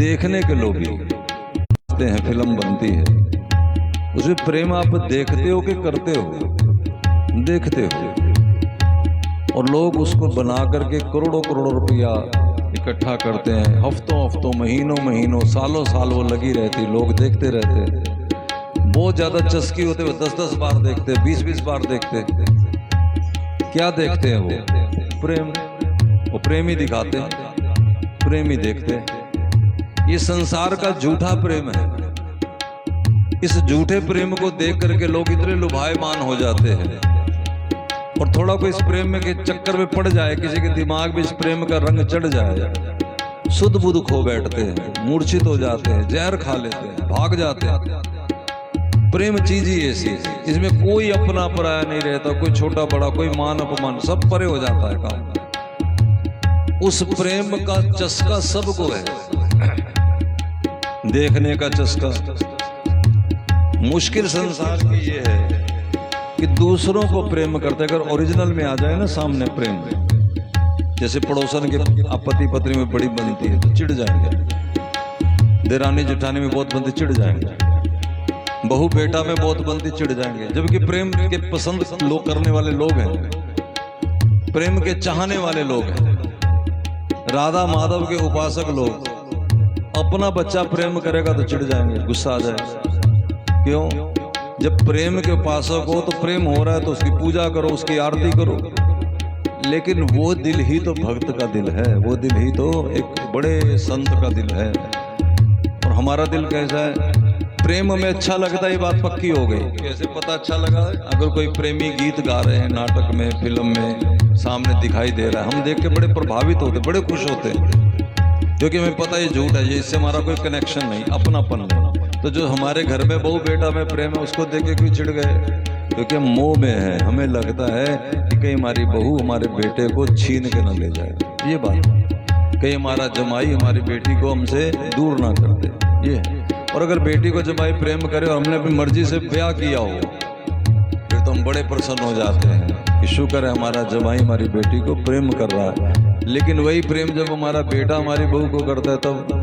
देखने के लोग भी हैं, फिल्म बनती है, उसमें प्रेम आप देखते हो कि करते हो? देखते हो। और लोग उसको बना करके करोड़ों करोड़ों रुपया इकट्ठा करते हैं, हफ्तों हफ्तों, महीनों महीनों, सालों साल वो लगी रहती, लोग देखते रहते। बहुत ज़्यादा चस्की होते हुए 10-10 बार देखते, 20-20 बार देखते। क्या देखते हैं वो? प्रेम। वो प्रेम ही दिखाते हैं, प्रेम ही देखते हैं। ये संसार का झूठा प्रेम है। इस झूठे प्रेम को देख करके लोग इतने लुभायमान हो जाते हैं, और थोड़ा कोई इस प्रेम में के चक्कर में पड़ जाए, किसी के दिमाग में इस प्रेम का रंग चढ़ जाए, सुध बुध खो बैठते हैं, मूर्छित हो जाते हैं, जहर खा लेते हैं, भाग जाते हैं। प्रेम चीज ही ऐसी है, इसमें कोई अपना पराया नहीं रहता, कोई छोटा बड़ा, कोई मान अपमान, सब परे हो जाता है काम। उस प्रेम का चस्का सबको है, देखने का चस्का। मुश्किल संसार की ये है कि दूसरों को प्रेम करते, अगर ओरिजिनल में आ जाए ना सामने प्रेम, जैसे पड़ोसन के पति पत्नी में बड़ी बनती है तो चिढ़ जाएंगे, देरानी जेठानी में बहुत बनती, चिढ़ जाएंगे, बहू बेटा में बहुत बनती, चिढ़ जाएंगे। जबकि प्रेम के पसंद लोग करने वाले लोग हैं, प्रेम के चाहने वाले लोग हैं, राधा माधव के उपासक लोग। अपना बच्चा प्रेम करेगा तो चिढ़ जाएंगे, गुस्सा आ जाएगा। क्यों? जब प्रेम के उपासक हो तो प्रेम हो रहा है तो उसकी पूजा करो, उसकी आरती करो। लेकिन वो दिल ही तो भक्त का दिल है, वो दिल ही तो एक बड़े संत का दिल है। और हमारा दिल कैसा है? प्रेम हमें अच्छा लगता है, ये बात पक्की हो गई। कैसे पता अच्छा लगा? अगर कोई प्रेमी गीत गा रहे हैं नाटक में, फिल्म में, सामने दिखाई दे रहा है, हम देख के बड़े प्रभावित होते, बड़े खुश होते हैं, क्योंकि हमें पता है ये झूठ है, ये इससे हमारा कोई कनेक्शन नहीं, अपनापन नहीं। तो जो हमारे घर में बहू बेटा में प्रेम है, उसको देख के क्यों चिढ़ गए? क्योंकि हम मोह में है, हमें लगता है कि कहीं हमारी बहू हमारे बेटे को छीन के न ले जाए, ये बात। कहीं हमारा जमाई हमारी बेटी को हमसे दूर ना कर दे, ये। और अगर बेटी को जमाई प्रेम करे और हमने अपनी मर्जी से ब्याह किया हो, फिर तो हम बड़े प्रसन्न हो जाते हैं कि शुक्र है हमारा जमाई हमारी बेटी को प्रेम कर रहा है। लेकिन वही प्रेम जब हमारा बेटा हमारी बहू को करता है तब,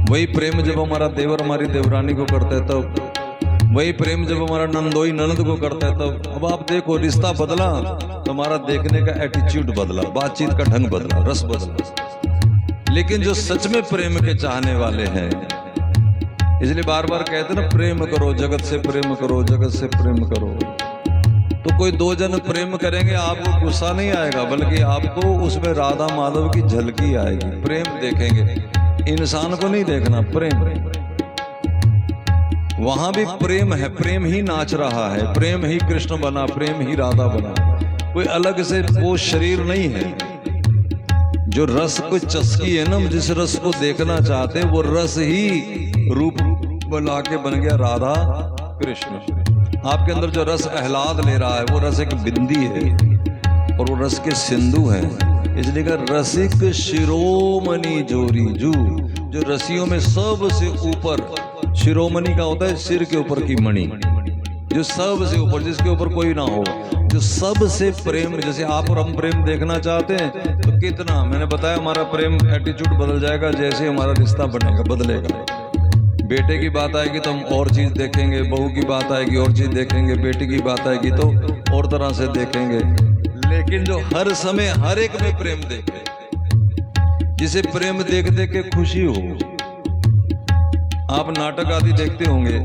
वही प्रेम जब हमारा देवर हमारी देवरानी को करता है तब, वही प्रेम जब हमारा नंदोई ननद को करता है तब। अब आप देखो, रिश्ता बदला तो हमारा देखने का एटीट्यूड बदला, बातचीत का ढंग बदला, रस बदला। लेकिन जो सच में प्रेम के चाहने वाले हैं, इसलिए बार बार कहते हैं ना, प्रेम करो, जगत से प्रेम करो, जगत से प्रेम करो। तो कोई दो जन प्रेम करेंगे, आपको गुस्सा नहीं आएगा, बल्कि आपको उसमें राधा माधव की झलकी आएगी। प्रेम देखेंगे, इंसान को नहीं देखना, प्रेम। वहां भी प्रेम है, प्रेम ही नाच रहा है, प्रेम ही कृष्ण बना, प्रेम ही राधा बना। कोई अलग से वो शरीर नहीं है। जो रस को चस्की है ना, जिस रस को देखना चाहते हैं, वो रस ही रूप बना के बन गया राधा कृष्ण। आपके अंदर जो रस आह्लाद ले रहा है, वो रस एक बिंदी है, और वो रस के सिंधु है। इसलिए का रसिक शिरोमणि जोरी जू, जो रसियों में सबसे ऊपर, शिरोमणि का होता है सिर के ऊपर की मणि, जो सबसे ऊपर, जिसके ऊपर कोई ना हो, जो सबसे प्रेम। जैसे आप और हम प्रेम देखना चाहते हैं तो कितना, मैंने बताया हमारा प्रेम एटीट्यूड बदल जाएगा जैसे हमारा रिश्ता बनेगा, बदलेगा। बेटे की बात आएगी तो हम और चीज देखेंगे, बहू की बात आएगी और चीज देखेंगे, बेटी की बात आएगी तो और तरह से देखेंगे। लेकिन जो हर समय हर एक में प्रेम देखे, जिसे प्रेम देख देख के खुशी हो। आप नाटक आदि देखते होंगे,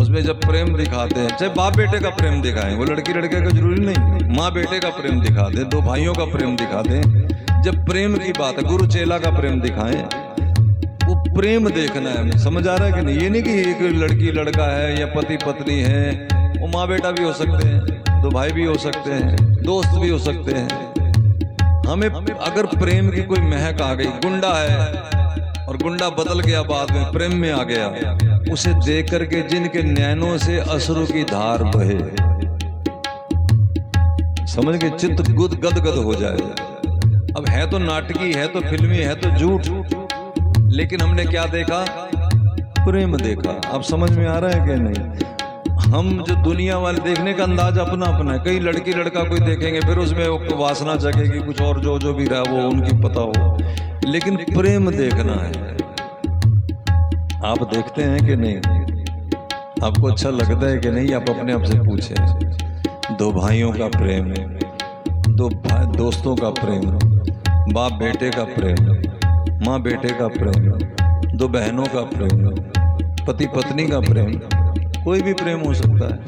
उसमें जब प्रेम दिखाते हैं, चाहे बाप बेटे का प्रेम दिखाएं, वो लड़की लड़के का जरूरी नहीं, माँ बेटे का प्रेम दिखा दें, दो भाइयों का प्रेम दिखा दें। जब प्रेम की बात है, गुरु चेला का प्रेम दिखाएं, वो प्रेम देखना है। समझ आ रहा है कि नहीं? ये नहीं कि एक लड़की लड़का है या पति पत्नी है, वो माँ बेटा भी हो सकते हैं, दो भाई भी हो सकते हैं, दोस्त भी हो सकते हैं। हमें अगर प्रेम की कोई महक आ गई, गुंडा है और गुंडा बदल गया, बाद में प्रेम में आ गया, उसे देख करके जिनके नैनों से अश्रु की धार बहे, समझ के चित्त गदगद हो जाए। अब है तो नाटकी, है तो फिल्मी, है तो झूठ, लेकिन हमने क्या देखा? प्रेम देखा। अब समझ में आ रहा है कि नहीं? हम जो दुनिया वाले देखने का अंदाज अपना अपना है। कई लड़की लड़का कोई देखेंगे, फिर उसमें वासना जगेगी, कुछ और जो भी रहा वो उनकी पता हो। लेकिन प्रेम देखना है। आप देखते हैं कि नहीं? आपको अच्छा लगता है कि नहीं? आप अपने आप से पूछें। दो भाइयों का प्रेम, दो दोस्तों का प्रेम, बाप बेटे का प्रेम, माँ बेटे का प्रेम, दो बहनों का प्रेम, पति पत्नी का प्रेम, कोई भी प्रेम हो सकता है।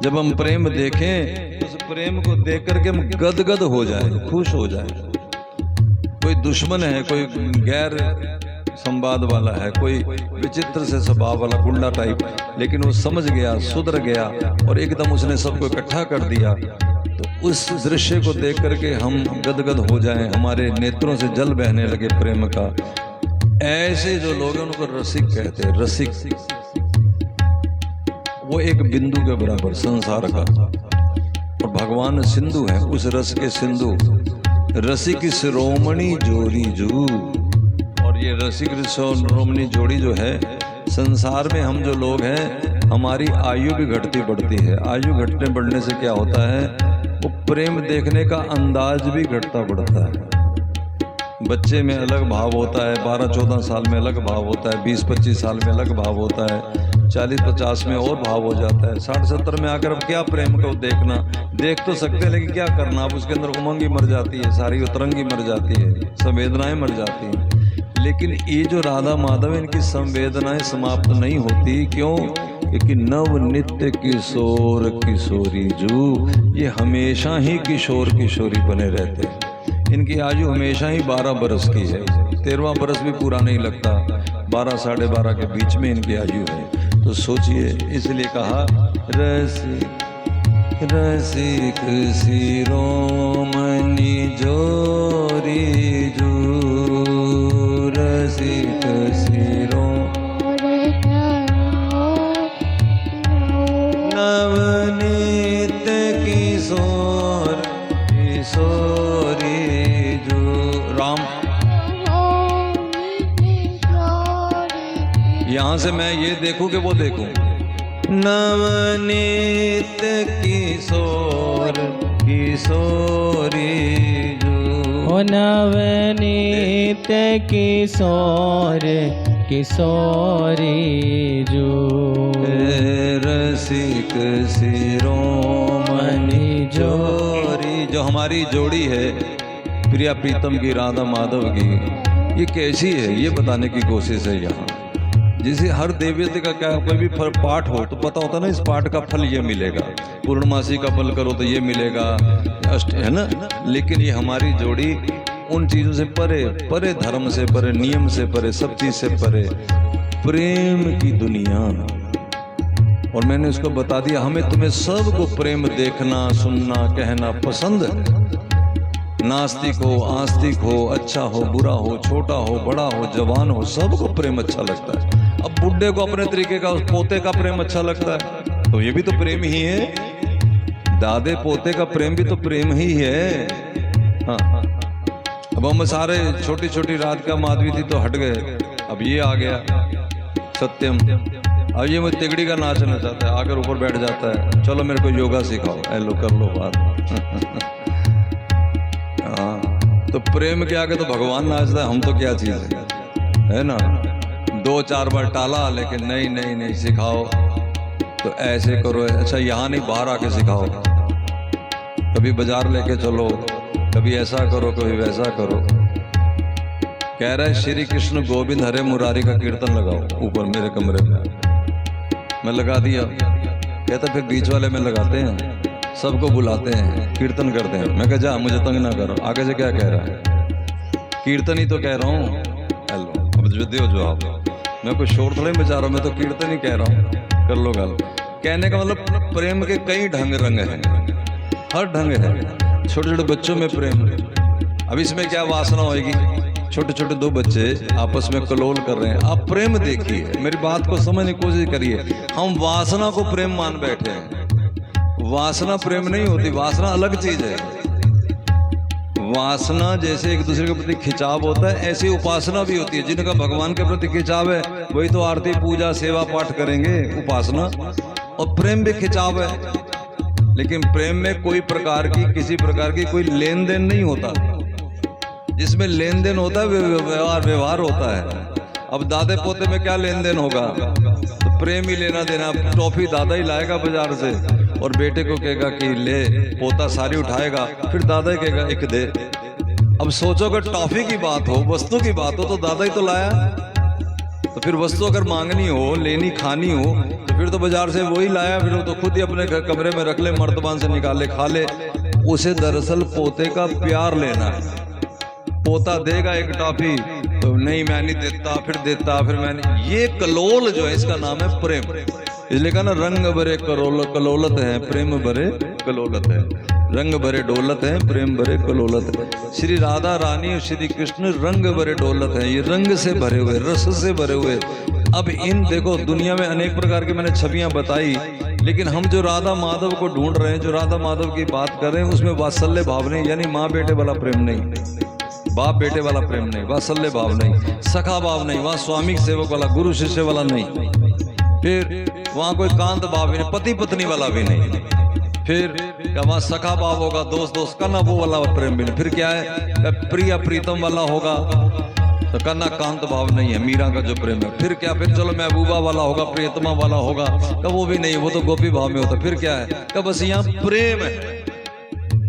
जब हम प्रेम देखें तो उस प्रेम को देख करके हम गदगद हो जाए, खुश हो जाए। कोई दुश्मन है, कोई गैर संवाद वाला है, कोई विचित्र से स्वभाव वाला गुंडा टाइप, लेकिन वो समझ गया, सुधर गया और एकदम उसने सबको इकट्ठा कर दिया, तो उस दृश्य को देख करके हम गदगद हो जाएं, हमारे नेत्रों से जल बहने लगे प्रेम का। ऐसे जो लोग हैं उनको रसिक कहते हैं। रसिक वो एक बिंदु के बराबर संसार का, और भगवान सिंधु है, उस रस के सिंधु। रसिक शिरोमणि जोड़ी जू, और ये रसिक शिरोमणि जोड़ी जो है, संसार में हम जो लोग हैं हमारी आयु भी घटती बढ़ती है। आयु घटने बढ़ने से क्या होता है, वो प्रेम देखने का अंदाज भी घटता बढ़ता है। बच्चे में अलग भाव होता है, 12-14 साल में अलग भाव होता है, 20-25 साल में अलग भाव होता है, 40-50 में और भाव हो जाता है, 60-70 में आकर अब क्या प्रेम को देखना, देख तो सकते हैं लेकिन क्या करना। अब उसके अंदर उमंग ही मर जाती है, सारी उतरंग ही मर जाती है, संवेदनाएं मर जाती हैं। लेकिन ये जो राधा माधव, इनकी संवेदनाएं समाप्त नहीं होती। क्यों? क्योंकि नव नित्य किशोर किशोरी जू, ये हमेशा ही किशोर किशोरी बने रहते हैं। इनकी आयु हमेशा ही 12 बरस की है, 13वां बरस भी पूरा नहीं लगता, 12 साढ़े 12 के बीच में इनकी आयु है। तो सोचिए, इसलिए कहा रसिक रसिक शिरोमणि जोड़ी जू, रसिक शिरो नवनीत किशोर किशोरी जू। राम, यहां से मैं ये देखूं कि वो देखूं। नवनीत किशोर किशोरी जू, ओ नवनीत किशोर किशोरी जू, रसिक शिरोमणि जोड़ी। जो हमारी जोड़ी है प्रिया प्रीतम की, राधा माधव की, ये कैसी है ये बताने की कोशिश है यहाँ। जैसे हर देवता का क्या कोई भी पाठ हो तो पता होता ना, इस पाठ का फल ये मिलेगा, पूर्णमासी का फल करो तो ये मिलेगा, अष्ट है ना। लेकिन ये हमारी जोड़ी उन चीज़ों से परे, परे धर्म से परे, नियम से परे, सब चीज़ से परे, प्रेम की दुनिया। और मैंने उसको बता दिया, हमें तुम्हें सबको प्रेम देखना, सुनना, कहना पसंद है। नास्तिक हो, आस्तिक हो, अच्छा हो, बुरा हो, छोटा हो, बड़ा हो, जवान हो, सबको प्रेम अच्छा लगता है। अब बुड्ढे को अपने तरीके का, उस पोते का प्रेम अच्छा लगता है, तो ये भी तो प्रेम ही है। दादे पोते का प्रेम भी तो प्रेम ही है। हाँ, अब हम सारे छोटी छोटी रात का माधवी थी तो हट गए, अब ये आ गया सत्यम। अब ये मुझे तिगड़ी का नाचना चाहता है, आकर ऊपर बैठ जाता है, चलो मेरे को योगा सिखाओ, लो कर लो बात। तो प्रेम के आगे तो भगवान नाचता है, हम तो क्या चीज़ है ना। 2-4 बार टाला, लेकिन नहीं नहीं नहीं सिखाओ तो ऐसे करो, अच्छा यहाँ नहीं बाहर आके सिखाओ, कभी बाजार लेके चलो, कभी ऐसा करो, कभी वैसा करो। कह रहा है श्री कृष्ण गोविंद हरे मुरारी का कीर्तन लगाओ ऊपर मेरे कमरे में। मैं लगा दिया, कहता फिर बीच वाले में लगाते हैं, सबको बुलाते हैं, कीर्तन करते हैं। मैं कहा जा, मुझे तंग ना करो। आगे से क्या कह रहा है, कीर्तन ही तो कह रहा हूँ। हेलो, अब जो दो जो आप, मैं कोई शोर थोड़ा ही मचा रहा हूँ, मैं तो कीर्तन ही कह रहा हूँ, कर लो गल। कहने का मतलब प्रेम के कई ढंग रंग हैं, हर ढंग है। छोटे छोटे बच्चों में प्रेम, अब इसमें क्या वासना होगी, छोटे छोटे 2 बच्चे आपस में कलोल कर रहे हैं, आप प्रेम देखिए, मेरी बात को समझने की कोशिश करिए। हम वासना को प्रेम मान बैठे हैं, वासना प्रेम नहीं होती, वासना अलग चीज है। वासना जैसे एक दूसरे के प्रति खिंचाव होता है, ऐसी उपासना भी होती है। जिनका भगवान के प्रति खिंचाव है वही तो आरती पूजा सेवा पाठ करेंगे, उपासना। और प्रेम भी खिंचाव है, लेकिन प्रेम में कोई प्रकार की, किसी प्रकार की कोई लेन देन नहीं होता। जिसमें लेन देन होता है व्यवहार होता है। अब दादे पोते में क्या लेन देन होगा, तो प्रेम ही लेना देना। टॉफी दादा ही लाएगा बाजार से और बेटे को कहेगा कि ले, पोता सारी उठाएगा, फिर दादा ही कहेगा एक दे। अब सोचो अगर टॉफी की बात हो, वस्तु की बात हो, तो दादा ही तो लाया। तो फिर वस्तु अगर मांगनी हो, लेनी खानी हो, तो फिर तो बाजार से वही लाया, फिर वो तो खुद ही अपने कमरे में रख ले, मर्तबान से निकाले खा ले। उसे दरअसल पोते का प्यार लेना है। पोता देगा एक टॉफी तो नहीं मैं नहीं देता, फिर देता, फिर मैं नहीं। ये कलोल जो है इसका नाम है प्रेम। इसलिए कहा ना रंग भरे कलोलत है, प्रेम भरे कलोलत है। रंग भरे डोलत है, प्रेम भरे कलोलत है। श्री राधा रानी और श्री कृष्ण रंग भरे डोलत है, ये रंग से भरे हुए, रस से भरे हुए। अब इन देखो दुनिया में अनेक प्रकार की मैंने छवियां बताई, लेकिन हम जो राधा माधव को ढूंढ रहे हैं, जो राधा माधव की बात कर रहे हैं, उसमें वात्सल्य भाव नहीं, यानी माँ बेटे वाला प्रेम नहीं, बाप बेटे वाला प्रेम नहीं, वात्सल्य भाव नहीं, सखा भाव नहीं, वहाँ स्वामी सेवक वाला, गुरु शिष्य वाला नहीं, फिर वहाँ कोई कांत भाव भी नहीं, पति पत्नी वाला भी नहीं, फिर क्या वहाँ सखा भाव होगा, दोस्त दोस्त का ना वो वाला प्रेम भी नहीं। फिर क्या है, प्रिया प्रीतम वाला होगा तो करना कांत भाव नहीं है, मीरा का जो प्रेम है। फिर क्या, फिर चलो महबूबा वाला होगा, प्रियतमा वाला होगा, कब वो भी नहीं, वो तो गोपी भाव में होता। फिर क्या है, कब बस यहाँ प्रेम है,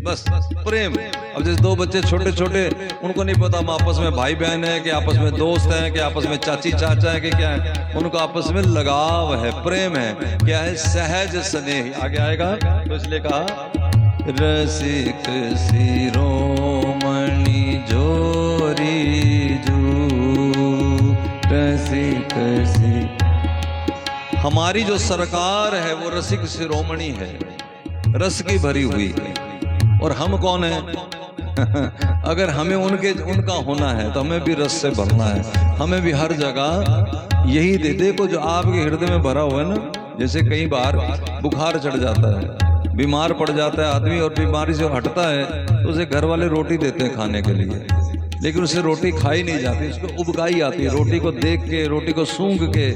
बस प्रेम। अब जैसे दो बच्चे छोटे छोटे, उनको नहीं पता हम आपस में भाई बहन है कि आपस में दोस्त हैं कि आपस में चाची चाचा है कि क्या है, उनको आपस में लगाव है, प्रेम है, क्या है, सहज स्नेह। आगे आएगा तो इसलिए कहा रसिक शिरोमणि जोरी जू, रसिक सी। हमारी जो सरकार है वो रसिक शिरोमणि है, रस की भरी हुई है। और हम कौन है? अगर हमें उनका होना है तो हमें भी रस से भरना है, हमें भी हर जगह यही देखो जो आपके हृदय में भरा हुआ है ना। जैसे कई बार बुखार चढ़ जाता है, बीमार पड़ जाता है आदमी और बीमारी से हटता है, तो उसे घर वाले रोटी देते हैं खाने के लिए, लेकिन उसे रोटी खाई नहीं जाती, उसको उबकाई आती है। रोटी को देख के, रोटी को सूंघ के,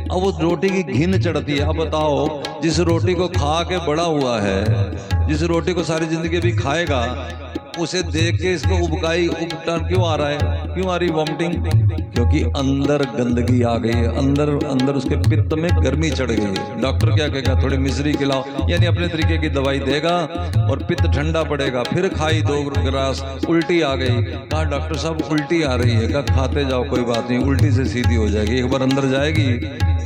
अब वो रोटी की घिन चढ़ती है। अब बताओ, जिस रोटी को खा के बड़ा हुआ है, जिस रोटी को सारी जिंदगी भी खाएगा, उसे देख के इसको उबटा क्यों आ रहा है, क्यों आ रही वॉमिटिंग? क्योंकि अंदर गंदगी आ गई है, अंदर उसके पित्त में गर्मी चढ़ गई है। डॉक्टर क्या कहेगा, थोड़ी मिश्री खिलाओ, यानी अपने तरीके की दवाई देगा और पित्त ठंडा पड़ेगा। फिर खाई 2 गिलास, उल्टी आ गई। कहा डॉक्टर साहब उल्टी आ रही है, कहा खाते जाओ कोई बात नहीं, उल्टी से सीधी हो जाएगी। एक बार अंदर जाएगी,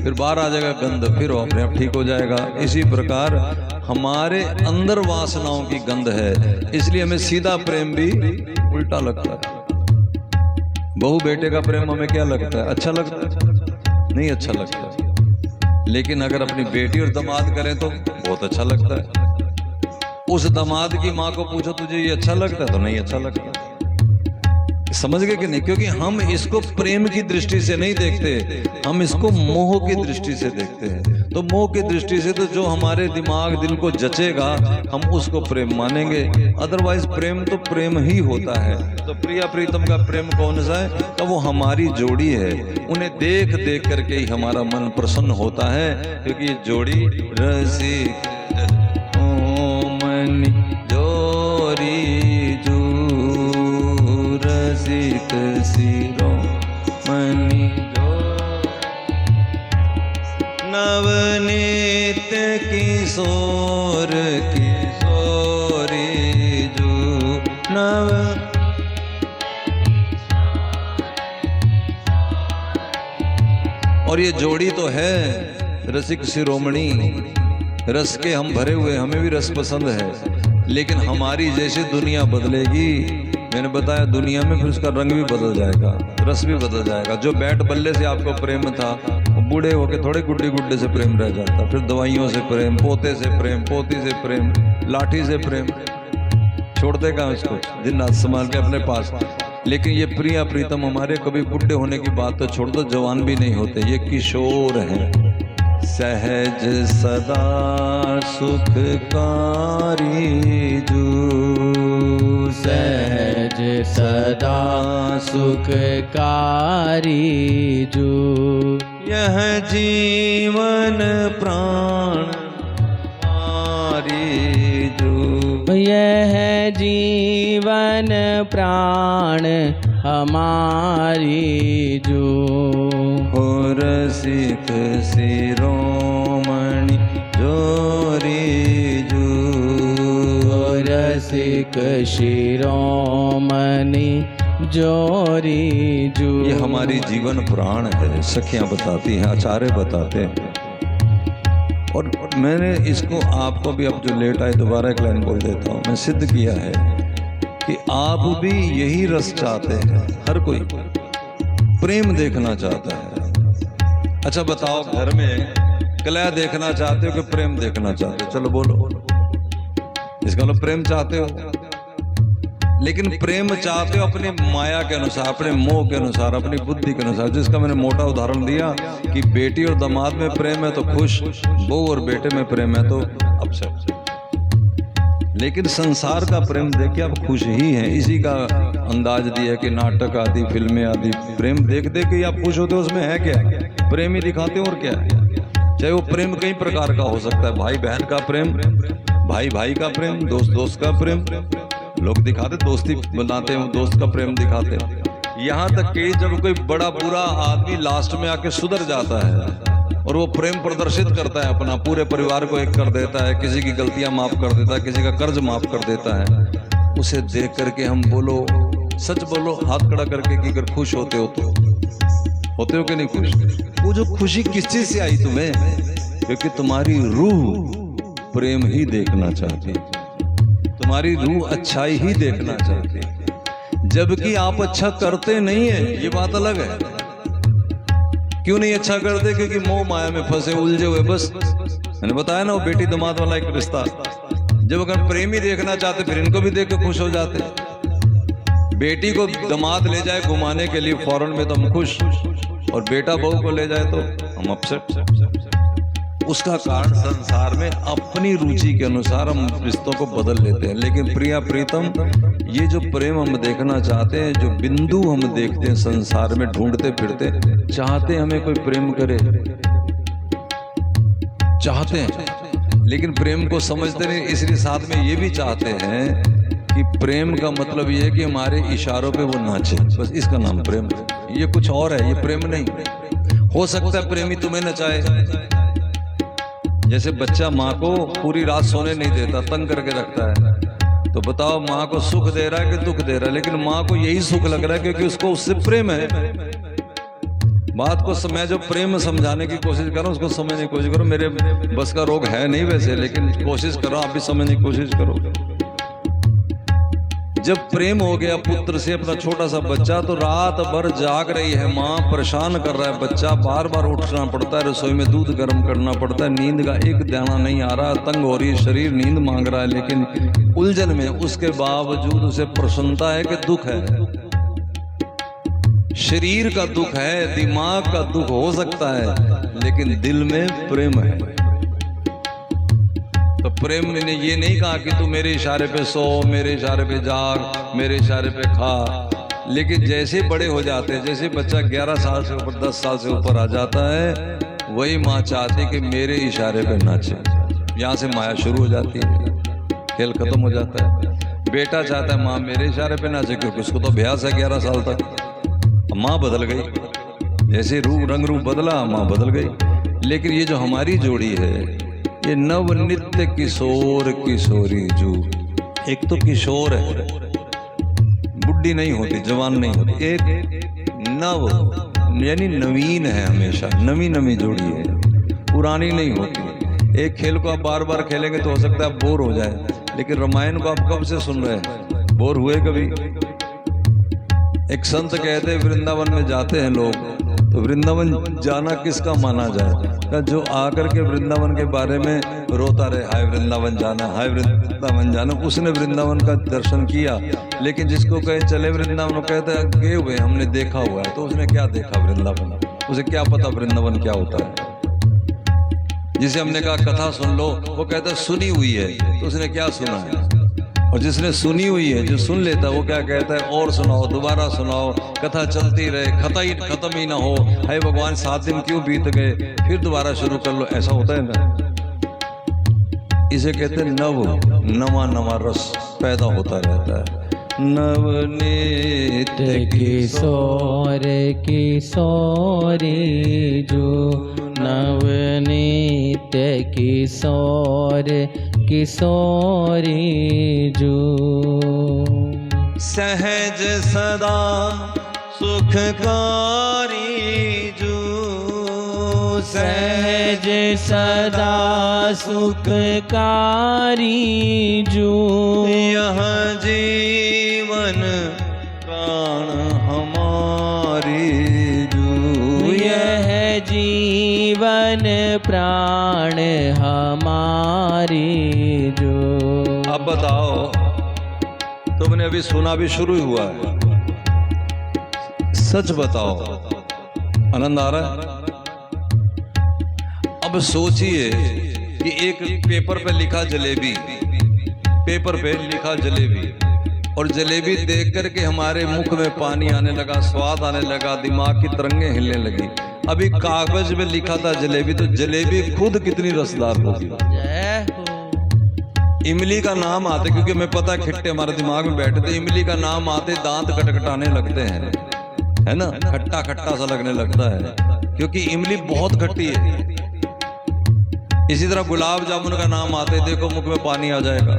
फिर बाहर आ जाएगा गंध, फिर अपने आप ठीक हो जाएगा। इसी प्रकार हमारे अंदर वासनाओं की गंध है, इसलिए हमें सीधा प्रेम भी उल्टा लगता है। बहू बेटे का प्रेम हमें क्या लगता है? अच्छा लगता है? नहीं अच्छा लगता। लेकिन अगर अपनी बेटी और दामाद करें तो बहुत अच्छा लगता है। उस दामाद की माँ को पूछो तुझे ये अच्छा लगता है, तो नहीं अच्छा लगता। समझ गए कि नहीं? क्योंकि हम इसको प्रेम की दृष्टि से नहीं देखते, हम इसको मोह की दृष्टि से देखते हैं। तो मोह की दृष्टि से तो जो हमारे दिमाग दिल को जचेगा हम उसको प्रेम मानेंगे, अदरवाइज प्रेम तो प्रेम ही होता है। तो प्रिया प्रीतम का प्रेम कौन सा है? तो वो हमारी जोड़ी है, उन्हें देख देख करके ही हमारा मन प्रसन्न होता है, क्योंकि ये जोड़ी रसिक ओमनि जोरी जू, रसिक शिरोमणि जो, नवनीत किशोर किशोरी जू, नव। और ये जोड़ी तो है रसिक शिरोमणि, रस के हम भरे हुए, हमें भी रस पसंद है। लेकिन हमारी जैसे दुनिया बदलेगी, मैंने बताया दुनिया में फिर उसका रंग भी बदल जाएगा, रस भी बदल जाएगा। जो बैट बल्ले से आपको प्रेम था, बूढ़े होके थोड़े गुड्डे गुड्डे से प्रेम रह जाता, फिर दवाइयों से प्रेम, पोते से प्रेम, पोती से प्रेम, लाठी से प्रेम, छोड़ते कहाँ उसको, दिन रात संभाल के अपने पास। लेकिन ये प्रिया प्रीतम हमारे कभी बुढ़े होने की बात तो छोड़ दो, जवान भी नहीं होते, ये किशोर हैं। सहज सदा सुखकारी जू, सहज सदा सुखकारी जू, यह जीवन प्राण हमारी जू, यह जीवन प्राण हमारी जो। हो रसिक शिरोमणि जोरी जू। हो रसिक शिरोमणि जोरी जू। ये हमारी जीवन प्राण है, सखियां बताती हैं, आचार्य बताते हैं। और मैंने इसको आपको भी, अब जो लेट आए दोबारा एक लाइन बोल देता हूँ, मैं सिद्ध किया है कि आप भी यही रस चाहते हैं। हर कोई प्रेम देखना चाहता है। अच्छा बताओ, घर में कलह देखना चाहते हो कि प्रेम देखना चाहते हो? चलो बोलो। इसका मतलब प्रेम चाहते हो, लेकिन प्रेम चाहते हो अपनी माया के अनुसार, अपने मोह के अनुसार, अपनी बुद्धि के अनुसार। जिसका मैंने मोटा उदाहरण दिया कि बेटी और दामाद में प्रेम है तो खुश, बहू और बेटे में प्रेम है तो अपसेट। लेकिन संसार का प्रेम देख के आप खुश ही हैं। इसी का अंदाज दिया कि नाटक आदि, फिल्में आदि, प्रेम देख देख के आप खुश होते हो। उसमें है क्या? प्रेम ही दिखाते हो और क्या है। चाहे वो प्रेम कई प्रकार का हो सकता है, भाई बहन का प्रेम, भाई भाई का प्रेम, दोस्त दोस्त का प्रेम। लोग दिखाते, दोस्ती बनाते हैं, दोस्त का प्रेम दिखाते हैं। यहाँ तक कि जब कोई बड़ा बुरा आदमी लास्ट में आके सुधर जाता है और वो प्रेम प्रदर्शित करता है अपना, पूरे परिवार को एक कर देता है, किसी की गलतियां माफ कर देता है, किसी का कर्ज माफ कर देता है, उसे देख करके हम बोलो, सच बोलो, हाथ खड़ा करके कि अगर खुश होते हो तो होते हो कि नहीं खुश? वो जो खुशी किस चीज से आई तुम्हें? क्योंकि तुम्हारी रूह प्रेम ही देखना चाहती, तुम्हारी रूह अच्छाई ही देखना चाहती, जबकि आप अच्छा करते नहीं है। ये बात अलग है। क्यों नहीं अच्छा करते? क्योंकि मोह माया में फंसे, उलझे हुए। बस मैंने बताया ना, वो बेटी दामाद वाला एक रिश्ता। जब अगर प्रेम ही देखना चाहते फिर इनको भी देख के खुश हो जाते। बेटी को दामाद ले जाए घुमाने के लिए फॉरेन में तो हम खुश, और बेटा बहू को ले जाए तो हम अपसेट। उसका कारण संसार में अपनी रुचि के अनुसार हम रिश्तों को बदल लेते हैं। लेकिन प्रिया प्रीतम, ये जो प्रेम हम देखना चाहते हैं, जो बिंदु हम देखते हैं संसार में ढूंढते फिरते, चाहते हमें कोई प्रेम करे, चाहते हैं, लेकिन प्रेम को समझते नहीं। इसलिए साथ में ये भी चाहते हैं कि प्रेम का मतलब ये है कि हमारे इशारों पे वो नाचे, बस इसका नाम प्रेम है। ये कुछ और है, ये प्रेम नहीं। हो सकता है प्रेमी तुम्हें नचाए, जैसे बच्चा माँ को पूरी रात सोने नहीं देता, तंग करके रखता है, तो बताओ माँ को सुख दे रहा है कि दुख दे रहा है? लेकिन माँ को यही सुख लग रहा है क्योंकि उसको उससे प्रेम है। बात को मैं जो प्रेम समझाने की कोशिश कर रहा हूँ उसको समझने की कोशिश करो। मेरे बस का रोग है नहीं वैसे, लेकिन कोशिश करो, आप भी समझने की कोशिश करो। जब प्रेम हो गया पुत्र से, अपना छोटा सा बच्चा, तो रात भर जाग रही है माँ, परेशान कर रहा है बच्चा, बार बार उठना पड़ता है, रसोई में दूध गर्म करना पड़ता है, नींद का एक दाना नहीं आ रहा, तंग हो रही है, शरीर नींद मांग रहा है, लेकिन उलझन में। उसके बावजूद उसे प्रसन्नता है कि दुख है, शरीर का दुख है, दिमाग का दुख हो सकता है, लेकिन दिल में प्रेम है। तो प्रेम ने ये नहीं कहा कि तू मेरे इशारे पे सो, मेरे इशारे पे जाग, मेरे इशारे पे खा। लेकिन जैसे बड़े हो जाते हैं, जैसे बच्चा 11 साल से ऊपर, 10 साल से ऊपर आ जाता है, वही माँ चाहती कि मेरे इशारे पे नाचे। यहाँ से माया शुरू हो जाती है, खेल खत्म हो जाता है। बेटा चाहता है माँ मेरे इशारे पे नाचे, क्योंकि उसको तो अभ्यास है 11 साल तक। माँ बदल गई, जैसे रंग रूप बदला, माँ बदल गई। लेकिन ये जो हमारी जोड़ी है, ये नव नित्य किशोर किशोरी जू। एक तो किशोर है, बुढ़ी नहीं होती, जवान नहीं होती। एक नव यानी नवीन है, हमेशा नवी नवी जोड़ी है, पुरानी नहीं होती। एक खेल को आप बार बार खेलेंगे तो हो सकता है आप बोर हो जाए, लेकिन रामायण को आप कब से सुन रहे हैं? बोर हुए कभी? एक संत कहते हैं वृंदावन में जाते हैं लोग, तो वृंदावन जाना किसका माना जाए? जो आकर के वृंदावन के बारे में रोता रहे, हाय वृंदावन जाना, हाय वृंदावन जाना, उसने वृंदावन का दर्शन किया। लेकिन जिसको कहे चले वृंदावन, वो कहते हैं गए हुए, हमने देखा हुआ है। तो उसने क्या देखा वृंदावन? उसे क्या पता वृंदावन क्या होता है? जिसे हमने कहा कथा सुन लो, वो कहता है सुनी हुई है। तो उसने क्या सुना है? और जिसने सुनी हुई है, जो सुन लेता है, वो क्या कहता है? और सुनाओ, दोबारा सुनाओ, कथा चलती रहे, खत्म ही ना हो। हाय भगवान 7 दिन क्यों बीत गए, फिर दोबारा शुरू कर लो। ऐसा होता है ना? इसे कहते हैं नवा नवा रस पैदा होता रहता है। नवनीत किशोर किशोरी जो नवनीत किशोर किशोरी जो सहज सदा सुखकारी जो सहज सदा सुखकारी जो यह जीवन प्राण हमारी जो यह जीवन प्राण हमारी जो। अब बताओ, तुमने अभी सुना भी शुरू ही हुआ है, सच बताओ आनंद आ रहा है? अब सोचिए कि एक पेपर पे लिखा जलेबी, पेपर पे लिखा जलेबी, और जलेबी देख करके हमारे मुख में पानी आने लगा, स्वाद आने लगा, दिमाग की तरंगे हिलने लगी। अभी कागज में लिखा था जलेबी, तो जलेबी खुद कितनी रसदार होगी। जय हो। इमली का नाम आते, क्योंकि मैं पता खट्टे हमारे दिमाग में बैठे थे, इमली का नाम आते दांत कटकटाने लगते हैं, है ना, खट्टा खट्टा सा लगने लगता है, क्योंकि इमली बहुत खट्टी है। इसी तरह गुलाब जामुन का नाम आते देखो मुख में पानी आ जाएगा।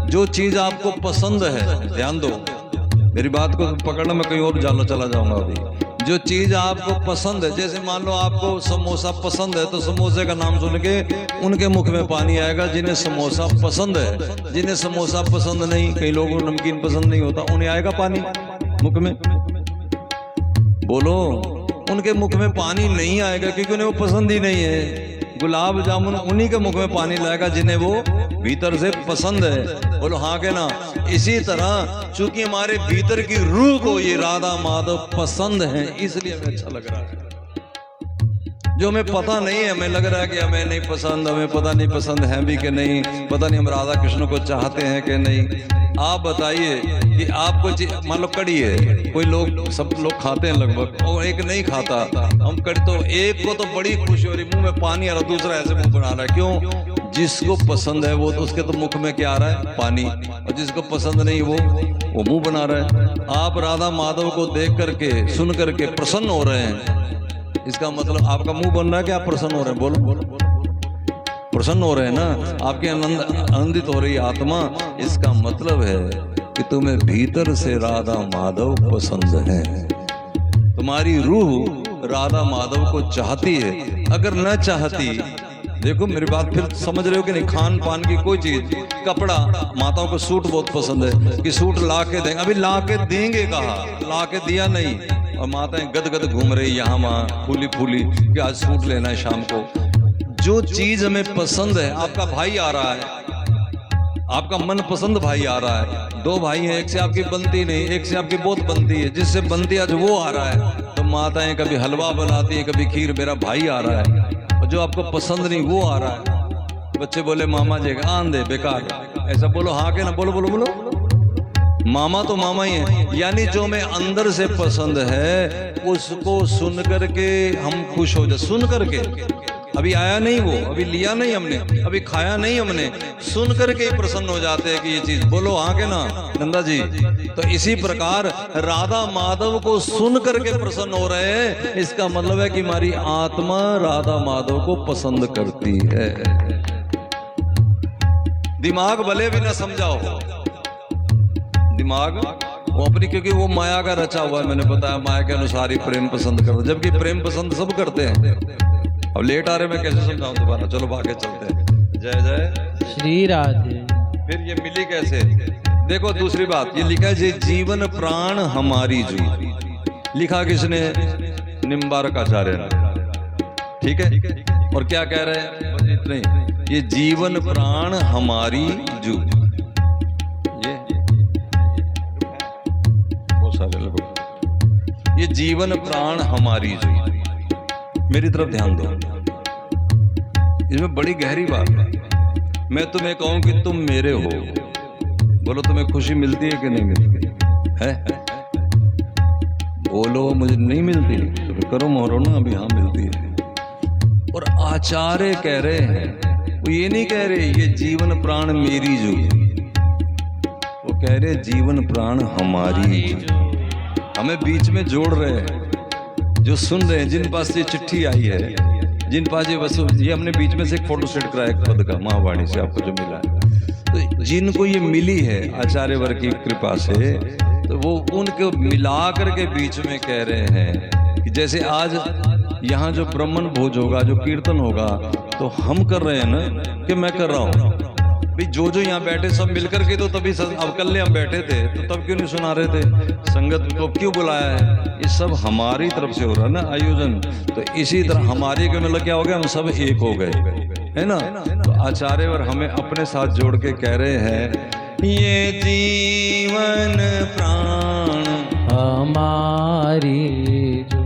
जो चीज आपको पसंद है, ध्यान दो मेरी बात को पकड़ना, मैं कहीं और चला जाऊंगा अभी। जो चीज आपको पसंद है, जैसे मान लो आपको समोसा पसंद है, तो समोसे का नाम सुन के उनके मुख में पानी आएगा जिन्हें समोसा पसंद है। जिन्हें समोसा पसंद नहीं, कई लोगों को नमकीन पसंद नहीं होता, उन्हें आएगा पानी मुख में। बोलो, उनके मुख में पानी नहीं आएगा क्योंकि उन्हें वो पसंद ही नहीं है। गुलाब जामुन उन्हीं के मुख में पानी लाएगा जिन्हें वो भीतर से पसंद है। बोलो हाँ के ना? इसी तरह चूंकि हमारे भीतर की रूह को ये राधा माधव पसंद है, इसलिए हमें अच्छा लग रहा है। जो हमें पता नहीं है, हमें लग रहा है कि हमें नहीं पसंद, हमें पता नहीं पसंद है भी कि नहीं, पता नहीं हम राधा कृष्ण को चाहते हैं कि नहीं। आप बताइए कि आपको मान लो कड़ी है, कोई लोग सब लोग खाते हैं लगभग, और एक नहीं खाता। हम कड़ी तो एक को तो बड़ी खुशी हो रही, मुंह में पानी आ रहा, दूसरा ऐसे मुंह बना रहा है। क्यों? जिसको पसंद है वो तो उसके तो मुख में क्या आ रहा है? पानी। और जिसको पसंद नहीं वो मुंह बना रहा है। आप राधा माधव को देख करके सुन करके प्रसन्न हो रहे हैं, इसका मतलब आपका मुंह बन रहा है कि आप प्रसन्न हो रहे हैं? बोलो, प्रसन्न हो रहे हैं ना, आपके आनंदित हो रही आत्मा। इसका मतलब है कि तुम्हें भीतर से राधा माधव पसंद है, तुम्हारी रूह राधा माधव को चाहती है। अगर न चाहती, देखो मेरी बात फिर समझ रहे हो कि नहीं, खान पान की कोई चीज, कपड़ा, माताओं को सूट बहुत पसंद है कि सूट ला के देंगे, अभी ला के देंगे कहा, ला के दिया नहीं, और माताएं गदगद घूम रही यहाँ वहाँ फूली फूली कि आज सूट लेना है शाम को। जो चीज हमें पसंद है, आपका भाई आ रहा है, आपका मनपसंद भाई आ रहा है, दो भाई हैं, एक से आपकी बनती नहीं, एक से आपकी बहुत बनती है, जिससे बनती आज वो आ रहा है, तो माताएं कभी हलवा बनाती है, कभी खीर, मेरा भाई आ रहा है, और जो आपको पसंद नहीं वो आ रहा है। बच्चे बोले मामा जी आन दे बेकार, ऐसा बोलो हाँ के ना? बोलो बोलो बोलो। मामा तो मामा ही है, यानी जो हमें अंदर से पसंद है उसको सुन करके हम खुश हो जाए। सुन करके, अभी आया नहीं वो, अभी लिया नहीं हमने, अभी खाया नहीं हमने, सुन करके ही प्रसन्न हो जाते हैं कि ये चीज। बोलो हाँ के ना नंदा जी? तो इसी प्रकार राधा माधव को सुन करके प्रसन्न हो रहे हैं, इसका मतलब है कि हमारी आत्मा राधा माधव को पसंद करती है। दिमाग भले भी ना समझाओ, दिमाग वो अपनी, क्योंकि वो माया का रचा हुआ है, मैंने बताया माया के अनुसार ही प्रेम पसंद करता, जबकि प्रेम पसंद सब करते हैं। अब लेट आ रहे, मैं कैसे समझाऊं दोबारा? चलो भागे चलते हैं। जय जय श्री राधे। फिर ये मिली कैसे? देखो दूसरी बात, ये लिखा है जीवन प्राण हमारी जू। लिखा किसने? निम्बारक आचार्य ने। ठीक है, और क्या कह रहे हैं? बस इतना ही, ये जीवन प्राण हमारी जू। ये बहुत सारे लोग, ये जीवन प्राण हमारी जू। मेरी तरफ ध्यान दो, इसमें बड़ी गहरी बात है। मैं तुम्हें कहूं कि तुम मेरे हो, बोलो तुम्हें खुशी मिलती है कि नहीं मिलती है? बोलो मुझे नहीं मिलती, तो करो मोहरो ना, अभी हाँ मिलती है। और आचार्य कह रहे हैं, वो ये नहीं कह रहे ये जीवन प्राण मेरी जो, वो कह रहे जीवन प्राण हमारी जो। हमें बीच में जोड़ रहे हैं, जो सुन रहे हैं, जिन पास ये चिट्ठी आई है, जिन पास ये वस्तु, ये हमने बीच में से एक फोटो सेट कराया एक पद का महावाणी से आपको जो मिला है, तो जिनको ये मिली है आचार्यवर की कृपा से, तो वो उनको मिला करके बीच में कह रहे हैं कि जैसे आज यहाँ जो ब्राह्मण भोज होगा, जो कीर्तन होगा, तो हम कर रहे हैं ना कि मैं कर रहा हूँ भाई, जो यहाँ बैठे सब मिलकर के, तो तभी अब कल हम बैठे थे तो तब क्यों नहीं सुना रहे थे, संगत को क्यों बुलाया है, ये सब हमारी तरफ से हो रहा है ना आयोजन। तो इसी तरह हमारी के मतलब क्या हो गया, हम सब एक हो गए, है ना। तो आचार्यवर हमें अपने साथ जोड़ के कह रहे हैं, ये जीवन प्राण हमारी जो,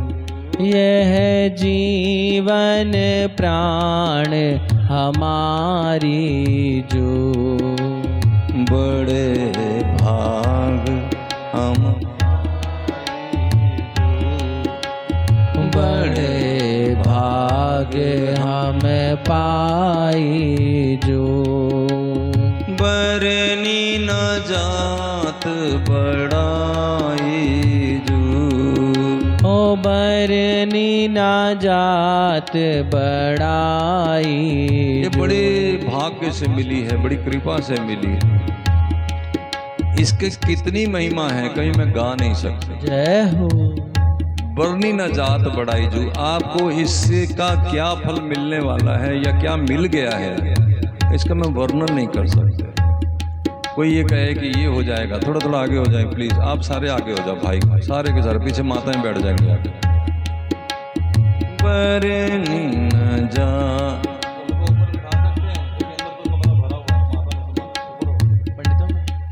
यह जीवन प्राण हमारी जो, बड़े भाग हम, बड़े भाग हम पाई जो, बरनी न जात बड़ाई जो, ओ बरनी ना जात बड़ाई। ये बड़े भाग्य से मिली है, बड़ी कृपा से मिली है। इसके कितनी महिमा है कहीं मैं गा नहीं सकता। जय हो। बरनी न जात बड़ाई जो, आपको इससे का क्या फल मिलने वाला है या क्या मिल गया है, इसका मैं वर्णन नहीं कर सकता। कोई ये कहे कि ये हो जाएगा, थोड़ा थोड़ा आगे हो जाए प्लीज, आप सारे आगे हो जाओ भाई, सारे के सारे, पीछे माताएं बैठ जाएंगे आगे। बरनी न जा,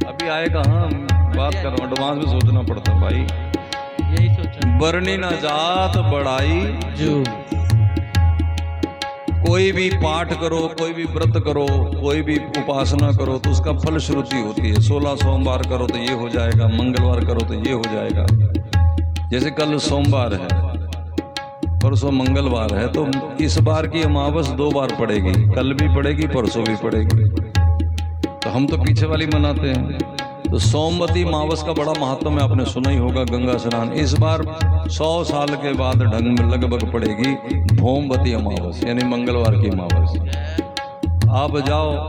अभी आएगा, हाँ बात कर रहा हूँ, एडवांस में सोचना पड़ता भाई, यही सोचा। बरनी न जात बड़ाई जो, कोई भी पाठ करो, कोई भी व्रत करो, कोई भी उपासना करो तो उसका फल श्रुति होती है। 16 सोमवार करो तो ये हो जाएगा, मंगलवार करो तो ये हो जाएगा। जैसे कल सोमवार है, परसों मंगलवार है, तो इस बार की अमावस 2 बार पड़ेगी, कल भी पड़ेगी, परसों भी पड़ेगी। तो हम तो पीछे वाली मनाते हैं। तो सोमवती अमावस का बड़ा महत्व है, आपने सुना ही होगा, गंगा स्नान। इस बार 100 साल के बाद ढंग में लगभग पड़ेगी भौमवती अमावस, यानी मंगलवार की अमावस। आप जाओ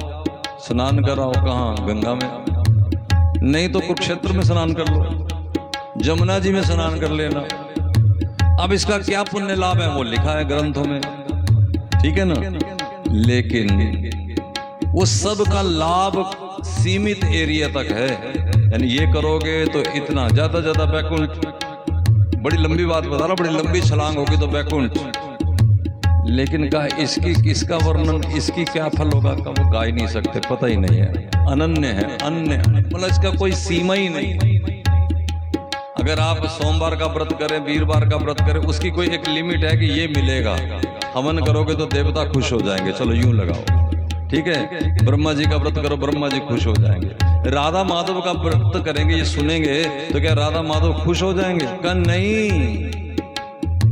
स्नान कराओ, कहाँ? गंगा में, नहीं तो कुरुक्षेत्र में स्नान कर लो, जमुना जी में स्नान कर लेना। अब इसका क्या पुण्य लाभ है वो लिखा है ग्रंथों में, ठीक है ना। लेकिन वो सब का लाभ सीमित एरिया तक है, यानी ये करोगे तो इतना, ज्यादा ज्यादा बैकुंठ, बड़ी लंबी बात बता रहा, बड़ी लंबी छलांग होगी तो बैकुंठ। लेकिन का इसका वर्णन, इसकी क्या फल होगा का वो गा ही नहीं सकते, पता ही नहीं है। अनन्य है, अन्य, मतलब इसका कोई सीमा ही नहीं। अगर आप सोमवार का व्रत करें, वीरवार का व्रत करें, उसकी कोई एक लिमिट है कि ये मिलेगा। हवन करोगे तो देवता खुश हो जाएंगे, चलो यूं लगाओ, ठीक है। ब्रह्मा जी का व्रत करो, ब्रह्मा जी खुश हो जाएंगे। राधा माधव का व्रत करेंगे, ये सुनेंगे तो क्या राधा माधव खुश हो जाएंगे? का नहीं,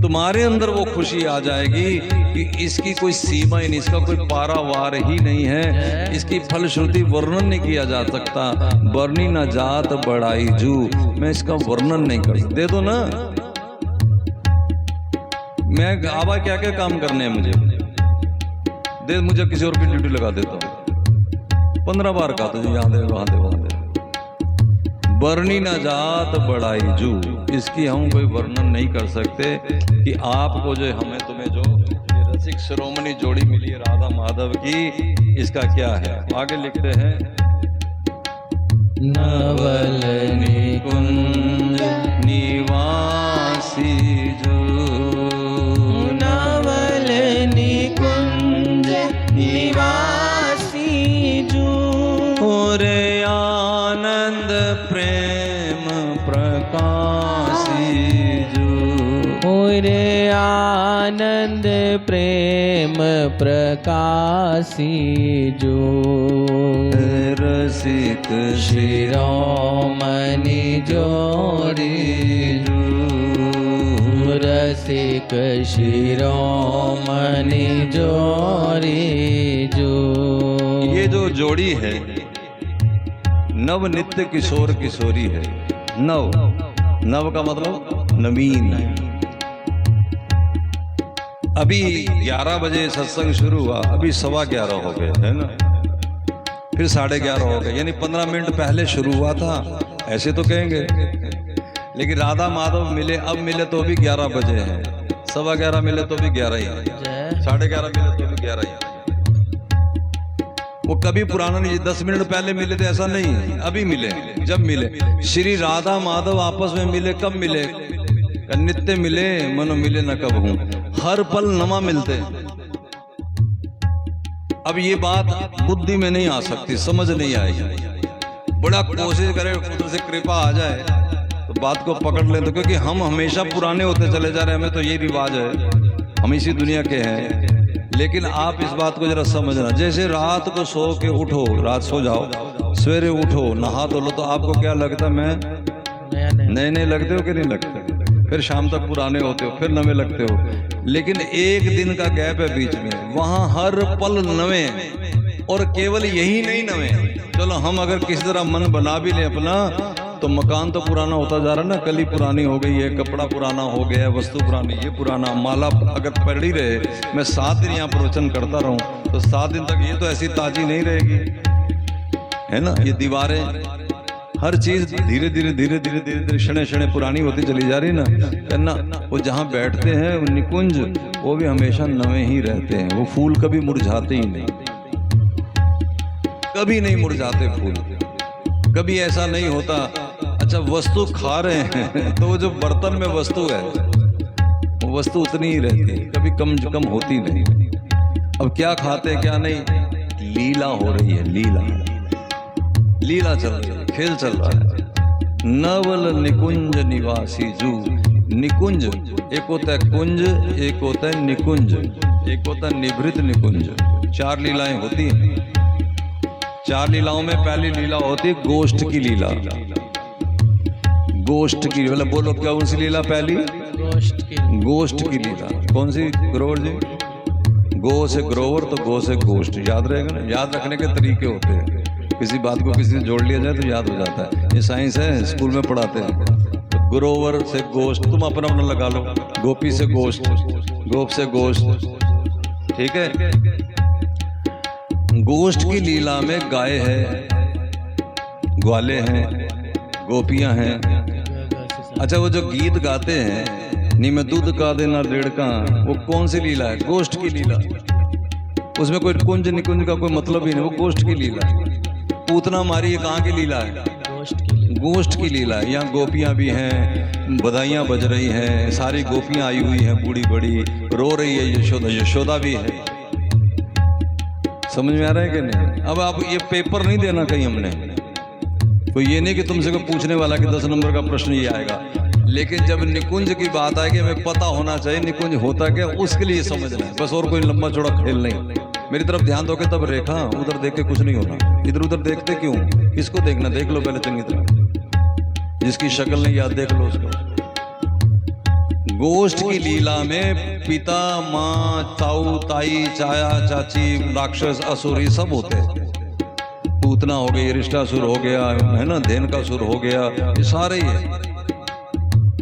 तुम्हारे अंदर वो खुशी आ जाएगी कि इसकी कोई सीमा ही नहीं, इसका कोई पारावार ही नहीं है, इसकी फलश्रुति वर्णन नहीं किया जा सकता। बरनी न जात बड़ाई जू, मैं इसका वर्णन नहीं कर सकता। दे दो ना, मैं आवा क्या क्या काम करने हैं मुझे, दे, मुझे किसी और की ड्यूटी लगा देता हूँ। 15 बार का तो यहाँ दे, वहां दे, वहां दे। बरनी न जात बड़ाई जू, इसकी हम कोई वर्णन नहीं कर सकते कि आपको जो हमें तुम्हें जो ये रसिक शिरोमणि जोड़ी मिली है राधा माधव की, इसका क्या है। आगे लिखते हैं, नवल निकुंज निवासी जो, नवल निकुंज निवासी जो, और आनंद प्रेम प्रकाशी जो, और आनंद प्रेम प्रकाशी जो, रसिक शिरोमणि जोड़ी जो, रसिक शिरोमणि जोड़ी जो। ये जो जोड़ी है, नव नित्य किशोर किशोरी है। नव, नव का मतलब नवीन। अभी 11 बजे सत्संग शुरू हुआ, अभी 11:15 हो गए, है ना, फिर 11:30 हो गए, यानी 15 मिनट पहले शुरू हुआ था, ऐसे तो कहेंगे। लेकिन राधा माधव मिले, अब मिले तो भी 11 बजे हैं, 11:15 मिले तो भी 11 ही है, 11:30 मिले तो भी 11 ही है। वो कभी पुराना नहीं, 10 मिनट पहले मिले थे ऐसा नहीं है, अभी मिले, जब मिले। श्री राधा माधव आपस में मिले, कब मिले? नित्य मिले, मनो मिले न कब हूं, हर पल नमा मिलते। अब ये बात बुद्धि में नहीं आ सकती, समझ नहीं आएगी। बड़ा कोशिश करे उधर से कृपा आ जाए तो बात को पकड़ ले, तो क्योंकि हम हमेशा पुराने होते चले जा रहे हैं, हमें तो ये रिवाज है, हम इसी दुनिया के हैं। लेकिन आप इस बात को जरा समझना, जैसे रात को सो के उठो, रात सो जाओ, सवेरे उठो, नहा धो लो, तो आपको क्या लगता है? मैं नए नए लगते हो कि नहीं लगते? फिर शाम तक पुराने होते हो, फिर नवे लगते हो। लेकिन एक दिन का गैप है बीच में, वहां हर पल नवे। और केवल यही नहीं नवे, चलो हम अगर किसी तरह मन बना भी ले अपना, तो मकान तो पुराना होता जा रहा है ना, कली पुरानी हो गई है, कपड़ा पुराना हो गया है, वस्तु पुरानी, ये पुराना, माला अगर पड़ी रहे, मैं 7 दिन यहाँ प्रवचन करता रहूं तो 7 दिन तक ये तो ऐसी ताजी नहीं रहेगी, है ना। ये दीवारें, हर चीज धीरे धीरे धीरे धीरे धीरे धीरे क्षणे क्षणे पुरानी होती चली जा रही ना, करना। वो जहाँ बैठते हैं वो निकुंज, वो भी हमेशा नवे ही रहते हैं, वो फूल कभी मुरझाते ही नहीं, कभी नहीं मुरझाते फूल, कभी ऐसा नहीं होता। अच्छा, वस्तु खा रहे हैं तो वो जो बर्तन में वस्तु है वो वस्तु उतनी ही रहती है, कभी कम होती नहीं। अब क्या खाते क्या नहीं, लीला हो रही है, लीला चल रही है, खेल चल रहा है। नवल निकुंज निवासी जू, निकुंज एक होता है कुंज, एक होता है निकुंज, एक होता है निभृत निकुंज। 4 लीलाएं होती हैं। 4 लीलाओं में पहली लीला होती है गोष्ठ की लीला। गोष्ठ की, मतलब बोलो क्या कौन सी लीला पहली? गोष्ठ की लीला। कौन सी ग्रोवर जी? गो से ग्रोवर तो गो से गोष्ठ, याद रहेगा ना। याद रखने के तरीके होते हैं, किसी बात को किसी से जोड़ लिया जाए तो याद हो जाता है। ये साइंस है, स्कूल में पढ़ाते हैं। तो ग्रोवर से गोष्ठ, तुम अपना अपना लगा लो। गोपी से गोष्ठ, गोप से गोष्ठ, ठीक है। गोष्ठ की लीला में गाय है, ग्वाले हैं, गोपियां हैं। अच्छा, वो जो गीत गाते हैं, नी में दूध का देना 1.5 का, वो कौन सी लीला है? गोष्ठ की लीला। उसमें कोई कुंज निकुंज का कोई मतलब ही नहीं, वो गोष्ठ की लीला है। पूतना मारी, ये कहाँ की लीला है? गोष्ठ की लीला है। यहाँ गोपियां भी हैं, बधाइयां बज रही हैं, सारी गोपियां आई हुई हैं, बूढ़ी बड़ी रो रही है, यशोदा भी है। समझ में आ रहा है कि नहीं? अब आप ये पेपर नहीं देना कहीं हमने, कोई ये नहीं कि तुमसे कोई पूछने वाला कि 10 नंबर का प्रश्न ये आएगा। लेकिन जब निकुंज की बात आएगी, हमें पता होना चाहिए निकुंज होता क्या, उसके लिए समझना है बस, और कोई लंबा चौड़ा खेल नहीं। मेरी तरफ ध्यान दोगे तब रेखा, उधर देख के कुछ नहीं होना। इधर उधर देखते क्यों? किसको देखना? देख लो पहले चंगी तरह, जिसकी शक्ल नहीं याद देख लो उसको। गोष्ठ की लीला में पिता, माँ, ताऊ, ताई, चाया, चाची, राक्षस, असुर, ये सब होते हैं। पूतना हो गई, रिष्टासुर हो गया, है ना, धेनुकासुर हो गया, ये सारे ही है।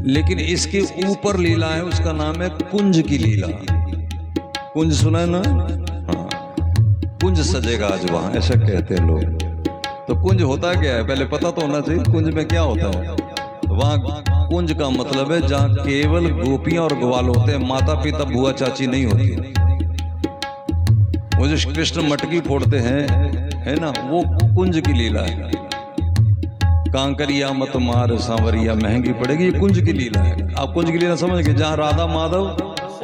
लेकिन इसके ऊपर लीला है, उसका नाम है कुंज की लीला। कुंज सुना है ना? हाँ, कुंज सजेगा आज वहां, ऐसा कहते हैं लोग। तो कुंज होता क्या है पहले पता तो होना चाहिए। कुंज में क्या होता है? वहां कुंज का मतलब है जहां केवल गोपियां और ग्वाल होते हैं, माता पिता बुआ चाची नहीं होती। वो जो कृष्ण मटकी फोड़ते हैं, है ना, वो कुंज की लीला है। कांकरिया मत मार सांवरिया महंगी पड़ेगी, ये कुंज की लीला है। आप कुंज की लीला समझ गए? जहाँ राधा माधव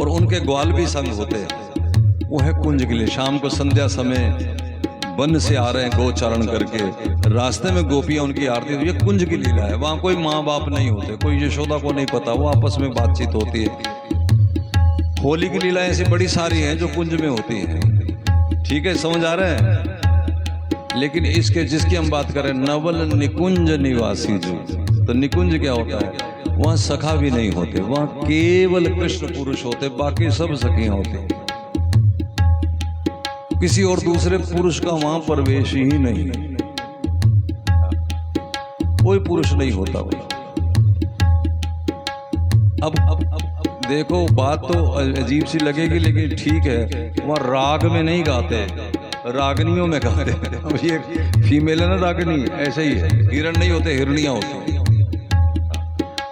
और उनके ग्वाल भी संग होते हैं, वो है कुंज की लीला। शाम को संध्या समय वन से आ रहे हैं गोचारण करके, रास्ते में गोपियां उनकी आरती, ये कुंज की लीला है। वहां कोई माँ बाप नहीं होते, कोई यशोदा को नहीं पता, वो आपस में बातचीत होती है। होली की लीला ऐसी बड़ी सारी हैं जो कुंज में होती हैं। ठीक है, समझ आ रहे हैं? लेकिन इसके जिसकी हम बात करें, नवल निकुंज निवासी जो, तो निकुंज क्या होता है? वहां सखा भी नहीं होते, वहां केवल कृष्ण पुरुष होते, बाकी सब सखियां होती। किसी और दूसरे पुरुष का वहां प्रवेश ही नहीं। कोई पुरुष नहीं होता वो। अब देखो, बात तो अजीब सी लगेगी लेकिन ठीक है, वहाँ राग में नहीं गाते, रागनियों में गाते। अब ये फीमेल है ना रागनी, ऐसे ही है। हिरण नहीं होते, हिरनियाँ होती हैं।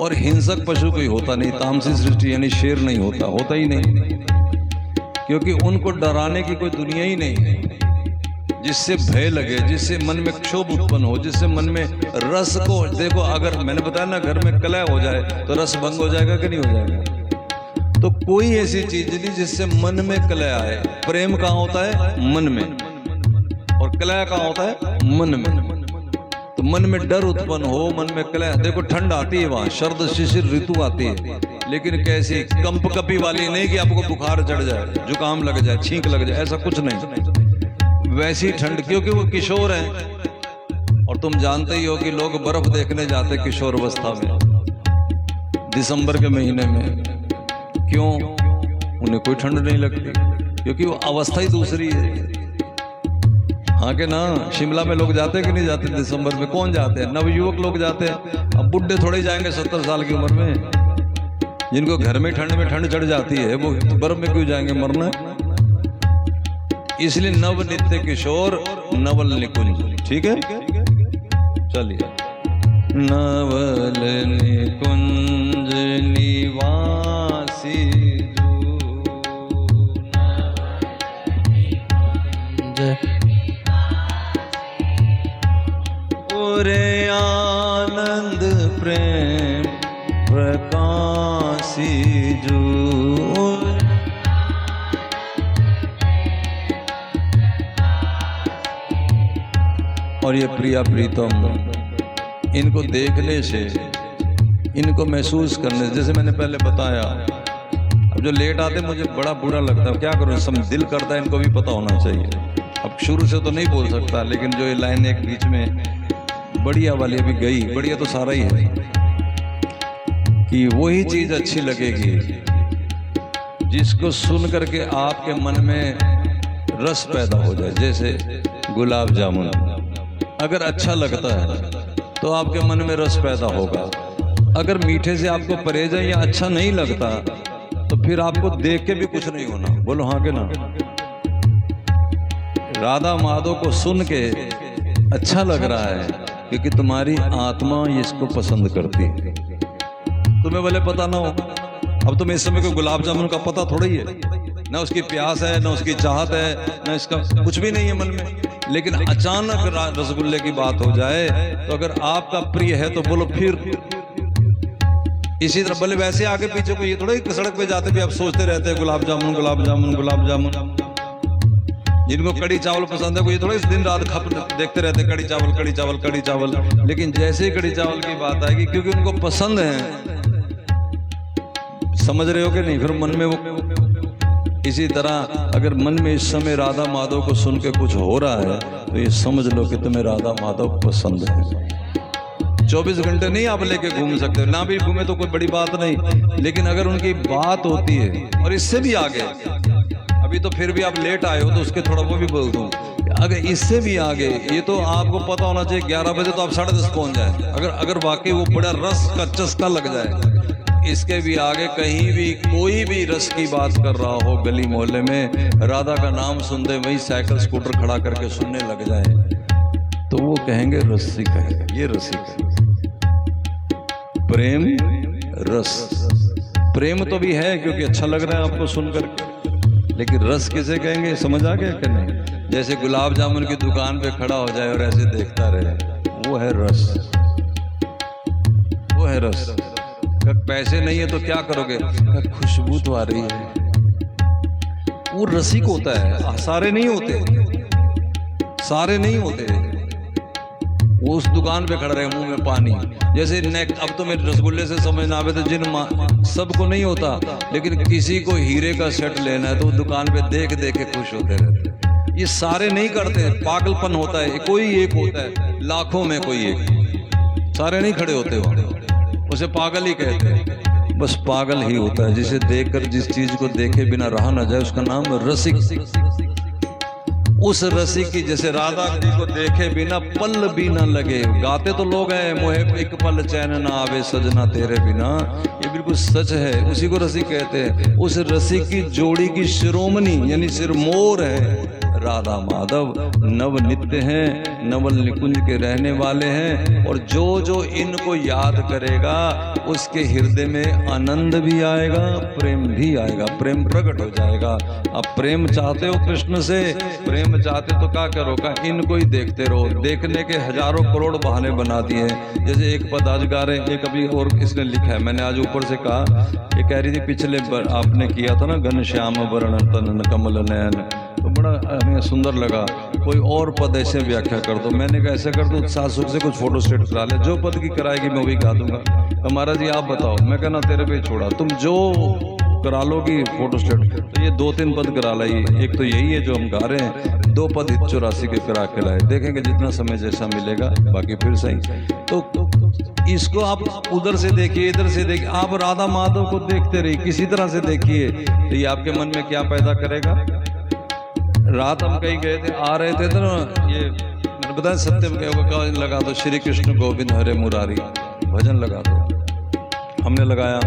और हिंसक पशु कोई होता नहीं, तामसी सृष्टि यानी शेर नहीं होता, होता ही नहीं, क्योंकि उनको डराने की कोई दुनिया ही नहीं है। जिससे भय लगे, जिससे मन में क्षोभ उत्पन्न हो, जिससे मन में रस को, देखो अगर मैंने बताया ना घर में कलह हो जाए तो रस भंग हो जाएगा कि नहीं हो जाएगा? तो कोई ऐसी चीज नहीं जिससे मन में कलह आए। प्रेम कहाँ होता है? मन में। और कलह कहाँ होता है? मन में। तो मन में डर उत्पन्न हो, मन में कलह, देखो ठंड आती है वहां, शरद शिशिर ऋतु आती है, लेकिन कैसी कंप कपी वाली नहीं कि आपको बुखार चढ़ जाए, जुकाम लग जाए, छींक लग जाए, ऐसा कुछ नहीं। वैसी ठंड, क्योंकि वो किशोर हैं। और तुम जानते ही हो कि लोग बर्फ देखने जाते किशोर अवस्था में, दिसंबर के महीने में। क्यों? उन्हें कोई ठंड नहीं लगती, क्योंकि वो अवस्था ही दूसरी है। हाँ के ना, शिमला में लोग जाते कि नहीं जाते दिसंबर में? कौन जाते हैं? नवयुवक लोग जाते हैं। अब बुढ़े थोड़े जाएंगे 70 साल की उम्र में, जिनको घर में ठंड चढ़ जाती है, वो बर्फ में क्यों जाएंगे मरना? इसलिए नव नित्य किशोर नवल निकुंज। ठीक है, चलिए। नवल निकुंज निवासी पूरे आनंद प्रेम प्रकाशी जो। और ये प्रिया प्रीतम, इनको देखने से, इनको महसूस करने से, जैसे मैंने पहले बताया, अब जो लेट आते मुझे बड़ा बुरा लगता है, क्या करूँ, सब दिल करता है इनको भी पता होना चाहिए। अब शुरू से तो नहीं बोल सकता, लेकिन जो ये लाइन एक बीच में बढ़िया वाली अभी गई, बढ़िया तो सारा ही है, कि वही चीज अच्छी लगेगी जिसको सुन करके आपके मन में रस पैदा हो जाए। जैसे गुलाब जामुन अगर अच्छा लगता है तो आपके मन में रस पैदा होगा। अगर मीठे से आपको परहेज है या अच्छा नहीं लगता तो फिर आपको देख के भी कुछ नहीं होना। बोलो हाँ के ना? राधा माधव को सुन के अच्छा लग रहा है क्योंकि तुम्हारी आत्मा इसको पसंद करती है। तुम्हें भले पता ना हो, अब तुम्हें इस समय को गुलाब जामुन का पता थोड़ा ही है, ना उसकी प्यास है, ना उसकी चाहत है, ना इसका कुछ भी नहीं है मन में। लेकिन अचानक रसगुल्ले की बात हो जाए तो अगर आपका प्रिय है तो बोलो फिर। इसी तरह भले वैसे आगे पीछे को, ये थोड़ा ही सड़क पे जाते भी आप सोचते रहते हैं गुलाब जामुन गुलाब जामुन गुलाब जामुन। जिनको कड़ी चावल पसंद है वो ये थोड़ा इस दिन रात खप देखते रहते हैं कड़ी चावल कड़ी चावल कड़ी चावल। लेकिन जैसे ही कड़ी चावल की बात आएगी, क्योंकि उनको पसंद है, समझ रहे हो कि नहीं, फिर मन में वो। इसी तरह अगर मन में इस समय राधा माधव को सुन के कुछ हो रहा है तो ये समझ लो कि तुम्हें राधा माधव पसंद है। 24 घंटे नहीं आप लेके घूम सकते, ना भी घूमे तो कोई बड़ी बात नहीं, लेकिन अगर उनकी बात होती है, और इससे भी आगे, अभी तो फिर भी आप लेट आए हो तो उसके थोड़ा वो भी बोल दूं, अगर इससे भी आगे, ये तो आपको पता होना चाहिए 11 बजे तो आप 10:30 पहुंच जाए, अगर वाकई वो बड़ा रस का चस्का लग जाए। इसके भी आगे कहीं भी कोई भी रस की बात कर रहा हो गली मोहल्ले में, राधा का नाम सुनते वही साइकिल स्कूटर खड़ा करके सुनने लग जाए तो वो कहेंगे रसिक है, ये रसिक है। प्रेम रस, प्रेम तो भी है क्योंकि अच्छा लग रहा है आपको सुन करके, लेकिन रस किसे कहेंगे समझ आ गया कि नहीं? जैसे गुलाब जामुन की दुकान पे खड़ा हो जाए और ऐसे देखता रहे, वो है रस, वो है रस। पैसे नहीं है तो क्या करोगे? खुशबू तो आ रही है, वो रसिक होता है। सारे नहीं होते, सारे नहीं होते। वो उस दुकान पे खड़ा रहे मुंह में पानी, जैसे अब तो मेरे रसगुल्ले से समझ ना आवे तो जिन सबको नहीं होता, लेकिन किसी को हीरे का सेट लेना है तो दुकान पे देख देख के खुश होते रहते। ये सारे नहीं करते, पागलपन होता है, कोई एक होता है लाखों में कोई एक, सारे नहीं खड़े होते वहां, उसे पागल ही कहते हैं। बस पागल ही होता है जिसे देखकर, जिस चीज को देखे बिना रहा ना जाए, उसका नाम रसिक। उस रसिक की, जैसे राधा जी को देखे बिना पल भी ना लगे। गाते तो लोग हैं, मोहे एक पल चैन ना आवे सजना तेरे बिना, ये बिल्कुल सच है, उसी को रसिक कहते हैं। उस रसिक की जोड़ी की शिरोमणि यानी सिरमोर है राधा माधव, नव नित्य हैं, नवल निकुंज के रहने वाले हैं। और जो जो इनको याद करेगा उसके हृदय में आनंद भी आएगा, प्रेम भी आएगा, प्रेम प्रकट हो जाएगा। अब प्रेम चाहते हो कृष्ण से, प्रेम चाहते तो क्या करो का, इनको ही देखते रहो। देखने के हजारों करोड़ बहाने बना दिए। जैसे एक पद आज गा रहे, एक अभी और इसने लिखा है, मैंने आज ऊपर से कहा, ये कह रही थी पिछले आपने किया था ना, घन श्याम वर्ण तनन कमल नयन, तो बड़ा हमें सुंदर लगा। कोई और पद ऐसे व्याख्या कर दो। मैंने कहा ऐसा कर दो, उत्साह सुख से कुछ फोटो स्टेट करा ले, जो पद की कराएगी मैं वही गा दूंगा। तो महाराज जी आप बताओ, मैं कहना तेरे पे छोड़ा, तुम जो करा लोगी फोटो स्टेट। तो ये 2-3 पद करा लाई, एक तो यही है जो हम गा रहे हैं, 2 पद 84 के करा के लाए, देखेंगे जितना समय जैसा मिलेगा, बाकी फिर सही। तो इसको आप उधर से देखिए, इधर से देखिए, आप राधा माधव को देखते रहिए, किसी तरह से देखिए, तो ये आपके मन में क्या पैदा करेगा। रात हम कहीं गए थे, आ रहे थे तो ये मैंने बताया सत्यम के लगा दो, श्री कृष्ण गोविंद हरे मुरारी भजन लगा दो। हमने लगाया,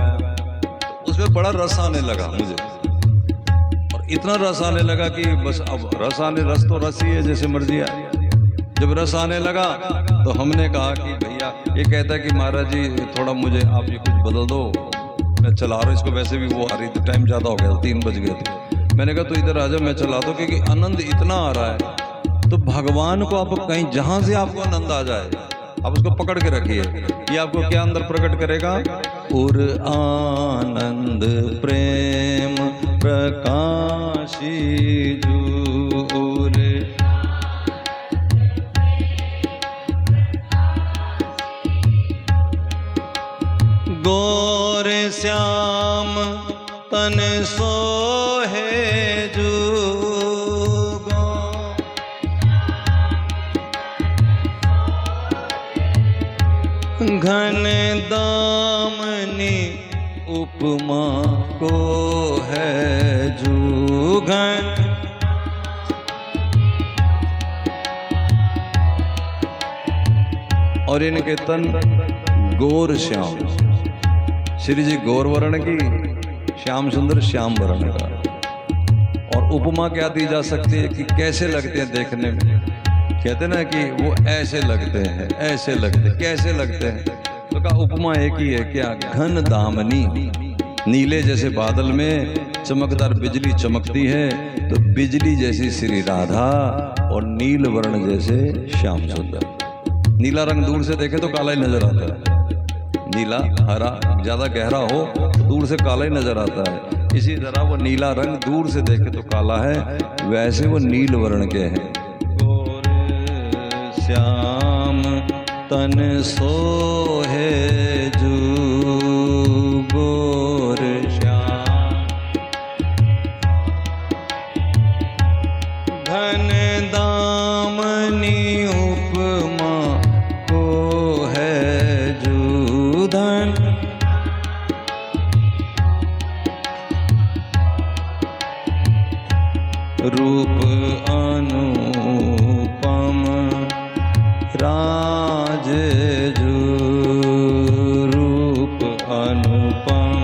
उसमें बड़ा रस आने लगा मुझे, और इतना रस आने लगा कि बस अब रस आने, रस तो रस ही है, जैसे मर्जी आए। जब रस आने लगा तो हमने कहा कि भैया, ये कहता है कि महाराज जी थोड़ा मुझे आप ये कुछ बदल दो, मैं चला रहा हूँ इसको, वैसे भी वो आ रही थी, टाइम ज़्यादा हो गया, 3 बज गए थे। मैंने कहा तो इधर आ जाओ, मैं चला दो, क्योंकि आनंद इतना आ रहा है। तो भगवान को आप कहीं जहाँ से आपको आनंद आ जाए, आप उसको पकड़ के रखिए, ये आपको क्या अंदर प्रकट करेगा। उर आनंद प्रेम प्रकाशी जूर, गोर श्याम तन सोहे जुगो, घन दामनी उपमा को है जुगन, और इनके तन गोर श्याम, श्री जी गौर वर्ण की, श्याम सुंदर श्याम वर्ण का। और उपमा क्या दी जा सकती है कि कैसे लगते हैं देखने में, कहते ना कि वो ऐसे लगते हैं, ऐसे लगते, कैसे लगते हैं, तो का उपमा एक ही है, क्या, घन दामनी, नीले जैसे बादल में चमकदार बिजली चमकती है, तो बिजली जैसी श्री राधा और नील वर्ण जैसे श्याम सुंदर। नीला रंग दूर से देखे तो काला ही नजर आता है, नीला हरा ज्यादा गहरा हो तो दूर से काला ही नजर आता है। इसी तरह वो नीला रंग दूर से देखे तो काला है, वैसे वो नील वर्ण के हैं। गोर श्याम तन सोहे जू, गोर श्याम घन दामनी उपमा को है जूधन, रूप अनुपम राज जू, रूप अनुपम।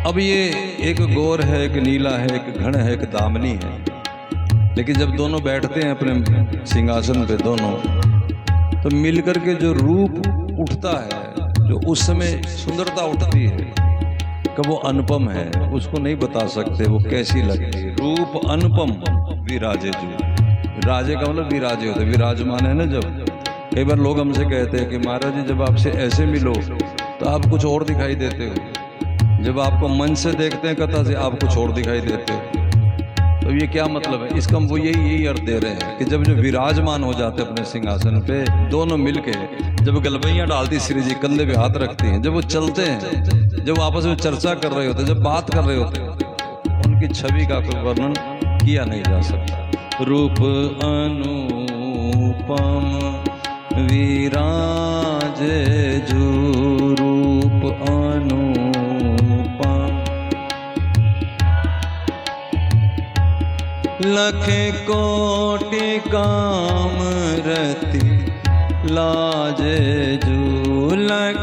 अब ये एक गोर है, एक नीला है, एक घन है, एक दामनी है, लेकिन जब दोनों बैठते हैं अपने सिंहासन पे दोनों, तो मिलकर के जो रूप उठता है, जो उस समय सुंदरता उठती है, कि वो अनुपम है, उसको नहीं बता सकते वो कैसी लगती है। रूप अनुपम विराजे जू, राजे का मतलब विराजे होते, विराजमान है ना। जब कई बार लोग हमसे कहते हैं कि महाराज जी जब आपसे ऐसे मिलो तो आप कुछ और दिखाई देते हो, जब आपको मन से देखते हैं कथा से आप कुछ और दिखाई देते हो। तो ये क्या मतलब है इसका, वो यही अर्थ दे रहे हैं कि जब जो विराजमान हो जाते अपने सिंहासन पे, दोनों मिलके जब गलबैयाँ डालती श्री जी, कंधे पे हाथ रखती हैं, जब वो चलते हैं, जब आपस में चर्चा कर रहे होते, जब बात कर रहे होते, उनकी छवि का कोई वर्णन किया नहीं जा सकता। रूप अनुपम विराजे जू, रूप अनुपम लख कोटि काम रति लाजे जू, लख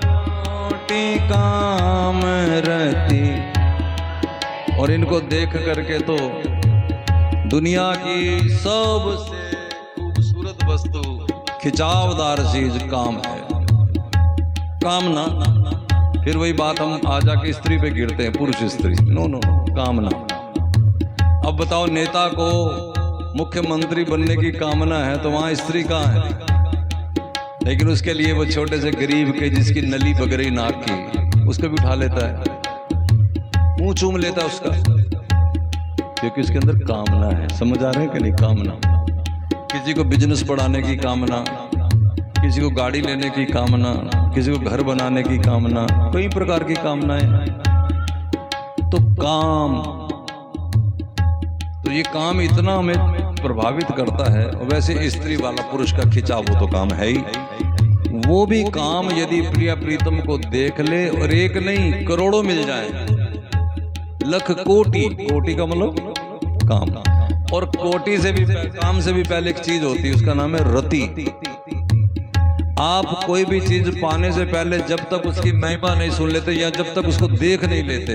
कोटि काम रति। और इनको देख करके तो दुनिया की सबसे खूबसूरत वस्तु, खिंचावदार चीज काम है, कामना। फिर वही बात हम आ जाके स्त्री पे गिरते हैं, पुरुष स्त्री, नो नो नो, कामना। अब बताओ, नेता को मुख्यमंत्री बनने की कामना है तो वहां स्त्री कहाँ है? लेकिन उसके लिए वो छोटे से गरीब के जिसकी नली बग रही नाक की, उसको भी उठा लेता है, मुंह चूम लेता है उसका, क्योंकि उसके अंदर कामना है। समझ आ रहे हैं कि नहीं? कामना। किसी को बिजनेस बढ़ाने की कामना, किसी को गाड़ी लेने की कामना, किसी को घर बनाने की कामना, कई प्रकार की कामनाएं। तो काम, तो ये काम इतना हमें प्रभावित करता है। और वैसे स्त्री वाला पुरुष का खिंचाव वो तो काम है ही, वो भी काम यदि प्रिया प्रीतम को देख ले, और एक नहीं करोड़ों मिल जाए, लख कोटि, कोटि का मतलब काम, और कोटि से भी, काम से भी पहले एक चीज होती है, उसका नाम है रति। आप कोई भी चीज पाने से पहले जब तक उसकी महिमा नहीं सुन लेते या जब तक उसको देख नहीं लेते,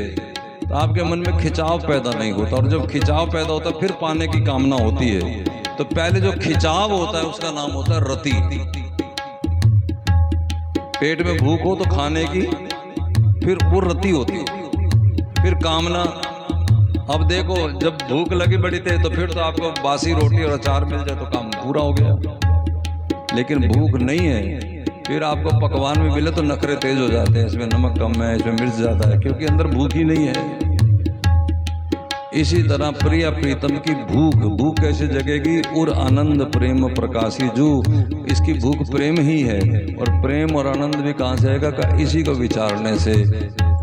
तो आपके मन में खिंचाव पैदा नहीं होता। और जब खिंचाव पैदा होता है फिर पाने की कामना होती है। तो पहले जो खिंचाव होता है उसका नाम होता है रति। पेट में भूख हो तो खाने की, फिर वो रति होती है, फिर कामना। अब देखो, जब भूख लगी बड़ी तेज तो फिर तो आपको बासी रोटी और अचार मिल जाए तो काम पूरा हो गया। लेकिन भूख नहीं है, फिर आपको पकवान में मिले तो नखरे तेज हो जाते हैं, इसमें नमक कम है, इसमें मिर्च ज्यादा है, क्योंकि अंदर भूख ही नहीं है। इसी तरह प्रिया प्रीतम की भूख, भूख कैसे जगेगी? उर आनंद प्रेम प्रकाशी जू, इसकी भूख प्रेम ही है। और प्रेम और आनंद भी कहां से आएगा? का इसी को विचारने से।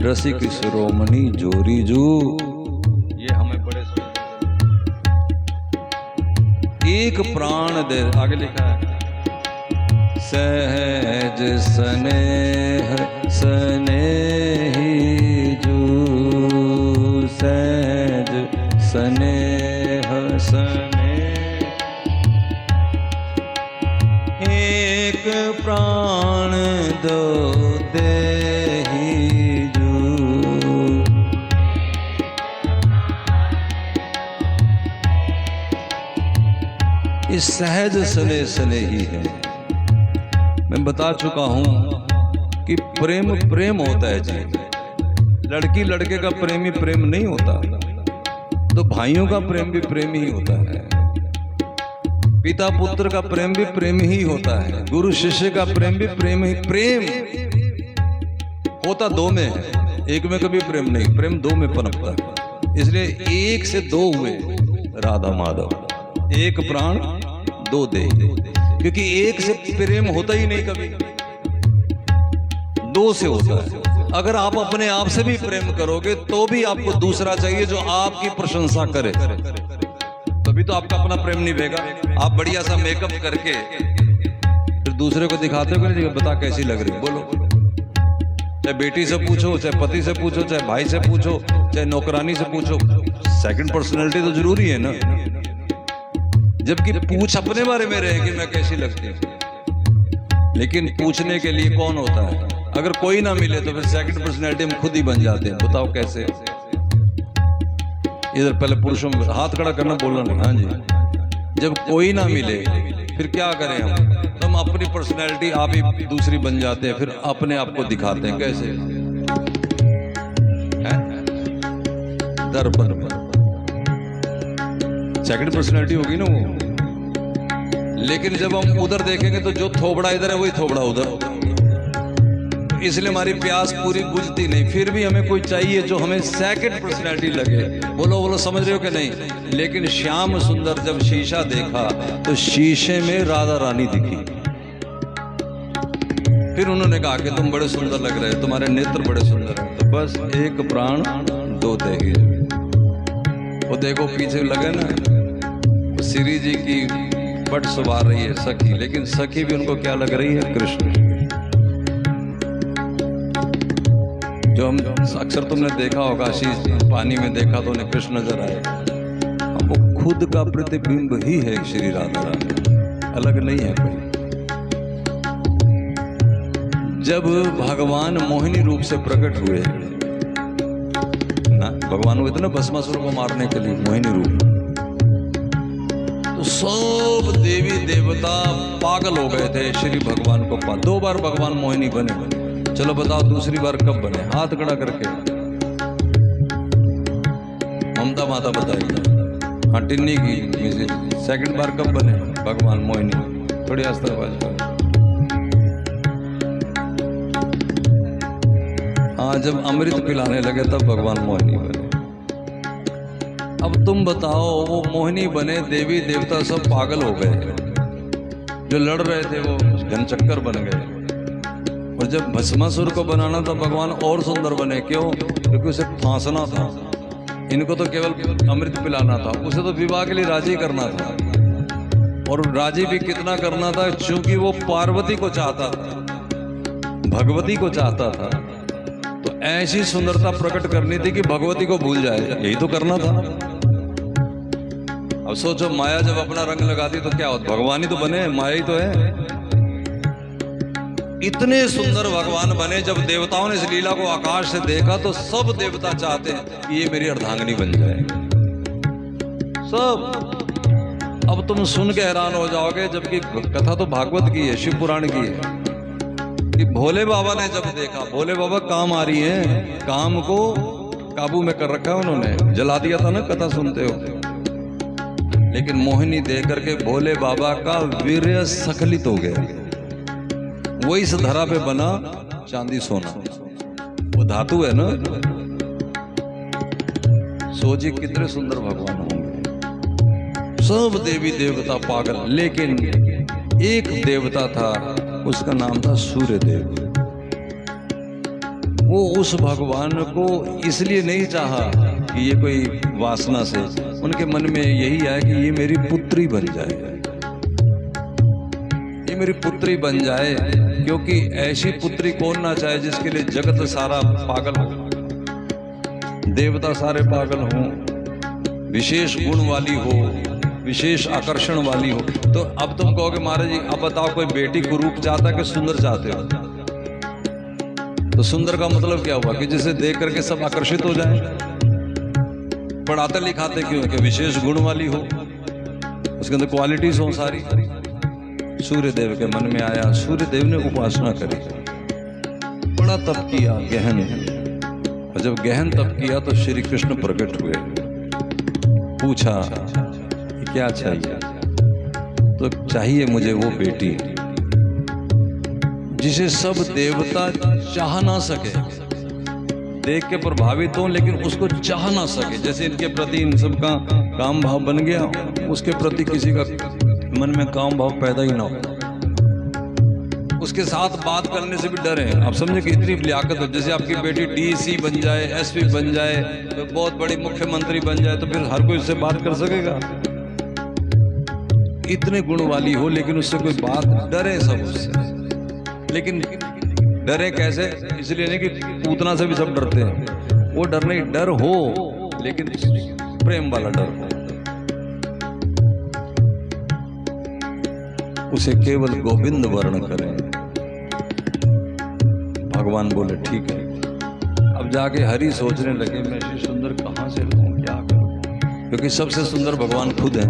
रसिक शिरोमणि जोरी जू, ये हमें बड़े एक प्राण दे, आगे लिखा है, सहज स्नेह स्नेही जू, सहज स्नेह स्नेह, एक प्राण दो देहि जू। इस सहज स्नेह स्नेही है। मैं बता चुका हूं कि प्रेम प्रेम होता है जी, लड़की लड़के का प्रेमी प्रेम नहीं होता। तो भाइयों का प्रेम भी प्रेम ही होता है, पिता पुत्र का प्रेम भी प्रेम ही होता है, गुरु शिष्य का प्रेम भी प्रेम ही। प्रेम होता दो में है, एक में कभी प्रेम नहीं, प्रेम दो में पनपता है। इसलिए एक से दो हुए राधा माधव, एक प्राण दो देह, क्योंकि एक से प्रेम होता ही नहीं कभी, दो से होता है। अगर आप अपने आप से भी प्रेम करोगे तो भी आपको दूसरा चाहिए जो आपकी प्रशंसा करे, तभी तो आपका अपना प्रेम निभेगा। आप बढ़िया सा मेकअप करके फिर दूसरे को दिखाते हो कि नहीं, बता कैसी लग रही, बोलो। चाहे बेटी से पूछो, चाहे पति से पूछो, चाहे भाई से पूछो, चाहे नौकरानी से पूछो, सेकंड पर्सनैलिटी तो जरूरी है ना। जबकि पूछ अपने बारे में रहेगी मैं कैसी लगती है, लेकिन पूछने के लिए कौन होता है? अगर कोई ना मिले तो फिर सेकंड पर्सनैलिटी हम खुद ही बन जाते हैं। बताओ कैसे? इधर पहले पुरुषों में हाथ खड़ा करना, बोलना नहीं। हाँ जी, जब कोई ना मिले फिर क्या करें हम अपनी पर्सनैलिटी आप ही दूसरी बन जाते हैं, फिर अपने आप को दिखाते हैं। कैसे? दर्पण पर सेकंड पर्सनैलिटी होगी ना वो। लेकिन जब हम उधर देखेंगे तो जो थोबड़ा इधर है वही थोबड़ा उधर, इसलिए हमारी प्यास पूरी बुझती नहीं। फिर भी हमें कोई चाहिए जो हमें सेकंड पर्सनैलिटी लगे। बोलो बोलो, समझ रहे हो कि नहीं? लेकिन श्याम सुंदर जब शीशा देखा तो शीशे में राधा रानी दिखी। फिर उन्होंने कहा कि तुम बड़े सुंदर लग रहे हो, तुम्हारे नेत्र बड़े सुंदर हैं। तो बस एक प्राण दो देही। वो देखो पीछे लगे ना, श्री जी की पट सवार रही है सखी, लेकिन सखी भी उनको क्या लग रही है? कृष्ण। जो हम अक्सर तुमने देखा होगा, शीश पानी में देखा तो उन्हें कृष्ण नजर आए। वो खुद का प्रतिबिंब ही है श्री राधा रानी, अलग नहीं है कोई। जब भगवान मोहिनी रूप से प्रकट हुए ना, भगवान हुए थे ना भस्मासुर को मारने के लिए मोहिनी रूप, तो सब देवी देवता पागल हो गए थे श्री भगवान को पा। 2 बार भगवान मोहिनी बने, चलो बताओ दूसरी बार कब बने? हाथ खड़ा करके ममता माता बताइए। हाँ, टिन्नी की सेकंड बार कब बने भगवान मोहिनी? थोड़ी आस्था। हाँ, जब अमृत पिलाने लगे तब भगवान मोहिनी बने। अब तुम बताओ, वो मोहिनी बने, देवी देवता सब पागल हो गए, जो लड़ रहे थे वो घनचक्कर बन गए। और जब भस्मासुर को बनाना था भगवान और सुंदर बने। क्यों? क्योंकि उसे फांसना था, इनको तो केवल अमृत पिलाना था, उसे तो विवाह के लिए राजी करना था। और राजी भी कितना करना था? क्योंकि वो पार्वती को चाहता था, भगवती को चाहता था, तो ऐसी सुंदरता प्रकट करनी थी कि भगवती को भूल जाए, यही तो करना था। अब सोचो, माया जब अपना रंग लगाती तो क्या होता? भगवान ही तो बने, माया ही तो है। इतने सुंदर भगवान बने, जब देवताओं ने इस लीला को आकाश से देखा तो सब देवता चाहते हैं कि ये मेरी अर्धांगिनी बन जाए, सब। अब तुम सुन के हैरान हो जाओगे, जबकि कथा तो भागवत की है, शिव पुराण की है, कि भोले बाबा ने जब देखा, भोले बाबा काम आ रही है, काम को काबू में कर रखा है उन्होंने, जला दिया था ना, कथा सुनते हो। लेकिन मोहिनी देख करके भोले बाबा का वीर्य स्खलित हो गया। वो इस धरा पे बना चांदी सोना, वो धातु है ना। सोचिए कितने सुंदर भगवान होंगे। सब देवी देवता पागल, लेकिन एक देवता था, उसका नाम था सूर्य देव। वो उस भगवान को इसलिए नहीं चाहा कि ये कोई वासना से, उनके मन में यही आया कि ये मेरी पुत्री बन जाए, ये मेरी पुत्री बन जाए। क्योंकि ऐसी पुत्री कौन ना चाहे जिसके लिए जगत सारा पागल हो, देवता सारे पागल हों, विशेष गुण वाली हो, विशेष आकर्षण वाली हो। तो अब तुम कहोगे महाराज जी, अब बताओ कोई बेटी कुरूप चाहता कि सुंदर चाहते हो? तो सुंदर का मतलब क्या हुआ? कि जिसे देख करके सब आकर्षित हो जाए। पढ़ाते लिखाते क्यों? कि विशेष गुण वाली हो, उसके अंदर क्वालिटीज हो सारी। सूर्य देव के मन में आया, सूर्य देव ने उपासना करी, बड़ा तप किया गहन। और जब गहन तप किया तो श्री कृष्ण प्रकट हुए। पूछा क्या चाहिए? तो चाहिए मुझे वो बेटी जिसे सब देवता चाह ना सके, देख के प्रभावित हो लेकिन उसको चाह ना सके। जैसे इनके प्रति इन सब का काम भाव बन गया, उसके प्रति किसी का मन में काम भाव पैदा ही ना हो। उसके साथ बात करने से भी डर है। आप समझे कि इतनी लियाकत हो। जैसे आपकी बेटी डीसी बन जाए, एसपी बन जाए, तो बहुत बड़ी मुख्यमंत्री बन जाए, तो फिर हर कोई उससे बात कर सकेगा? इतने गुण वाली हो लेकिन उससे कोई बात, डरे सब उससे। लेकिन डरे कैसे? इसलिए नहीं कि पूतना से भी सब डरते हैं, वो डर नहीं, डर हो लेकिन प्रेम वाला डर हो। उसे केवल गोविंद वर्ण करें। भगवान बोले ठीक है। अब जाके हरि सोचने लगे, मैं ऐसी सुंदर कहाँ से लूं, क्या करूं? क्योंकि सबसे सुंदर भगवान खुद है।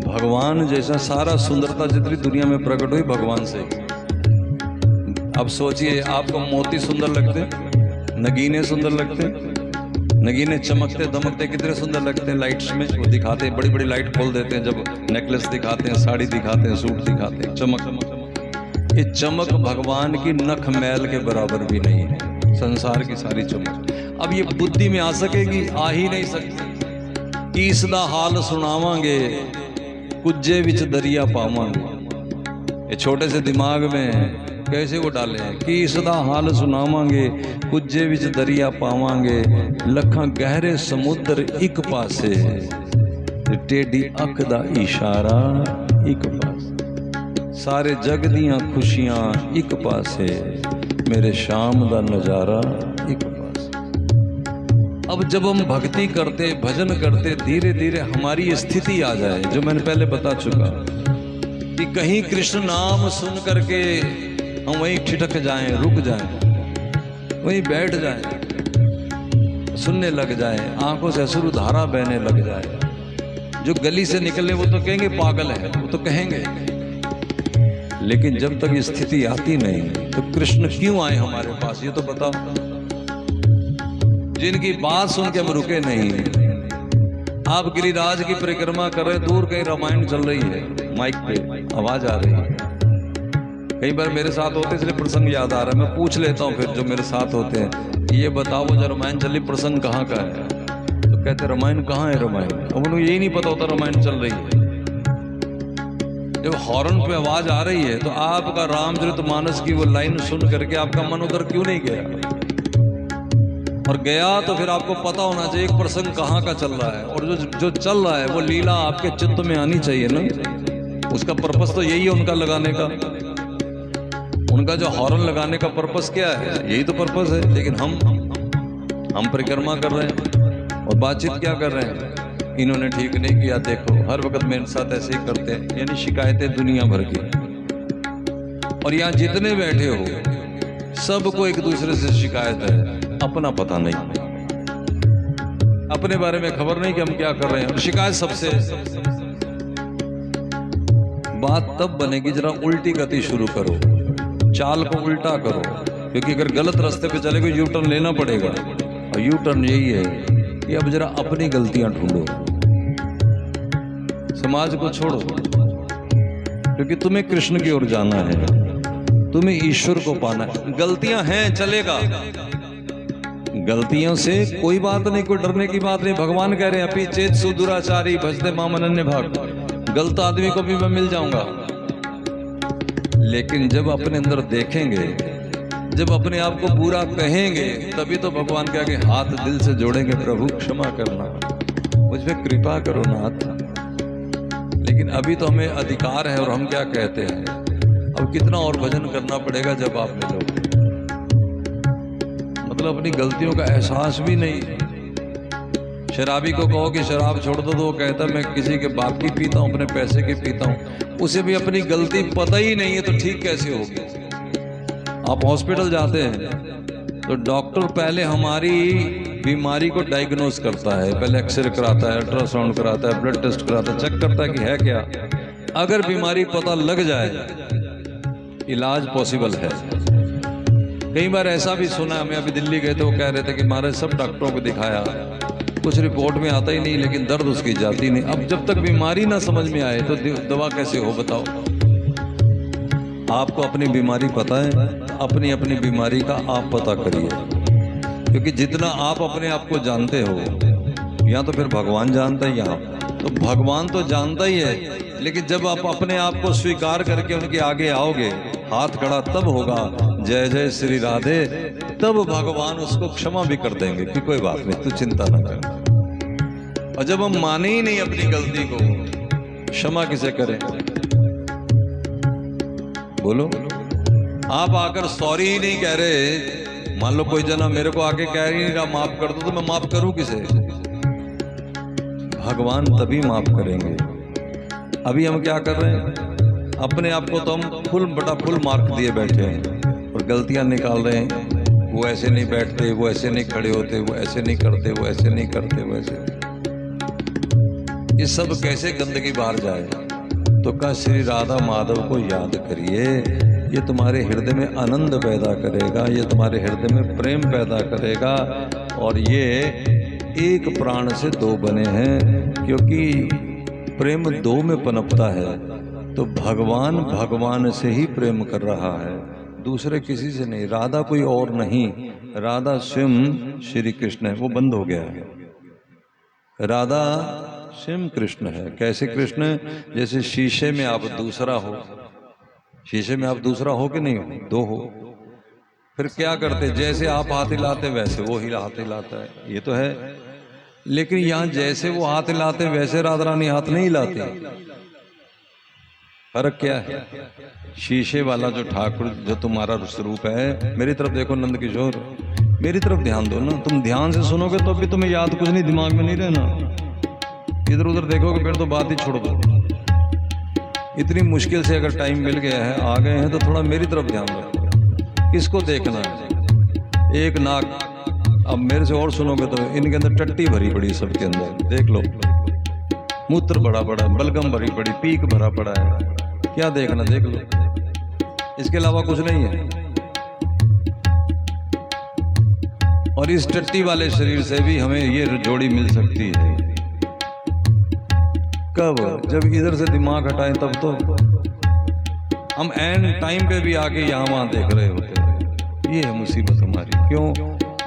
भगवान जैसा सारा सुंदरता जितनी दुनिया में प्रकट हुई भगवान से। अब सोचिए, आपको मोती सुंदर लगते, नगीने सुंदर लगते, नगीने चमकते दमकते कितने सुंदर लगते हैं लाइट्स में। वो दिखाते हैं, बड़ी बड़ी लाइट खोल देते हैं, जब नेकलेस दिखाते हैं, साड़ी दिखाते हैं, सूट दिखाते हैं, चमक। ये चमक भगवान की नख मैल के बराबर भी नहीं है, संसार की सारी चमक। अब ये बुद्धि में आ सकेगी? आ ही नहीं सकती। ईसदा हाल सुनावांगे, कुज्जे विच दरिया पावांगे। ये छोटे से दिमाग में कैसे वो डाले हैं कि सदा हाल सुनावांगे, कुज्जे विच दरिया पावांगे, लखां गहरे समुद्र एक पासे, टेढ़ी अख दा इशारा एक पासे, सारे जग दियां खुशियां एक पासे, मेरे शाम दा नजारा एक पासे। अब जब हम भक्ति करते, भजन करते, धीरे धीरे हमारी स्थिति आ जाए, जो मैंने पहले बता चुका कि कहीं कृष्ण नाम सुन करके हम वहीं ठिठक जाएं, रुक जाएं, वहीं बैठ जाएं, सुनने लग जाएं, आंखों से अश्रुधारा बहने लग जाए। जो गली से निकले वो तो कहेंगे पागल है, वो तो कहेंगे। लेकिन जब तक स्थिति आती नहीं तो कृष्ण क्यों आए हमारे पास, ये तो बताओ। जिनकी बात सुन के हम रुके नहीं। आप गिरिराज की परिक्रमा कर रहे, दूर कहीं रामायण चल रही है, माइक पे आवाज आ रही है। कई बार मेरे साथ होते इसलिए प्रसंग याद आ रहा है, मैं पूछ लेता हूँ फिर जो मेरे साथ होते हैं, ये बताओ जो रामायण चली प्रसंग कहाँ का है? तो कहते रामायण कहाँ है रामायण? अब उन्हें यही नहीं पता होता रामायण चल रही है। जब हॉर्न पे आवाज आ रही है तो आपका रामचरितमानस की वो लाइन सुन करके आपका मन उधर क्यों नहीं गया? और गया तो फिर आपको पता होना चाहिए एक प्रसंग कहाँ का चल रहा है, और जो चल रहा है वो लीला आपके चित्त में आनी चाहिए ना। उसका पर्पस तो यही है उनका लगाने का। उनका जो हॉर्न लगाने का पर्पस क्या है? यही तो पर्पस है। लेकिन हम परिक्रमा कर रहे हैं और बातचीत क्या कर रहे हैं? इन्होंने ठीक नहीं किया, देखो हर वक्त मेरे साथ ऐसे ही करते हैं, यानी शिकायतें दुनिया भर की। और यहाँ जितने बैठे हो सबको एक दूसरे से शिकायत है, अपना पता नहीं, अपने बारे में खबर नहीं कि हम क्या कर रहे हैं, और शिकायत सबसे। बात तब बनेगी जरा उल्टी गति शुरू करो, चाल को उल्टा करो, क्योंकि अगर गलत रास्ते पे चले गए यू टर्न लेना पड़ेगा। और यू टर्न यही है कि अब जरा अपनी गलतियां ढूंढो, समाज को छोड़ो, क्योंकि तुम्हें कृष्ण की ओर जाना है, तुम्हें ईश्वर को पाना है। गलतियां हैं, चलेगा, गलतियों से कोई बात नहीं, कोई डरने की बात नहीं। भगवान कह रहे हैं अपि चेत सुदुराचारी भजते माम अनन्य भाग, गलत आदमी को भी मैं मिल जाऊंगा। लेकिन जब अपने अंदर देखेंगे, जब अपने आप को बुरा कहेंगे, तभी तो भगवान के आगे हाथ दिल से जोड़ेंगे, प्रभु क्षमा करना, मुझ पे कृपा करो नाथ। लेकिन अभी तो हमें अधिकार है, और हम क्या कहते हैं, अब कितना और भजन करना पड़ेगा जब आप मिलोगे। मतलब अपनी गलतियों का एहसास भी नहीं। शराबी को कहो कि शराब छोड़ दो तो वो कहता है मैं किसी के बाप की पीता हूं, अपने पैसे की पीता हूं। उसे भी अपनी गलती पता ही नहीं है, तो ठीक कैसे होगी? आप हॉस्पिटल जाते हैं तो डॉक्टर पहले हमारी बीमारी को डायग्नोज करता है, पहले एक्सरे कराता है, अल्ट्रासाउंड कराता है, ब्लड टेस्ट कराता है, चेक करता है कि है क्या। अगर बीमारी पता लग जाए, इलाज पॉसिबल है। कई बार ऐसा भी सुना, हमें अभी दिल्ली गए थे, वो कह रहे थे कि हमारे सब डॉक्टरों को दिखाया, कुछ रिपोर्ट में आता ही नहीं, लेकिन दर्द उसकी जाती नहीं। अब जब तक बीमारी ना समझ में आए तो दवा कैसे हो बताओ? आपको अपनी बीमारी पता है, अपनी अपनी बीमारी का आप पता करिए, क्योंकि जितना आप अपने आप को जानते हो, या तो फिर भगवान जानता है, यहाँ तो भगवान तो जानता ही है। लेकिन जब आप अपने आप को स्वीकार करके उनके आगे आओगे, हाथ खड़ा तब होगा, जय जय श्री राधे, तब भगवान उसको क्षमा भी कर देंगे कि कोई बात नहीं, तू चिंता ना कर। और जब हम माने ही नहीं अपनी गलती को, क्षमा किसे करें? बोलो। आप आकर सॉरी ही नहीं कह रहे, मान लो कोई जना मेरे को आके कह ही नहीं रहा माफ कर दो, तो मैं माफ करूं किसे? भगवान तभी माफ करेंगे। अभी हम क्या कर रहे हैं? अपने आप को तो हम फुल बटा फुल मार्क दिए बैठे हैं और गलतियां निकाल रहे हैं। वो ऐसे नहीं बैठते, वो ऐसे नहीं खड़े होते, वो ऐसे नहीं करते, वो ऐसे नहीं करते, वो ऐसे। ये सब कैसे गंदगी बाहर जाए? तो कहा श्री राधा माधव को याद करिए, ये तुम्हारे हृदय में आनंद पैदा करेगा, ये तुम्हारे हृदय में प्रेम पैदा करेगा। और ये एक प्राण से दो बने हैं, क्योंकि प्रेम दो में पनपता है। तो भगवान भगवान से ही प्रेम कर रहा है, दूसरे किसी से नहीं। राधा कोई और नहीं, राधा स्वयं श्री कृष्ण है। वो बंद हो गया है। राधा स्वयं कृष्ण है। कैसे कृष्ण? जैसे शीशे में आप दूसरा हो, शीशे में आप दूसरा हो कि नहीं हो? दो हो। फिर क्या करते? जैसे आप हाथ हिलाते वैसे वो ही हाथ हिलाता है, ये तो है। लेकिन यहाँ जैसे वो हाथ हिलाते वैसे राधा रानी हाथ नहीं हिलाती। फर्क क्या है? शीशे वाला जो ठाकुर, जो तुम्हारा स्वरूप है, मेरी तरफ देखो नंद किशोर, मेरी तरफ ध्यान दो ना। तुम ध्यान से सुनोगे तो भी तुम्हें याद कुछ नहीं, दिमाग में नहीं रहना। इधर उधर देखोगे फिर तो बात ही छोड़ दो। इतनी मुश्किल से अगर टाइम मिल गया है, आ गए हैं, तो थोड़ा मेरी तरफ ध्यान रखो। किसको देखना है? एक नाक। अब मेरे से और सुनोगे तो इनके अंदर टट्टी भरी पड़ी, सबके अंदर देख लो, मूत्र बड़ा बड़ा, बलगम भरी पड़ी, पीक भरा पड़ा है। क्या देखना, देख लो, इसके अलावा कुछ नहीं है। और इस टट्टी वाले शरीर से भी हमें ये जोड़ी मिल सकती है। कब? जब इधर से दिमाग हटाएं तब तो। हम एंड टाइम पे भी आके यहाँ वहां देख रहे होते हैं। ये है मुसीबत हमारी। क्यों?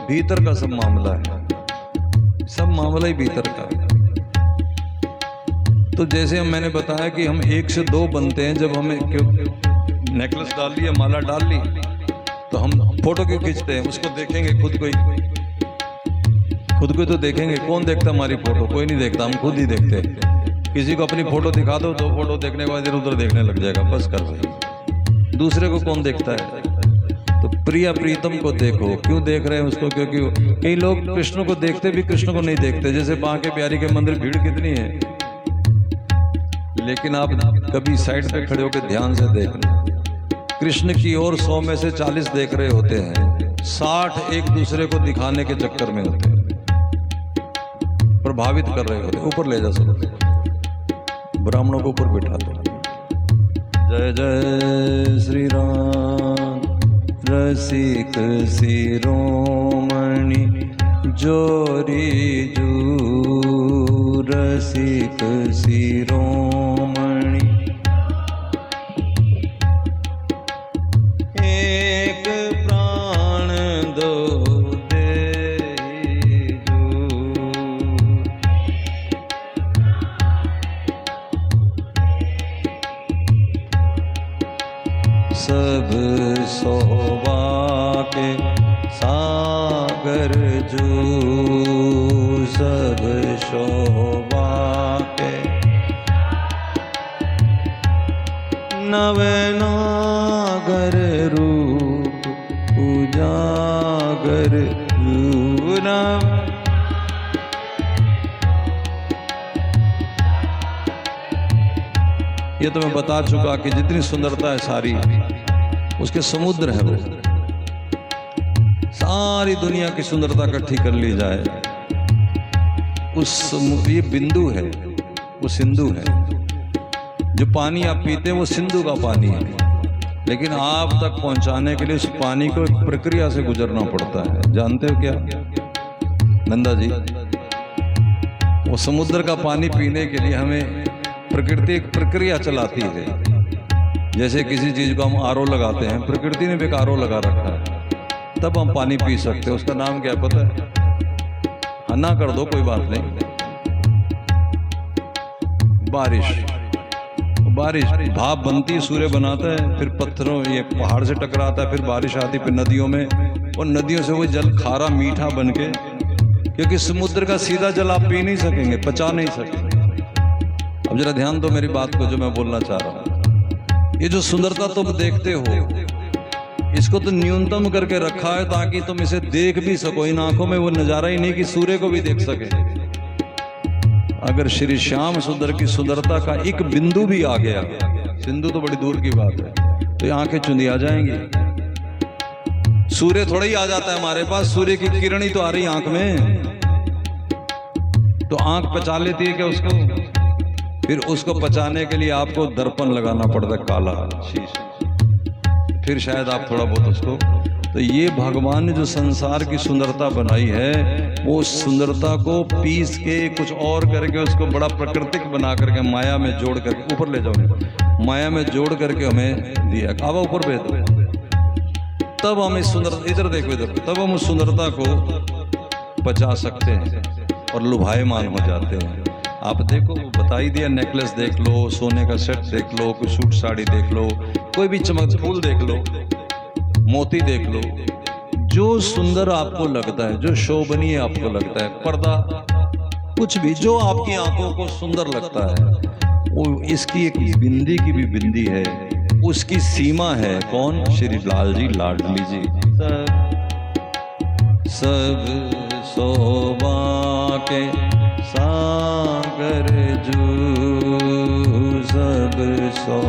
भीतर का सब मामला है, सब मामला ही भीतर का है। तो जैसे मैंने बताया कि हम 1 से 2 बनते हैं। जब हमें नेकलेस डाल लिया, माला डाल ली, तो हम फोटो क्यों खींचते हैं? उसको देखेंगे खुद को ही, खुद को तो देखेंगे। कौन देखता हमारी फोटो? कोई नहीं देखता, हम खुद ही देखते हैं। किसी को अपनी फोटो दिखा दो, 2 फोटो देखने के बाद इधर उधर देखने लग जाएगा, बस कर भाई। दूसरे को कौन देखता है? तो प्रिया प्रीतम को देखो। क्यों देख रहे हैं उसको? क्योंकि कई लोग कृष्ण को देखते भी कृष्ण को नहीं देखते। जैसे बांके बिहारी के मंदिर भीड़ कितनी है, लेकिन आप कभी साइड पे खड़े होकर ध्यान से देखना, कृष्ण की ओर 100 में से 40 देख रहे होते हैं, 60 एक दूसरे को दिखाने के चक्कर में होते हैं, प्रभावित कर रहे होते। ऊपर ले जा सकते, ब्राह्मणों को ऊपर बिठा दो। जय जय श्री राम। रसिक शिरोमणि जोरी जू, रसिक शिरोमणि एक प्राण दो देहि जू। सब सोवा के सागर जू, सब शोभा के नवनागर रूप उजागर नव। ये तो मैं बता चुका कि जितनी सुंदरता है सारी, उसके समुद्र है वो। सारी दुनिया की सुंदरता इकट्ठी कर ली जाए, ये बिंदु है, वो सिंधु है। जो पानी आप पीते हैं वो सिंधु का पानी है, लेकिन आप तक पहुंचाने के लिए उस पानी को एक प्रक्रिया से गुजरना पड़ता है। जानते हो क्या नंदा जी? वो समुद्र का पानी पीने के लिए हमें प्रकृति एक प्रक्रिया चलाती है। जैसे किसी चीज को हम आरओ लगाते हैं, प्रकृति ने भी एक आरओ लगा रखा है, तब हम पानी पी सकते हैं। उसका नाम क्या पता है? हाँ, ना कर दो, कोई बात नहीं। बारिश। बारिश भाप बनती है, सूर्य बनाता है, फिर पत्थरों, ये पहाड़ से टकराता है, फिर बारिश आती, फिर नदियों में, और नदियों से वो जल खारा मीठा बनके, क्योंकि समुद्र का सीधा जल आप पी नहीं सकेंगे, पचा नहीं सकेंगे। अब जरा ध्यान दो मेरी बात को, जो मैं बोलना चाह रहा हूं। ये जो सुंदरता तुम देखते हो, इसको तो न्यूनतम करके रखा है ताकि तुम इसे देख भी सको। इन आंखों में वो नजारा ही नहीं कि सूर्य को भी देख सके। अगर श्री श्याम सुंदर की सुंदरता का एक बिंदु भी आ गया, सिंधु तो बड़ी दूर की बात है, तो ये आंखें चुंधिया जाएंगी। सूर्य थोड़ा ही आ जाता है हमारे पास, सूर्य की किरण ही तो आ रही आंख में, तो आंख पचा लेती है क्या उसको? फिर उसको पचाने के लिए आपको दर्पण लगाना पड़ता है, काला शीशा, फिर शायद आप थोड़ा बहुत उसको। तो ये भगवान ने जो संसार की सुंदरता बनाई है, वो सुंदरता को पीस के कुछ और करके उसको बड़ा प्राकृतिक बना करके माया में जोड़ करके, ऊपर ले जाओ, माया में जोड़ करके हमें दिया। अब ऊपर भेज दो, तब हम इस सुंदरता, इधर देखो इधर, तब हम उस सुंदरता को पचा सकते हैं और लुभायमान हो जाते हैं। आप देखो, बता ही दिया, नेकलेस देख लो, सोने का सेट देख लो, कोई सूट साड़ी देख लो, कोई भी चमक फूल देख लो, मोती देख लो, जो सुंदर आपको लगता है, जो शोभनीय आपको लगता है, पर्दा, कुछ भी जो आपकी आंखों को सुंदर लगता है, वो इसकी एक बिंदी की भी बिंदी है, उसकी सीमा है। कौन? श्री लाल जी, लाडली जी। सब शोभा के सागर जू, सब सो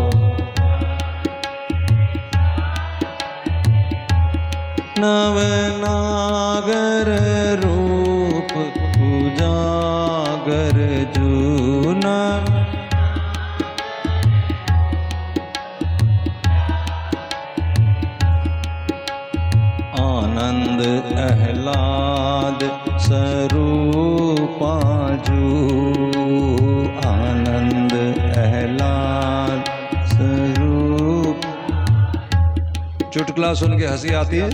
नव नागर रूप उजागर जूना, आनंद आह्लाद स्वरूपा जू, आनंद आह्लाद स्वरूप। चुटकुला सुन के हंसी आती है,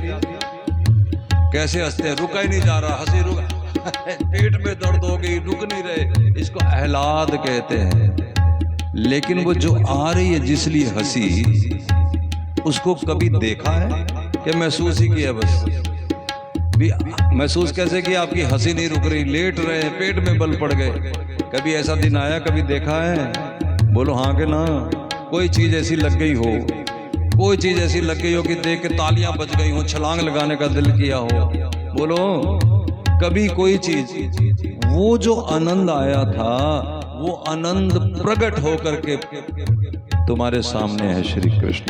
कैसे हंसते हैं, रुका ही नहीं जा रहा, हंसी रुक पेट में दर्द हो गई, रुक नहीं रहे, इसको आह्लाद कहते हैं। लेकिन वो जो आ रही है जिसलिए हंसी, उसको कभी देखा है कि महसूस ही किया? बस भी महसूस कैसे किया? आपकी हंसी नहीं रुक रही, लेट रहे हैं, पेट में बल पड़ गए। कभी ऐसा दिन आया, कभी देखा है? बोलो हाँ के ना। कोई चीज ऐसी लग गई हो, कोई चीज ऐसी लग गई हो कि देख के तालियां बज गई हो, छलांग लगाने का दिल किया हो, बोलो कभी कोई चीज। वो जो आनंद आया था, वो आनंद प्रकट होकर के तुम्हारे सामने है श्री कृष्ण।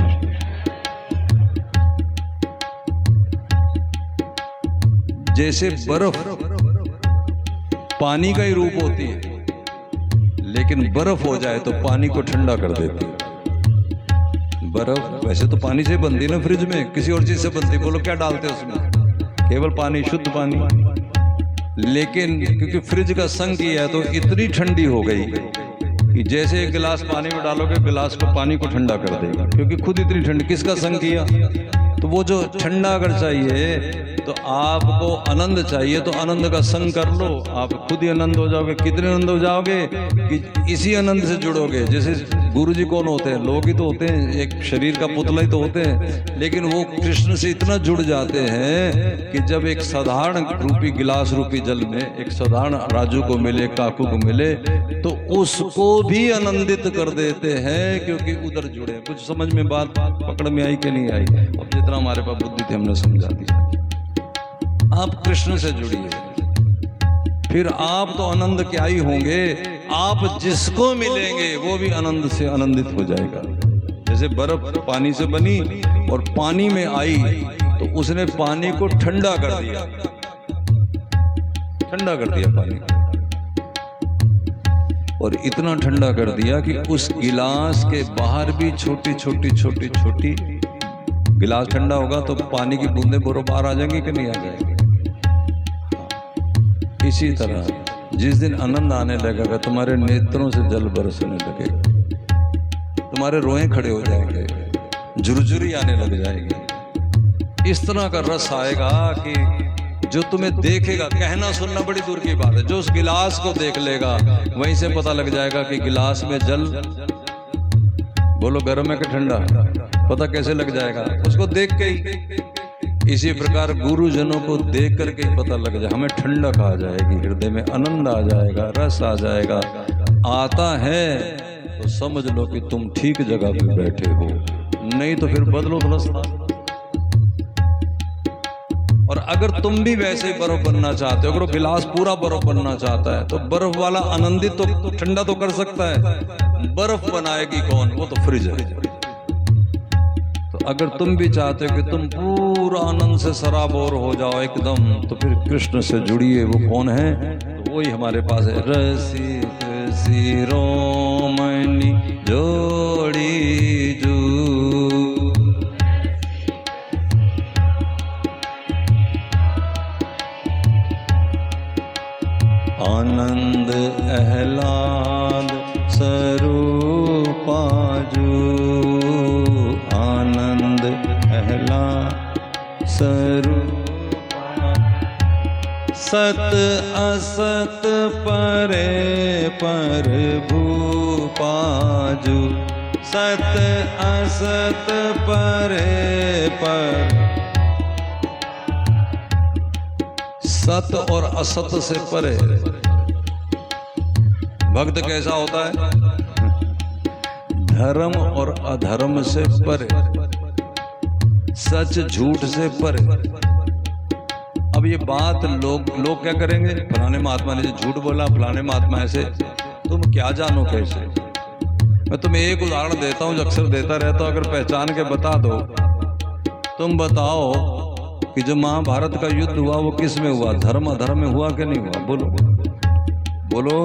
जैसे बर्फ पानी का ही रूप होती है, लेकिन बर्फ हो जाए तो पानी को ठंडा कर देती है। बर्फ वैसे तो पानी से बनती है ना, फ्रिज में किसी और चीज से बनती है, बोलो क्या डालते हैं उसमें? केवल पानी, शुद्ध पानी। लेकिन क्योंकि फ्रिज का संग किया है तो इतनी ठंडी हो गई कि जैसे एक गिलास पानी में डालोगे, गिलास को पानी को ठंडा कर देगा, क्योंकि खुद इतनी ठंडी। किसका संग किया? तो वो जो ठंडा अगर चाहिए तो आपको आनंद चाहिए, तो आनंद का संग कर लो, आप खुद ही आनंद हो जाओगे। कितने आनंद हो जाओगे कि इसी आनंद से जुड़ोगे। जैसे गुरुजी कौन होते हैं? लोग ही तो होते हैं, एक शरीर का पुतला ही तो होते हैं, लेकिन वो कृष्ण से इतना जुड़ जाते हैं कि जब एक साधारण रूपी गिलास रूपी जल में एक साधारण राजू को मिले, काकू को मिले, तो उसको भी आनंदित कर देते हैं, क्योंकि उधर जुड़े। कुछ समझ में बात पकड़ में आई कि नहीं आई? अब जितना हमारे पास बुद्धि थी हमने समझा दिया। आप कृष्ण से जुड़िए, फिर आप तो आनंद क्या ही होंगे, आप जिसको मिलेंगे वो भी आनंद से आनंदित हो जाएगा। जैसे बर्फ पानी से बनी और पानी में आई तो उसने पानी को ठंडा कर दिया, ठंडा कर दिया पानी को, और इतना ठंडा कर दिया कि उस गिलास के बाहर भी छोटी छोटी छोटी छोटी, गिलास ठंडा होगा तो पानी की बूंदें बोरो बाहर आ जाएंगी कि नहीं आ जाएंगी? इसी तरह जिस दिन आनंद आने लगेगा, तुम्हारे नेत्रों से जल बरसने लगेगा, तुम्हारे रोए खड़े हो जाएंगे, झुरझुरी आने लग जाएगी। इस तरह का रस आएगा कि जो तुम्हें देखेगा, कहना सुनना बड़ी दूर की बात है, जो उस गिलास को देख लेगा वहीं से पता लग जाएगा कि गिलास में जल, बोलो गर्म है कि ठंडा, पता कैसे लग जाएगा? उसको देख के ही। इसी प्रकार गुरुजनों को देख करके ही पता लग जाए, हमें ठंडक आ जाएगी, हृदय में आनंद आ जाएगा, रस आ जाएगा। आता है तो समझ लो कि तुम ठीक जगह पे बैठे हो, नहीं तो फिर बदलो रास्ता। और अगर तुम भी वैसे ही बर्फ बनना चाहते हो, अगर वो गिलास पूरा बर्फ बनना चाहता है, तो बर्फ वाला आनंदित तो ठंडा तो कर सकता है, बर्फ बनाएगी कौन? वो तो फ्रिज है। अगर तुम भी चाहते हो कि तुम पूरा आनंद से सराबोर हो जाओ एकदम, तो फिर कृष्ण से जुड़िए। वो कौन है? तो वही हमारे पास है, रसिक शिरोमणि जोड़ी जू, आनंद आह्लाद स्वरूपा जू, आनंद आह्लाद स्वरूपा। सत असत परे पर भूपाजू, सत असत परे पर। सत और असत से परे भक्त कैसा होता है? धर्म और अधर्म से परे, सच झूठ से परे। अब ये बात लोग क्या करेंगे, फलाने महात्मा ने जो झूठ बोला, फलाने महात्मा ऐसे, तुम क्या जानो कैसे। मैं तुम्हें एक उदाहरण देता हूँ जो अक्सर देता रहता हूँ, अगर पहचान के बता दो। तुम बताओ कि जो महाभारत का युद्ध हुआ वो किस में हुआ, धर्म अधर्म में हुआ कि नहीं हुआ? बोलो बोलो।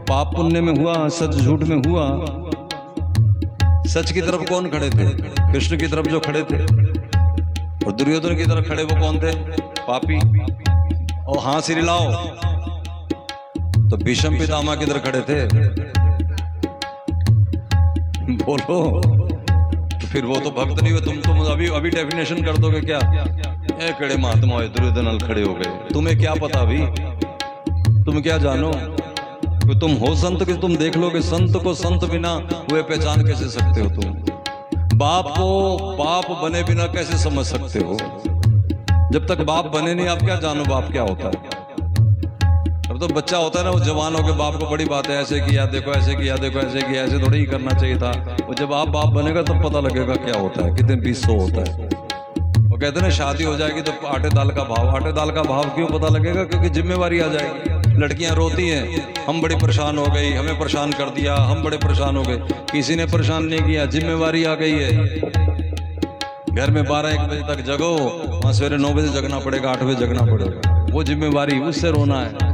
पाप पुण्य में हुआ, सच झूठ में हुआ? सच की तरफ कौन खड़े थे? कृष्ण की तरफ जो खड़े थे। और दुर्योधन की तरफ खड़े वो कौन थे? पापी। और हाँ सिर लाओ तो भीष्म पितामह किधर खड़े थे? बोलो। तो फिर वो तो भक्त नहीं हुए। तुम अभी डेफिनेशन कर दोगे क्या? ए कड़े महात्मा हुए, दुर्योधन खड़े हो गए। तुम्हें क्या पता अभी? तुम क्या जानो? कि तुम हो संत कि तुम देख लोगे संत को संत बिना हुए पहचान कैसे सकते हो? तुम बाप को बाप बने बिना कैसे समझ सकते हो? जब तक बाप बने नहीं आप क्या जानो बाप क्या होता है? अब तो बच्चा होता है ना, वो जवान हो के बाप को बड़ी बात है, ऐसे किया देखो, ऐसे किया देखो, ऐसे किया, ऐसे थोड़ी ही करना चाहिए था। वो जब आप बाप बनेगा तब पता लगेगा क्या होता है, कितने 20 होता है। वो कहते हैं ना शादी हो जाएगी तो आटे दाल का भाव। आटे दाल का भाव क्यों पता लगेगा? क्योंकि जिम्मेवारी आ जाएगी। लड़कियां रोती हैं, हम बड़े परेशान हो गई, हमें परेशान कर दिया, हम बड़े परेशान हो गए। किसी ने परेशान नहीं किया, जिम्मेवारी आ गई है। घर में 12-1 बजे तक जगो, वहां सवेरे 9 बजे जगना पड़ेगा, 8 बजे जगना पड़ेगा। वो जिम्मेवारी, उससे रोना है।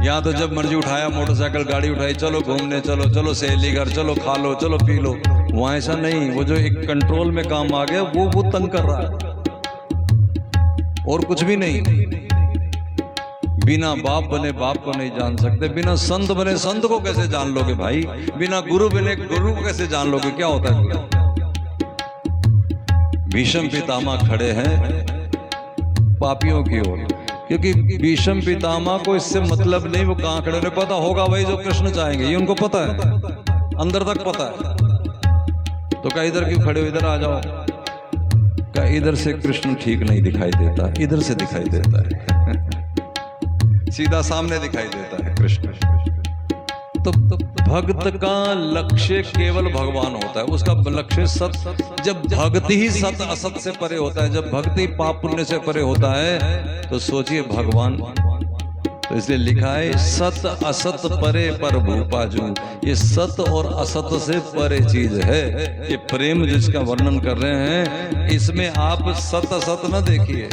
यहाँ तो जब मर्जी उठाया, मोटरसाइकिल गाड़ी उठाई, चलो घूमने, चलो चलो सहेली घर, चलो खा लो, चलो पी लो। वहां ऐसा नहीं। वो जो एक कंट्रोल में काम आ गया वो तंग कर रहा है और कुछ भी नहीं। बिना बाप बने बाप को नहीं जान सकते, बिना संत बने संत को कैसे जान लोगे भाई? बिना गुरु बने गुरु को कैसे जान लोगे? क्या होता है? भीष्म पितामह खड़े हैं पापियों की ओर, क्योंकि भीष्म पितामह को इससे मतलब नहीं वो कहां खड़े, उन्हें पता होगा वही जो कृष्ण चाहेंगे, ये उनको पता है, अंदर तक पता है। तो क्या इधर क्यों खड़े हो, इधर आ जाओ। क्या इधर से कृष्ण ठीक नहीं दिखाई देता, इधर से दिखाई देता है सीधा सामने दिखाई देता है कृष्ण। तो भक्त का लक्ष्य केवल भगवान होता है, उसका लक्ष्य सत। जब भक्ति ही सत असत से परे होता है, जब भक्ति पाप पुण्य से परे होता है, तो सोचिए भगवान। तो इसलिए लिखा है सत असत परे पर भूपाजू। ये सत और असत से परे चीज है। ये प्रेम जिसका वर्णन कर रहे हैं, इसमें आप सत असत न देखिए।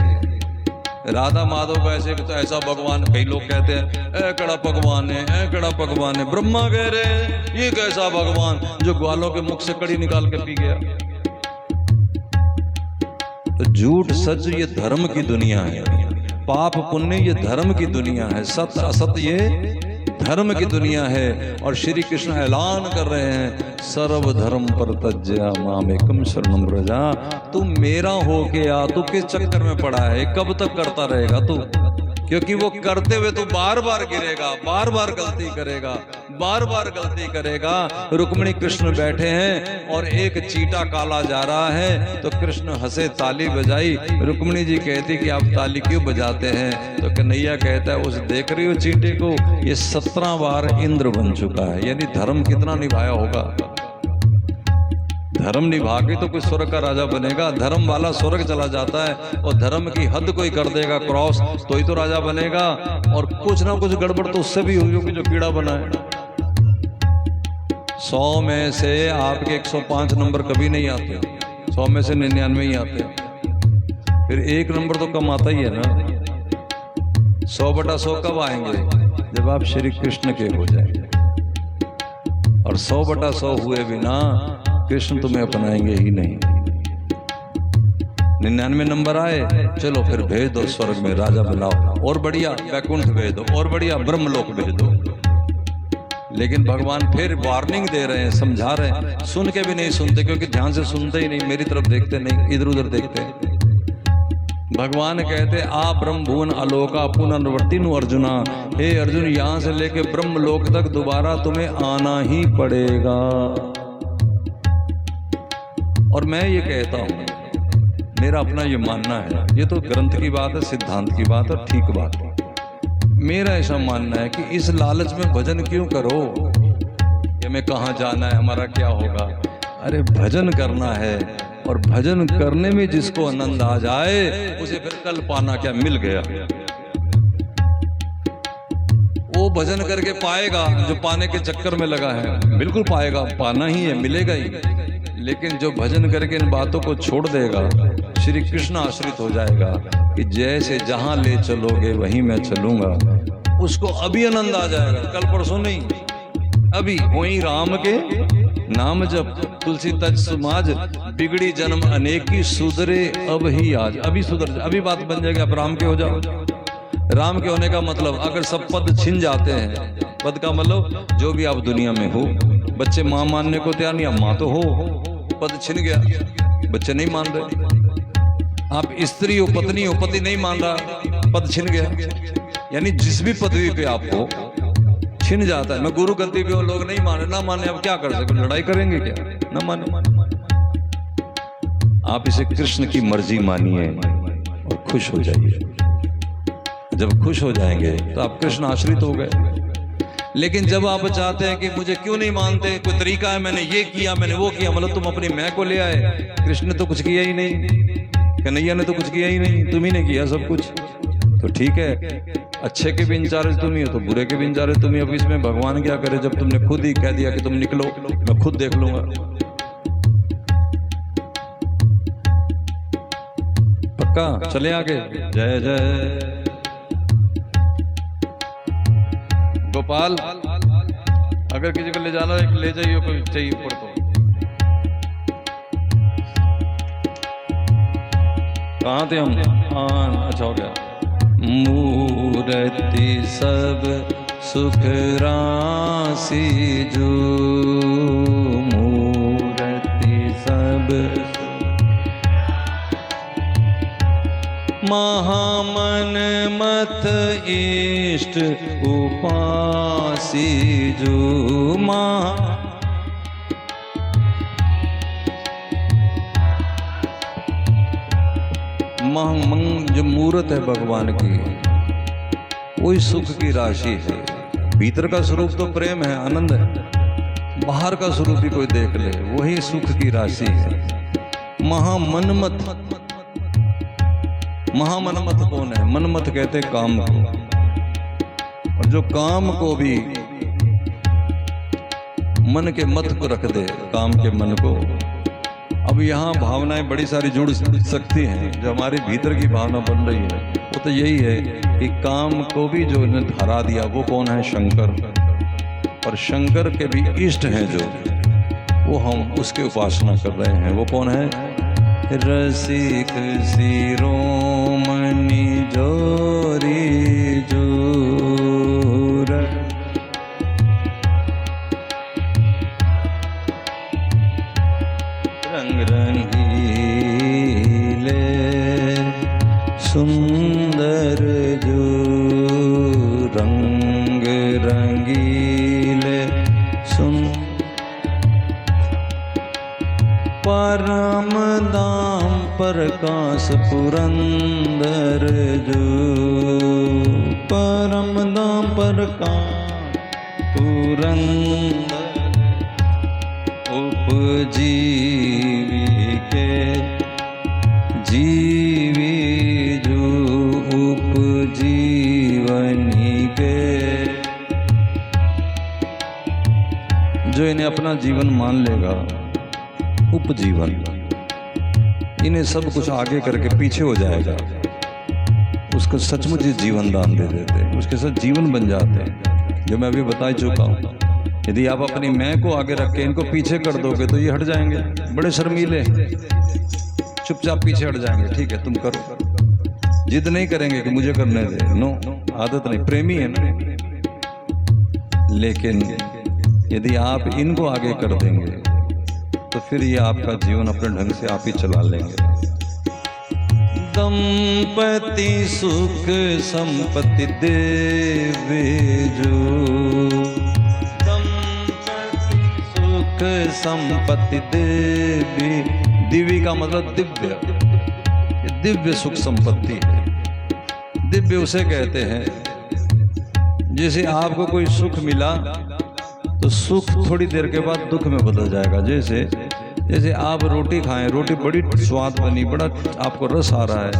राधा माधव का ऐसे तो ऐसा भगवान, कई लोग कहते हैं ए कड़ा भगवान है, ए कड़ा भगवान है। ब्रह्मा कह रहे हैं ये कैसा भगवान जो ग्वालों के मुख से कड़ी निकाल के पी गया। तो झूठ सच ये धर्म की दुनिया है, पाप पुण्य ये धर्म की दुनिया है, सत्य असत्य ये धर्म की दुनिया है। और श्री कृष्ण ऐलान कर रहे हैं सर्व धर्म परित्यज्य मामेकम शरणं व्रज। तू मेरा हो के आ, तू किस चक्कर में पड़ा है? कब तक करता रहेगा तू? क्योंकि वो करते हुए तो बार बार गिरेगा, बार बार गलती करेगा, बार बार गलती करेगा। रुक्मिणी कृष्ण बैठे हैं और एक चींटा काला जा रहा है, तो कृष्ण हंसे, ताली बजाई। रुक्मिणी जी कहती कि आप ताली क्यों बजाते हैं? तो कन्हैया कहता है उस देख रही हो चींटे को, ये 17 बार इंद्र बन चुका है। यानी धर्म कितना निभाया होगा। धर्म निभा के तो कोई स्वर्ग का राजा बनेगा। धर्म वाला स्वर्ग चला जाता है, और धर्म की हद कोई कर देगा क्रॉस, तो ही तो राजा बनेगा। और कुछ ना कुछ गड़बड़ तो उससे भी होगी जो कीड़ा बना है। 100 में से आपके 105 नंबर कभी नहीं आते, 100 में से 99 ही आते। फिर 1 नंबर तो कम आता ही है ना। 100/100 कब आएंगे? जब आप श्री कृष्ण के हो जाएंगे। और 100/100 हुए बिना कृष्ण तुम्हें अपनाएंगे ही नहीं। 99 नंबर आए, चलो फिर भेज दो स्वर्ग में, राजा बुलाओ, और बढ़िया वैकुंठ भेज दो, और बढ़िया ब्रह्मलोक भेज दो। लेकिन भगवान फिर वार्निंग दे रहे हैं, समझा रहे हैं, सुन के भी नहीं सुनते, क्योंकि ध्यान से सुनते ही नहीं, मेरी तरफ देखते नहीं, इधर उधर देखते हैं। भगवान कहते आ ब्रह्म भुवन आलोका पुनर्वर्ती नु अर्जुना। हे अर्जुन, यहां से लेके ब्रह्मलोक तक दोबारा तुम्हें आना ही पड़ेगा। और मैं ये कहता हूं, मेरा अपना ये मानना है, ये तो ग्रंथ की बात है, सिद्धांत की बात है, ठीक बात है। मेरा ऐसा मानना है कि इस लालच में भजन क्यों करो कि हमें कहाँ जाना है, हमारा क्या होगा। अरे भजन करना है और भजन करने में जिसको आनंद आ जाए उसे फिर कल पाना क्या मिल गया। वो भजन करके पाएगा जो पाने के चक्कर में लगा है, बिल्कुल पाएगा, पाना ही है, मिलेगा ही। लेकिन जो भजन करके इन बातों को छोड़ देगा, श्री कृष्ण आश्रित हो जाएगा कि जैसे जहां ले चलोगे वहीं मैं चलूंगा, उसको अभी आनंद आ जाएगा, कल परसों नहीं, अभी। वहीं राम के नाम जब तुलसी तज समाज, बिगड़ी जन्म अनेकी सुधरे अब ही आज। अभी सुधर, अभी बात बन जाएगी, अब राम के हो जाओ। राम के होने का मतलब अगर सब पद छिन जाते हैं, पद का मतलब जो भी आप दुनिया में हो, बच्चे माँ मानने को तैयार नहीं, अब माँ तो हो, पद छिन गया, बच्चे नहीं मान रहे। आप स्त्री हो, पत्नी हो, पति नहीं मान रहा, पद छिन गया। यानी जिस भी पदवी पे आप हो छिन जाता है। मैं गुरु गद्दी पे हूं, लोग नहीं माने, ना माने, अब क्या कर सकते, लड़ाई करेंगे क्या, ना माने। आप इसे कृष्ण की मर्जी मानिए और खुश हो जाइए। जब खुश हो जाएंगे तो आप कृष्ण आश्रित हो गए। लेकिन जब आप चाहते हैं कि मुझे क्यों नहीं मानते, कोई तरीका है, मैंने ये किया, मैंने वो किया, मतलब तुम अपनी मैं को ले आए, कृष्ण ने तो कुछ किया ही नहीं, कन्हैया ने तो कुछ किया ही नहीं, तुम ही ने किया सब कुछ। तो ठीक है, अच्छे के भी इंचार्ज तुम ही हो तो बुरे के भी इंचार्ज तुम ही। अब इसमें भगवान क्या करे जब तुमने खुद ही कह दिया कि तुम निकलो, मैं खुद देख लूंगा। पक्का, चले आगे। जय जय गोपाल। अगर किसी को ले जाना है ले जाइए, कोई चाहिए ऊपर तो। कहाँ थे हम? हाँ, अच्छा हो गया। मूर्ति सब सुख राशि जो, मूर्ति सब महामन मत इष्ट उपासी जो, जो मूर्त है भगवान की, वही सुख की राशि है। भीतर का स्वरूप तो प्रेम है, आनंद है, बाहर का स्वरूप भी कोई देख ले वही सुख की राशि है। महामनमत, महामनमत कौन है? मनमत कहते काम को, और जो काम को भी मन के मत को रख दे, काम के मन को। अब यहाँ भावनाएं बड़ी सारी जुड़ सकती हैं, जो हमारे भीतर की भावना बन रही है वो तो यही है कि काम को भी जो ने हरा दिया वो कौन है? शंकर। और शंकर के भी इष्ट हैं जो, वो हम उसके उपासना कर रहे हैं। वो कौन है? रसिक शिरोमणि जोरी जोर, रंग रंगीले सुंदर जो, रंग रंगीले परम दाम प्रकाश पुरंदर जो, परम दाम प्रकाश पुरंदर उपजीवी के जीवी जो, उपजीवनी के जो इन्हें अपना जीवन मान लेगा, उपजीवन, इन्हें सब कुछ आगे करके पीछे हो जाएगा, उसको सचमुच जीवन दान दे देते हैं, उसके साथ जीवन बन जाते हैं। जो मैं अभी बता चुका हूँ, यदि आप अपनी मैं को आगे रख के इनको पीछे कर दोगे तो ये हट जाएंगे, बड़े शर्मीले, चुपचाप पीछे हट जाएंगे। ठीक है तुम करो, जिद नहीं करेंगे कि मुझे करने दे, नो, आदत नहीं, प्रेमी है ना। लेकिन यदि आप इनको आगे कर देंगे तो फिर ये आपका जीवन अपने ढंग से आप ही चला लेंगे। दंपति सुख संपत्ति देवे जो, दंपति सुख संपत्ति देवी, दिव्य का मतलब दिव्य, दिव्य सुख संपत्ति है। दिव्य उसे कहते हैं जैसे आपको कोई सुख मिला तो सुख थोड़ी देर के बाद दुख में बदल जाएगा। जैसे जैसे आप रोटी खाएं, रोटी बड़ी स्वाद बनी, बड़ा आपको रस आ रहा है,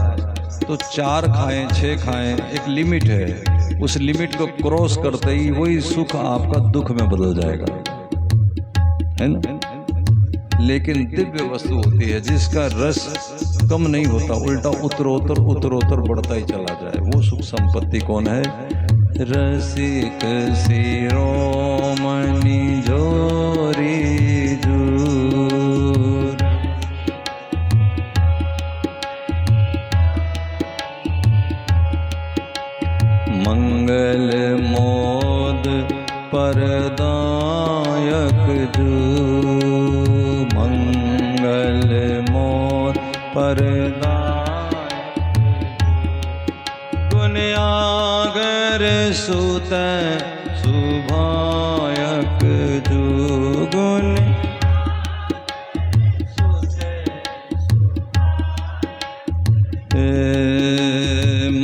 तो 4 खाएं 6 खाएं, एक लिमिट है, उस लिमिट को क्रॉस करते ही वही सुख आपका दुख में बदल जाएगा, है ना। लेकिन दिव्य वस्तु होती है जिसका रस कम नहीं होता, उल्टा उत्तरोत्तर बढ़ता ही चला जाए, वो सुख संपत्ति कौन है? रसिक शिरोमणि जोरी जूर, मंगल मोद परदायक जू, मंगल मोद परदायक गुण आगर सुत सुभायक जू, गुण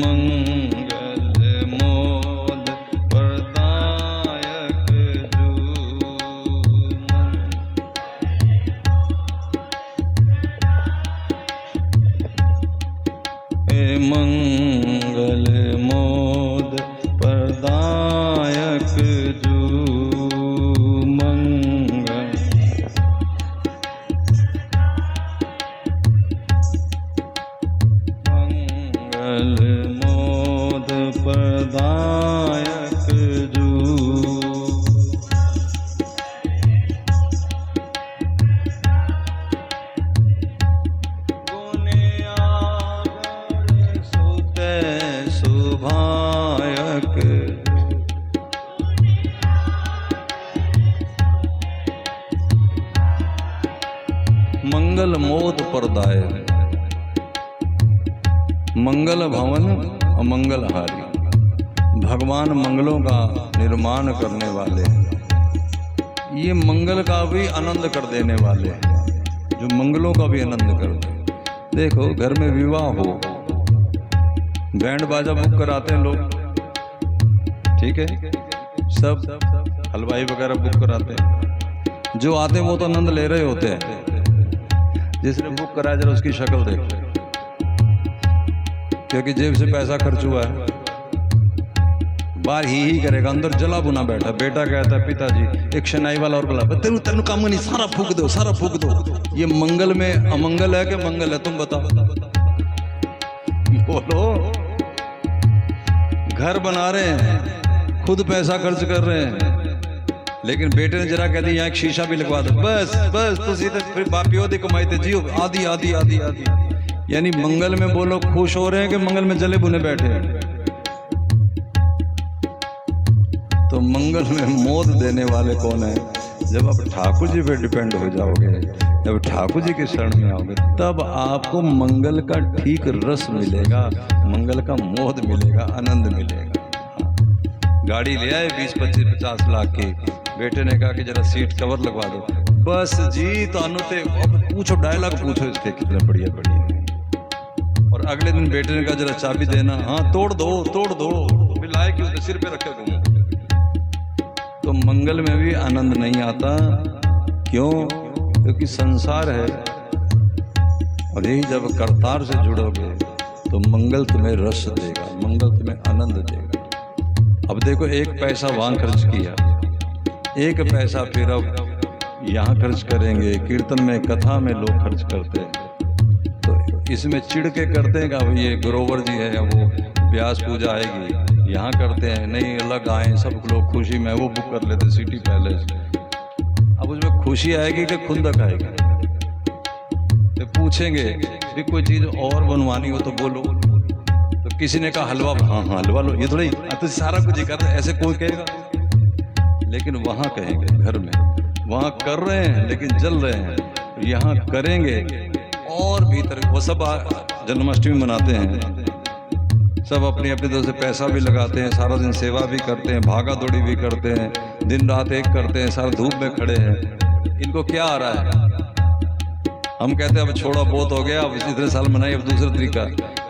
मंगल मोद प्रदायक जू, मंगल मंगल मोद प्रदायक जू, सुभायक मंगल मोद परदायक, मंगल भवन अमंगल हारी, भगवान मंगलों का निर्माण करने वाले हैं, ये मंगल का भी आनंद कर देने वाले हैं, जो मंगलों का भी आनंद कर दे। देखो घर में विवाह हो, बैंड बाजा बुक कराते हैं लोग, ठीक है, सब हलवाई वगैरह बुक कराते हैं, जो आते हैं वो तो आनंद ले रहे होते हैं, जिसने बुक कराया जरा उसकी शक्ल देख, क्योंकि जेब से पैसा खर्च हुआ है, बाहर ही करेगा, अंदर जला बुना बैठा। बेटा कहता है पिताजी एक शनाई वाला और बोला तेरू तेरू काम नहीं, सारा फूक दो, सारा फूक दो। ये मंगल में अमंगल है कि मंगल है, तुम बताओ, बोलो। घर बना रहे हैं, खुद पैसा खर्च कर रहे हैं, लेकिन बेटे ने जरा कह दी यहाँ एक शीशा भी लगवा दो, बस बस तो सीधे फिर बापियों दी कमाई थे जियो, आधी आधी आधी आधी। यानी मंगल में वो लोग खुश हो रहे हैं कि मंगल में जले बुने बैठे हैं। तो मंगल में मोद देने वाले कौन है? जब आप ठाकुर जी पे डिपेंड हो जाओगे, जब ठाकुर जी के शरण में आओगे, तब आपको मंगल का ठीक रस मिलेगा, मंगल का मोद मिलेगा, आनंद मिलेगा। गाड़ी ले आए 20-25-50 लाख की, बेटे ने कहा कि जरा सीट कवर लगवा दो, बस जी तानु ते अब पूछो, डायलॉग पूछो इसके कितने बढ़िया बढ़िया। और अगले दिन बेटे ने कहा जरा चाबी देना, हाँ तोड़ दो तोड़ दो, फिर लाए क्यों, सिर पे रखे घूमो। तो मंगल में भी आनंद नहीं आता, क्यों? क्योंकि संसार है, और यही जब करतार से जुड़ोगे तो मंगल तुम्हें रस देगा, मंगल तुम्हें आनंद देगा। अब देखो, एक पैसा वहाँ खर्च किया, एक पैसा फिर अब यहाँ खर्च करेंगे, कीर्तन में कथा में लोग खर्च करते हैं, तो इसमें चिढ़ के करते हैं कि अब ये गुरोवर जी है, वो व्यास पूजा आएगी, यहाँ करते हैं, नहीं अलग आए, सब लोग खुशी में वो बुक कर लेते सिटी पैलेस। अब उसमें खुशी आएगी कि खुंदक आएगी? तो पूछेंगे भी कोई चीज़ और बनवानी हो तो बोलो, तो किसी ने कहा हलवा, हाँ हाँ हलवा लो, ये थोड़ी तो सारा कुछ ही कर रहे, ऐसे कोई कहेगा? लेकिन वहाँ कहेंगे, घर में वहाँ कर रहे हैं लेकिन जल रहे हैं, यहाँ करेंगे और भीतर। वो सब जन्माष्टमी मनाते हैं, सब अपनी अपनी तरफ से पैसा भी लगाते हैं, सारा दिन सेवा भी करते हैं, भागा दौड़ी भी करते हैं, दिन रात एक करते हैं, सारा धूप में खड़े हैं। इनको क्या आ रहा है? हम कहते हैं अब छोड़ा बहुत हो गया, अब इतने साल मनाई, अब दूसरा तरीका।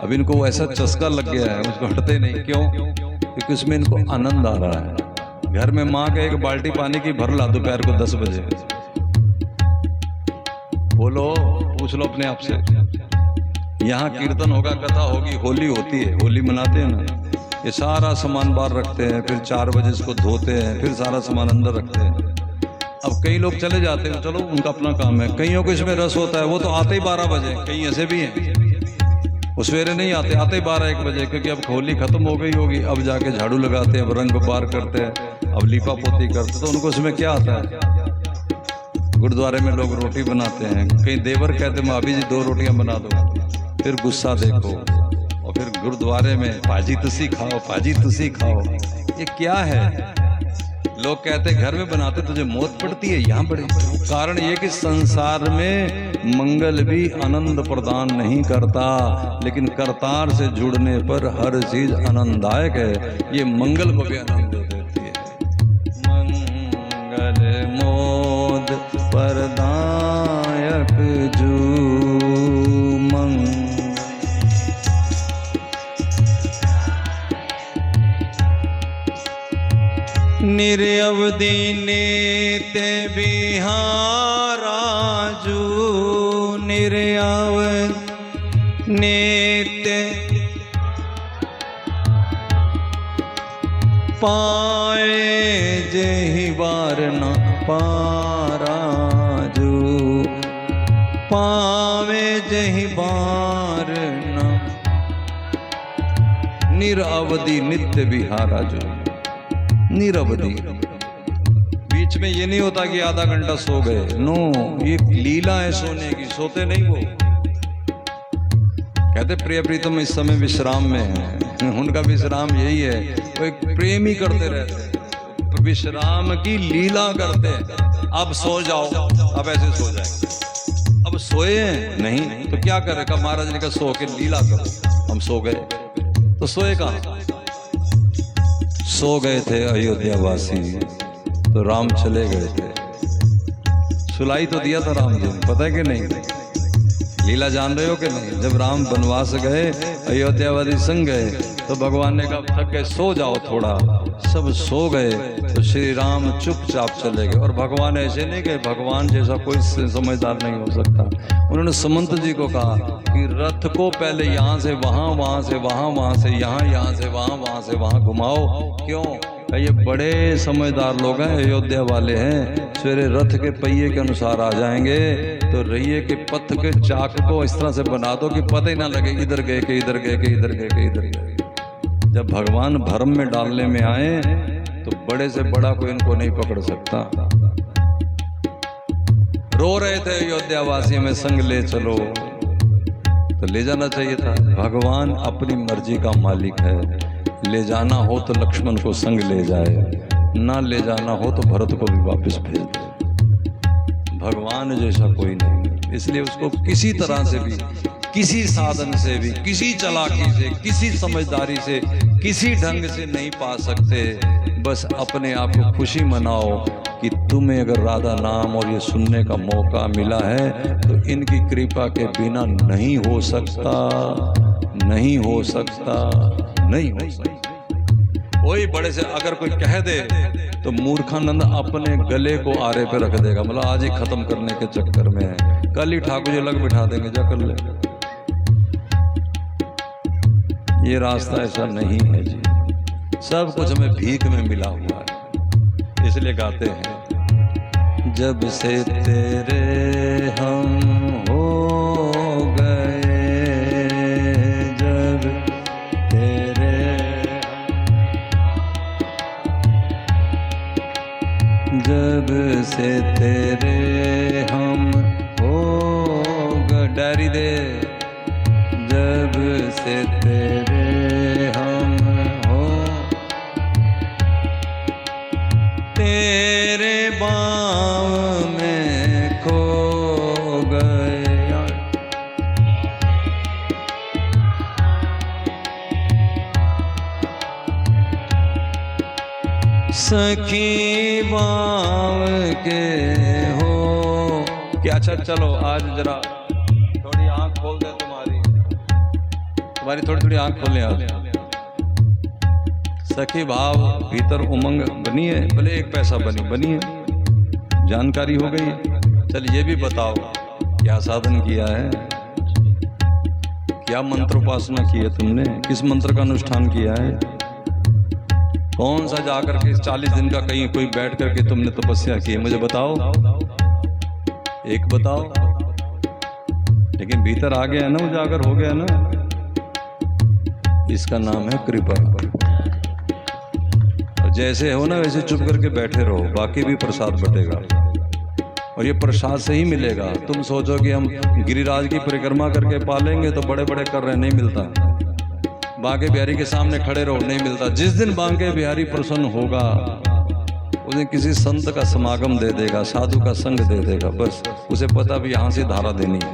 अब इनको ऐसा चस्का लग गया है, उसको हटते नहीं। क्यों? क्योंकि उसमें इनको आनंद आ रहा है। घर में माँ के एक बाल्टी पानी की भर ला दोपहर को 10 बजे, बोलो, पूछ लो अपने आप से। यहाँ कीर्तन होगा, कथा होगी, होली होती है, होली मनाते हैं ना, ये सारा सामान बाहर रखते हैं, फिर 4 बजे इसको धोते हैं, फिर सारा सामान अंदर रखते हैं। अब कई लोग चले जाते हैं, चलो उनका अपना काम है, कईयों को इसमें रस होता है, वो तो आते ही 12 बजे, कई ऐसे भी हैं वो सवेरे नहीं आते, आते ही 12-1 बजे, क्योंकि अब होली खत्म हो गई होगी, अब जाके झाड़ू लगाते हैं, अब रंग पार करते हैं, अब लीपा पोती करते, तो उनको इसमें क्या आता है। गुरुद्वारे में लोग रोटी बनाते हैं, कहीं देवर कहते हैं भाभी जी 2 रोटियां बना दो, फिर गुस्सा देखो, और फिर गुरुद्वारे में पाजी तुसी खाओ, पाजी तुसी खाओ, ये क्या है। लोग कहते हैं घर में बनाते तुझे मौत पड़ती है, यहाँ पड़े। कारण ये कि संसार में मंगल भी आनंद प्रदान नहीं करता, लेकिन करतार से जुड़ने पर हर चीज आनंददायक है। ये मंगल को भी आनंद देती है। मंगल मोद परदायक जू निरवधि नित्य बिहाराजू, निरवधि नित्य पाए जहि बार न पाराजू, पावे जहि बार न। निरवधि नित्य बिहाराजू, निरवधि। बीच में ये नहीं होता कि आधा घंटा सो गए, नो, ये लीला है सोने की, सोते नहीं वो। कहते प्रिय प्रीतम इस समय विश्राम में है, उनका विश्राम यही है, वो एक प्रेम ही करते रहते हैं, विश्राम की लीला करते हैं। अब सो जाओ, अब ऐसे सो जाएंगे, अब सोए नहीं तो क्या करे, कब महाराज ने कहा सो के लीला करो, हम सो गए तो सोए कहाँ। सो गए थे अयोध्या वासी, तो राम चले गए थे। सुलाई तो दिया था राम जी ने, पता है कि नहीं, लीला जान रहे हो कि नहीं। जब राम वनवास गए, अयोध्यावासी संग गए, तो भगवान ने कहा थक गए, सो जाओ थोड़ा। सब सो गए तो श्री राम चुपचाप चले गए। और भगवान ऐसे नहीं कि भगवान जैसा कोई समझदार नहीं हो सकता। उन्होंने सुमंत जी को कहा कि रथ को पहले यहाँ से वहाँ, वहाँ से वहाँ, वहाँ से यहाँ, यहाँ से वहाँ, वहाँ से वहाँ घुमाओ। क्यों? ये बड़े समझदार लोग हैं, अयोध्या वाले हैं, सवेरे रथ के पहिए के अनुसार आ जाएंगे। तो रहिए के पथ के चाक को इस तरह से बना दो कि पता ही ना लगे इधर गए कि इधर गए कि इधर गए कि इधर गए। जब भगवान भरम में डालने में आए तो बड़े से बड़ा कोई इनको नहीं पकड़ सकता। रो रहे थे अयोध्या वासी, में संग ले चलो, तो ले जाना चाहिए था। भगवान अपनी मर्जी का मालिक है, ले जाना हो तो लक्ष्मण को संग ले जाए, ना ले जाना हो तो भरत को भी वापस भेज दे। भगवान जैसा कोई नहीं, इसलिए उसको किसी तरह से भी, किसी साधन से भी, किसी चालाकी से, किसी समझदारी से, किसी ढंग से नहीं पा सकते। बस अपने आप को खुशी मनाओ कि तुम्हें अगर राधा नाम और ये सुनने का मौका मिला है तो इनकी कृपा के बिना नहीं हो सकता, नहीं हो सकता, नहीं हो सकता। कोई बड़े से अगर कोई कह दे तो मूर्खानंद अपने गले को आरे पे रख देगा, मतलब आज ही खत्म करने के चक्कर में है, कल ही ठाकुर जी अलग बिठा देंगे, जा कर ले। ये रास्ता ऐसा नहीं है जी, सब कुछ हमें भीख में मिला हुआ है। इसलिए गाते हैं, जब से तेरे हम हो गए, जब तेरे, जब से तेरे हम हो गए, डायरी दे, जब से तेरे हम हो, तेरे बाँव में खो गए। सखी बाँव के हो क्या। अच्छा चलो आज जरा थोड़ी आंख खोल दे, तुम्हारी थोड़ी थोड़ी आंख खोलें आज। सखी भाव भीतर उमंग बनी है, भले 1 पैसा बनी है, जानकारी हो गई है। चल ये भी बताओ कि क्या साधन किया है, क्या मंत्र उपासना की है तुमने, किस मंत्र का अनुष्ठान किया है, कौन सा जाकर के 40 दिन का कहीं कोई बैठ करके तुमने तपस्या की है, मुझे बताओ, एक बताओ। लेकिन भीतर आ गया है ना, उजागर हो गया ना, इसका नाम है कृपा। और जैसे हो ना वैसे चुप करके बैठे रहो, बाकी भी प्रसाद बटेगा और ये प्रसाद से ही मिलेगा। तुम सोचो कि हम गिरिराज की परिक्रमा करके पालेंगे तो बड़े बड़े कर रहे, नहीं मिलता। बांके बिहारी के सामने खड़े रहो, नहीं मिलता। जिस दिन बांके बिहारी प्रसन्न होगा उस दिन किसी संत का समागम दे देगा, साधु का संग दे देगा, बस उसे पता भी यहाँ से धारा देनी है।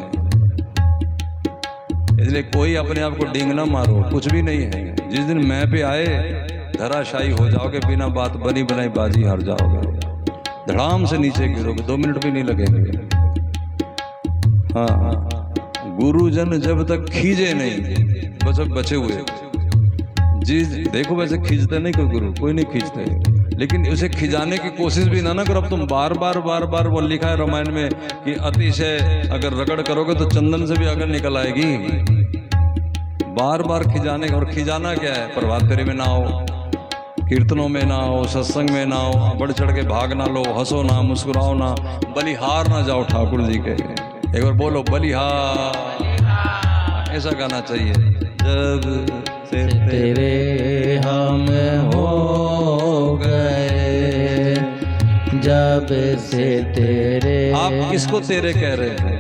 इसलिए कोई अपने आप को डींग ना मारो, कुछ भी नहीं है। जिस दिन मैं पे आए धराशायी हो जाओगे, बिना बात बनी बनाई बाजी हार जाओगे, धड़ाम से नीचे गिरोगे, 2 मिनट भी नहीं लगेंगे। हाँ, गुरुजन जब तक खींचे नहीं बस बचे हुए। जिस देखो वैसे खींचते नहीं कोई गुरु, कोई नहीं खींचते, लेकिन उसे खिंचाने की कोशिश भी ना करो। अब तुम बार बार वो लिखा है रामायण में कि अतिशय अगर रगड़ करोगे तो चंदन से भी अगर निकल आएगी। बार बार खिंचाने, और खिंचाना क्या है, प्रभात फेरी में ना हो, कीर्तनों में ना हो, सत्संग में ना हो, बढ़ चढ़ के भाग ना लो, हंसो ना, मुस्कुराओ ना, बलिहार ना जाओ ठाकुर जी के। एक बार बोलो बलिहार, ऐसा गाना चाहिए। जब से तेरे हम हो गए, जब से तेरे। आप किसको तेरे कह रहे हैं?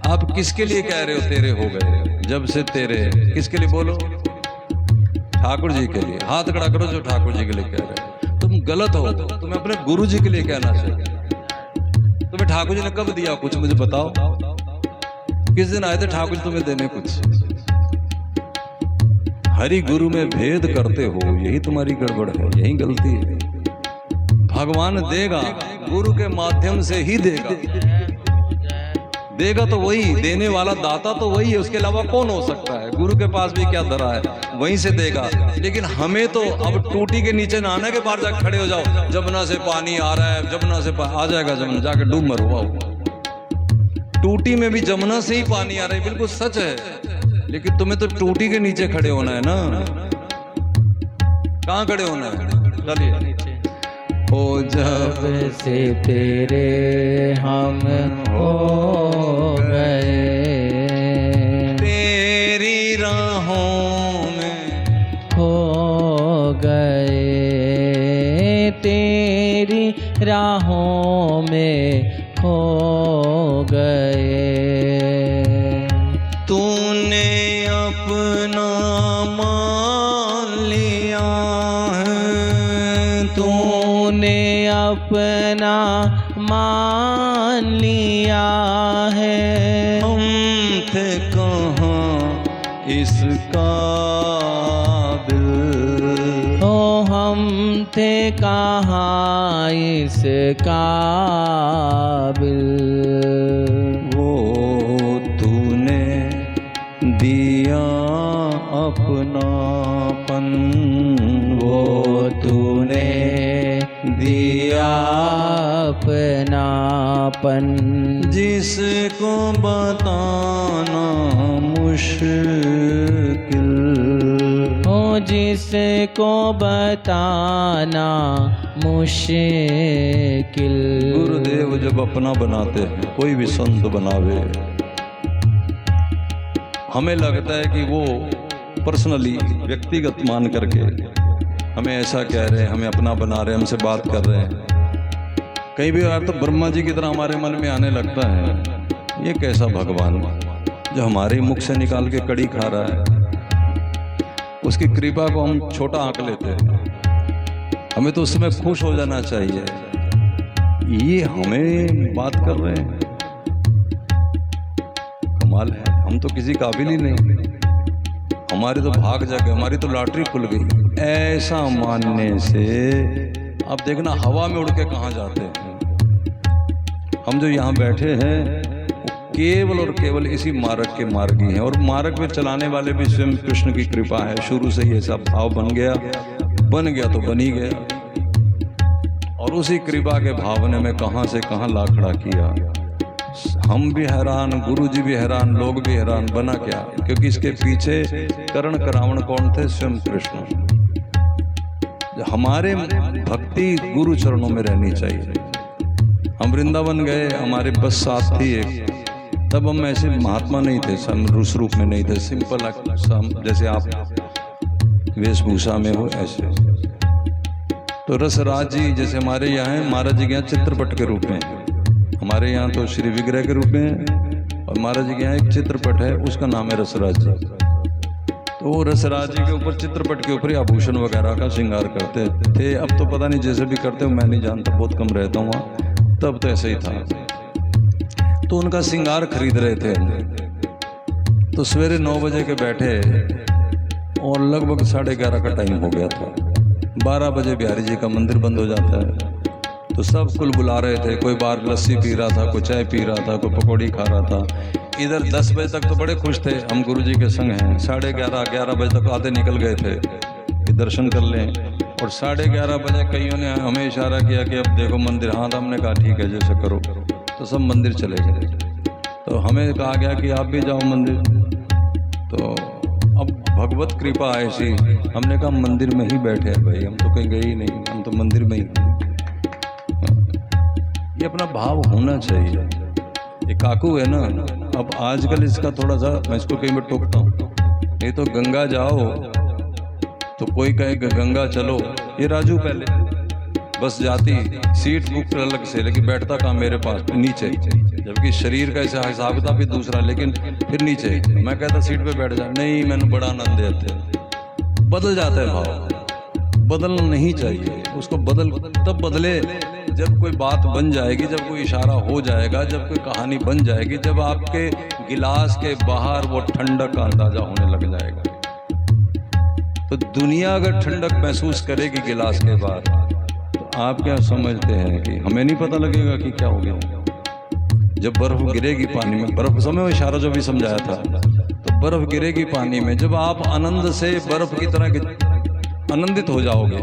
आप किसके लिए कह रहे हो तेरे हो गए? जब से तेरे किसके लिए बोलो? ठाकुर जी के लिए। हाथ खड़ा करो जो ठाकुर जी के लिए कह रहे हो। तुम गलत हो, तुम्हें अपने गुरु जी के लिए कहना चाहिए। तुम्हें ठाकुर जी ने कब दिया कुछ, मुझे बताओ। किस दिन आए थे ठाकुर जी तुम्हें देने कुछ? हरि गुरु में भेद करते हो, यही तुम्हारी गड़बड़ है, यही गलती है। भगवान देगा, गुरु के माध्यम से ही देगा। देगा तो वही, देने वाला दाता तो वही है, उसके अलावा कौन हो सकता है? गुरु के पास भी क्या धरा है, वहीं से देगा। लेकिन हमें तो अब टूटी के नीचे नहाने के बाहर जाकर खड़े हो जाओ, जमुना से पानी आ रहा है, जमुना से आ जाएगा, जमुना जाके डूब मरो। टूटी में भी जमुना से ही पानी आ रहा है, बिल्कुल सच है। लेकिन तुम्हें तो टूटी के नीचे खड़े होना है ना, कहाँ खड़े होना है? चलिए। हो जब से तेरे हम हो गए, तेरी राहों में खो गए, तेरी राहों में खो गए। तूने अपना मान लिया है, तूने अपना मान लिया है। हम थे कहाँ इसका दिल, ओ हम थे कहाँ इसका बिल। वो तूने दिया अपनापन, वो तूने दिया अपनापन, जिसको बताना मुश्किल, हो जिसको बताना मुश्किल। गुरुदेव जब अपना बनाते हैं, कोई भी संत बनावे, हमें लगता है कि वो पर्सनली व्यक्तिगत मान करके हमें ऐसा कह रहे हैं, हमें अपना बना रहे हैं, हमसे बात कर रहे हैं। कई भी बार तो ब्रह्मा जी की तरह हमारे मन में आने लगता है, ये कैसा भगवान जो हमारे मुख से निकाल के कड़ी खा रहा है। उसकी कृपा को हम छोटा आंक लेते हैं, हमें तो उसमें खुश हो जाना चाहिए। ये हमें बात कर रहे हैं, कमाल है। हम तो किसी काबिल ही नहीं, हमारी तो भाग जाके, हमारी तो लॉटरी खुल गई। ऐसा मानने से अब देखना हवा में उड़ के कहाँ जाते हैं। हम जो यहाँ बैठे हैं वो केवल और केवल इसी मार्ग के मार्गी हैं, और मार्ग में चलाने वाले भी स्वयं कृष्ण की कृपा है। शुरू से ये सब भाव बन गया तो बन ही गया, और उसी कृपा के भावने में कहाँ से कहाँ ला खड़ा किया। हम भी हैरान, गुरु जी भी हैरान, लोग भी हैरान, बना क्या? क्योंकि इसके पीछे कर्ण करावण कौन थे? स्वयं कृष्ण। हमारे भक्ति गुरु चरणों में रहनी चाहिए। हम वृंदावन गए, हमारे बस साथ थी एक, तब हम ऐसे महात्मा नहीं थे, उस रूप में नहीं थे, सिंपल जैसे आप वेशभूषा में हो ऐसे। तो रसराज जी जैसे हमारे यहाँ हैं, महाराज जी के यहाँ चित्रपट के रूप में, हमारे यहाँ तो श्री विग्रह के रूप में है, और महाराज जी के यहाँ एक चित्रपट है, उसका नाम है रसराज जी। तो वो रसराज जी के ऊपर, चित्रपट के ऊपर आभूषण वगैरह का श्रृंगार करते थे। अब तो पता नहीं, जैसे भी करते हो मैं नहीं जानता, बहुत कम रहता हूँ वहाँ, तब तो ऐसे ही था। तो उनका श्रृंगार खरीद रहे थे। तो सवेरे 9 बजे के बैठे और लगभग 11:30 का टाइम हो गया था। 12 बजे बिहारी जी का मंदिर बंद हो जाता है। तो सब कुल बुला रहे थे, कोई बाहर लस्सी पी रहा था, कोई चाय पी रहा था, कोई पकौड़ी खा रहा था। इधर 10 बजे तक तो बड़े खुश थे, हम गुरु जी के संग हैं। 11:30 बजे तक आधे निकल गए थे कि दर्शन कर लें, और 11:30 बजे कईयों ने हमें इशारा किया कि अब देखो मंदिर। हाँ, तो हमने कहा ठीक है, जैसे करो। तो सब मंदिर चले गए। तो हमें कहा गया कि आप भी जाओ मंदिर। तो अब भगवत कृपा ऐसी, हमने कहा मंदिर में ही बैठे हैं भाई, हम तो कहीं गए ही नहीं, हम तो मंदिर में ही। ये अपना भाव होना चाहिए। ये काकू है ना, अब आजकल इसका थोड़ा सा, मैं इसको कहीं पर टोकता हूँ, नहीं तो गंगा जाओ तो कोई कहेगा गंगा चलो, ये राजू पहले बस जाती, सीट बुक अलग से, लेकिन बैठता कहाँ मेरे पास नीचे, जबकि शरीर का ऐसा हिसाब किताब भी दूसरा, लेकिन फिर नीचे। मैं कहता सीट पे बैठ जा, नहीं मैंने बड़ा आनंद देते। बदल जाता है भाव, बदलना नहीं चाहिए उसको। तब बदले जब कोई बात बन जाएगी, जब कोई इशारा हो जाएगा, जब कोई कहानी बन जाएगी, जब आपके गिलास के बाहर वो ठंडक का अंदाजा होने लग जाएगा। तो दुनिया अगर ठंडक महसूस करेगी गिलास के बाहर, तो आप क्या समझते हैं कि हमें नहीं पता लगेगा कि क्या हो गया? जब बर्फ गिरेगी पानी में, बर्फ समय इशारा जो भी समझाया था, तो बर्फ गिरेगी पानी में, जब आप आनंद से बर्फ की तरह आनंदित हो जाओगे,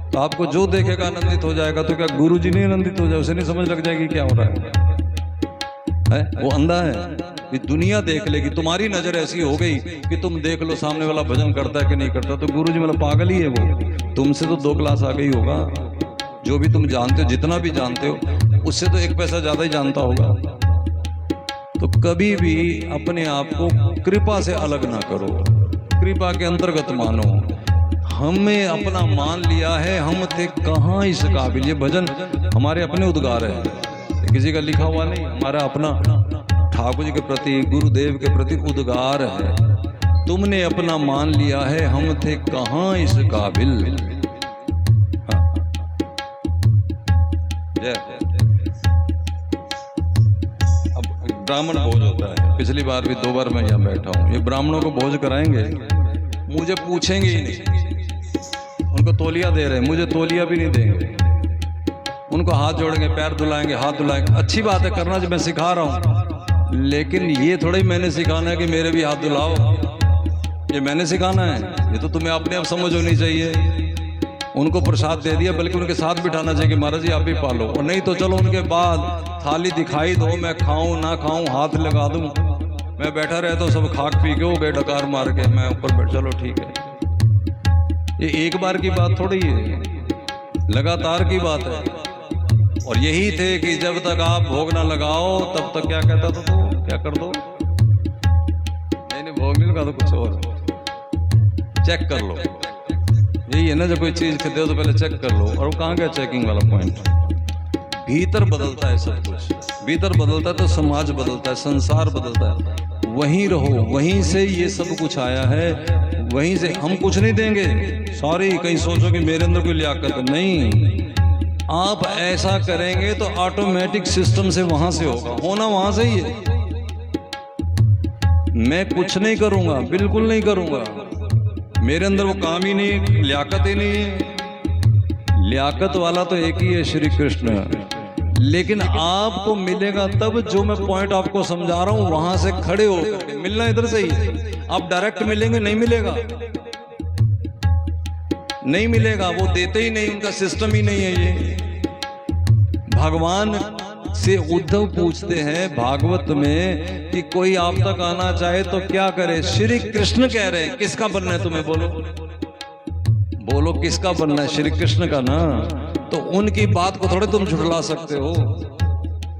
तो आपको जो देखेगा आनंदित हो जाएगा। तो क्या गुरु जी नहीं आनंदित हो जाए? उसे नहीं समझ लग जाएगी क्या हो रहा है? वो अंधा है कि दुनिया देख लेगी। तुम्हारी नजर ऐसी हो गई कि तुम देख लो सामने वाला भजन करता है कि नहीं करता, तो गुरु जी मतलब पागल ही है वो। तुमसे तो 2 क्लास आगे ही होगा। जो भी तुम जानते हो, जितना भी जानते हो, उससे तो 1 पैसा ज्यादा ही जानता होगा। तो कभी भी अपने आप को कृपा से अलग ना करो, कृपा के अंतर्गत मानो। हमें अपना मान लिया है, हम थे कहाँ इस काबिल। ये भजन हमारे अपने उद्गार है, किसी का लिखा हुआ नहीं, हमारा अपना ठाकुर जी के प्रति, गुरुदेव के प्रति उद्गार है। तुमने अपना मान लिया है, हम थे कहाँ इस काबिल। हाँ। अब ब्राह्मण भोज होता है, पिछली बार भी 2 बार मैं यहाँ बैठा हूँ। ये ब्राह्मणों को भोज कराएंगे, मुझे पूछेंगे ही नहीं। उनको तौलिया दे रहे हैं, मुझे तौलिया भी नहीं देंगे। उनको हाथ जोड़ेंगे, पैर धुलाएंगे, हाथ धुलाएंगे। अच्छी बात है करना, जो मैं सिखा रहा हूँ, लेकिन ये थोड़ा ही मैंने सिखाना है कि मेरे भी हाथ धुलाओ। ये मैंने सिखाना है? ये तो तुम्हें अपने आप समझ होनी चाहिए। उनको प्रसाद दे दिया, बल्कि उनके साथ बिठाना चाहिए कि महाराज जी आप भी पालो। और नहीं तो चलो उनके बाद थाली दिखाई दो, मैं खाऊं ना खाऊं, हाथ लगा दूं, मैं बैठा रहता हूँ, सब खाक पी के वो गए डकार मार के, मैं ऊपर बैठ, चलो ठीक है। ये एक बार की बात थोड़ी है, लगातार की बात है। और यही थे कि जब तक आप भोग ना लगाओ तब तक क्या कहता था, तो क्या कर दो, नहीं भोग नहीं लगा तो कुछ और चेक कर लो। यही है ना, जब कोई चीज खरीदे हो तो पहले चेक कर लो। और वो कहाँ गया चेकिंग वाला पॉइंट? भीतर बदलता है सब कुछ, भीतर बदलता है तो समाज बदलता है, संसार बदलता है। वहीं रहो, वहीं से ये सब कुछ आया है, वहीं से। हम कुछ नहीं देंगे, सॉरी, कहीं सोचो कि मेरे अंदर कोई लियाकत नहीं। आप ऐसा करेंगे तो ऑटोमेटिक सिस्टम से वहां से होगा, होना वहां से ही है। मैं कुछ नहीं करूंगा, बिल्कुल नहीं करूंगा, मेरे अंदर वो काम ही नहीं, लियाकत ही नहीं है। लियाकत वाला तो एक ही है, श्री कृष्ण। लेकिन आपको मिलेगा तब, जो मैं पॉइंट आपको समझा रहा हूं वहां से खड़े होकर। मिलना इधर से ही, आप डायरेक्ट मिलेंगे नहीं मिलेगा, नहीं मिलेगा। वो देते ही नहीं, उनका सिस्टम ही नहीं है। ये भगवान से उद्धव पूछते हैं भागवत में कि कोई आप तक आना चाहे तो क्या करे। श्री कृष्ण कह रहे हैं किसका बनना है तुम्हें, बोलो बोलो किसका बनना है, श्री कृष्ण का ना। तो उनकी बात को थोड़े तुम झुठला सकते हो,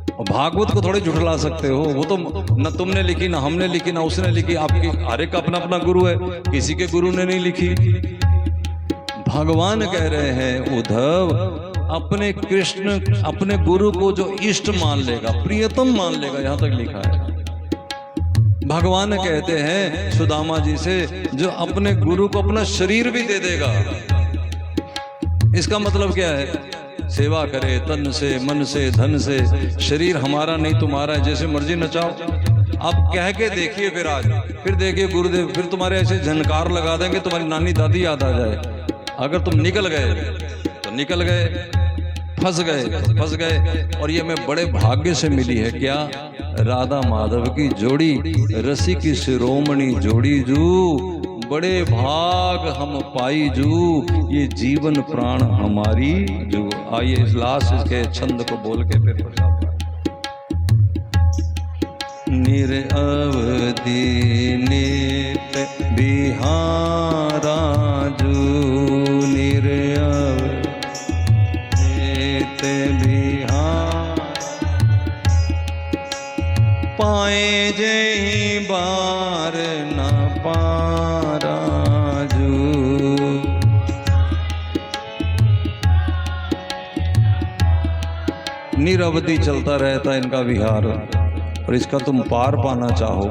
और भागवत को थोड़े झुठला सकते हो। वो तो न तुमने लिखी, ना हमने लिखी, ना उसने लिखी। आपकी हर एक का अपना अपना गुरु है, किसी के गुरु ने नहीं लिखी। भगवान कह रहे हैं उद्धव, अपने कृष्ण अपने गुरु को जो इष्ट मान लेगा, प्रियतम मान लेगा, यहां तक लिखा है। भगवान कहते हैं सुदामा जी से, जो अपने गुरु को अपना शरीर भी दे देगा। इसका मतलब क्या है, सेवा करे तन से, मन से, धन से। शरीर हमारा नहीं तुम्हारा है, जैसे मर्जी नचाओ। आप कह के देखिए फिर आज, फिर देखिए गुरुदेव, फिर तुम्हारे ऐसे झनकार लगा देंगे तुम्हारी नानी दादी याद आ जाए। अगर तुम निकल गए तो निकल गए, फंस गए तो फंस गए। और ये मैं बड़े भाग्य से मिली है क्या, राधा माधव की जोड़ी, रसी की शिरोमणि जोड़ी जू, बड़े भाग हम पाई जू, ये जीवन प्राण हमारी जू। आइए इस लास्ट इसके छंद को बोल के फिर निरअवधि नित बिहारा जू, निरअवधि नित बिहार, पाए जही बार न पारा जू। निरवधि चलता रहता है इनका विहार, और इसका तुम पार पाना चाहो,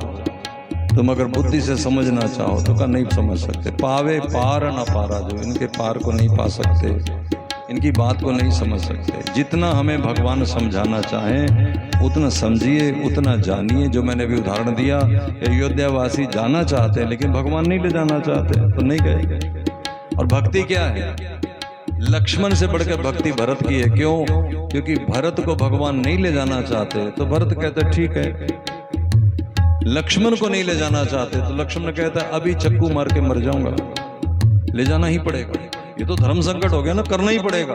तुम अगर बुद्धि से समझना चाहो तो का नहीं समझ सकते। पावे पार न पारा जो, इनके पार को नहीं पा सकते, इनकी बात को नहीं समझ सकते। जितना हमें भगवान समझाना चाहें उतना समझिए, उतना जानिए। जो मैंने भी उदाहरण दिया, अयोध्यावासी जाना चाहते हैं लेकिन भगवान नहीं ले जाना चाहते, तो नहीं गए। और भक्ति क्या है, लक्ष्मण से बढ़कर भक्ति भरत की है। क्यों? क्योंकि भरत को भगवान नहीं ले जाना चाहते, तो भरत कहते ठीक है। लक्ष्मण को नहीं ले जाना चाहते, तो लक्ष्मण कहता है अभी चक्कू मार के मर जाऊंगा, ले जाना ही पड़ेगा। ये तो धर्म संकट हो गया ना, करना ही पड़ेगा।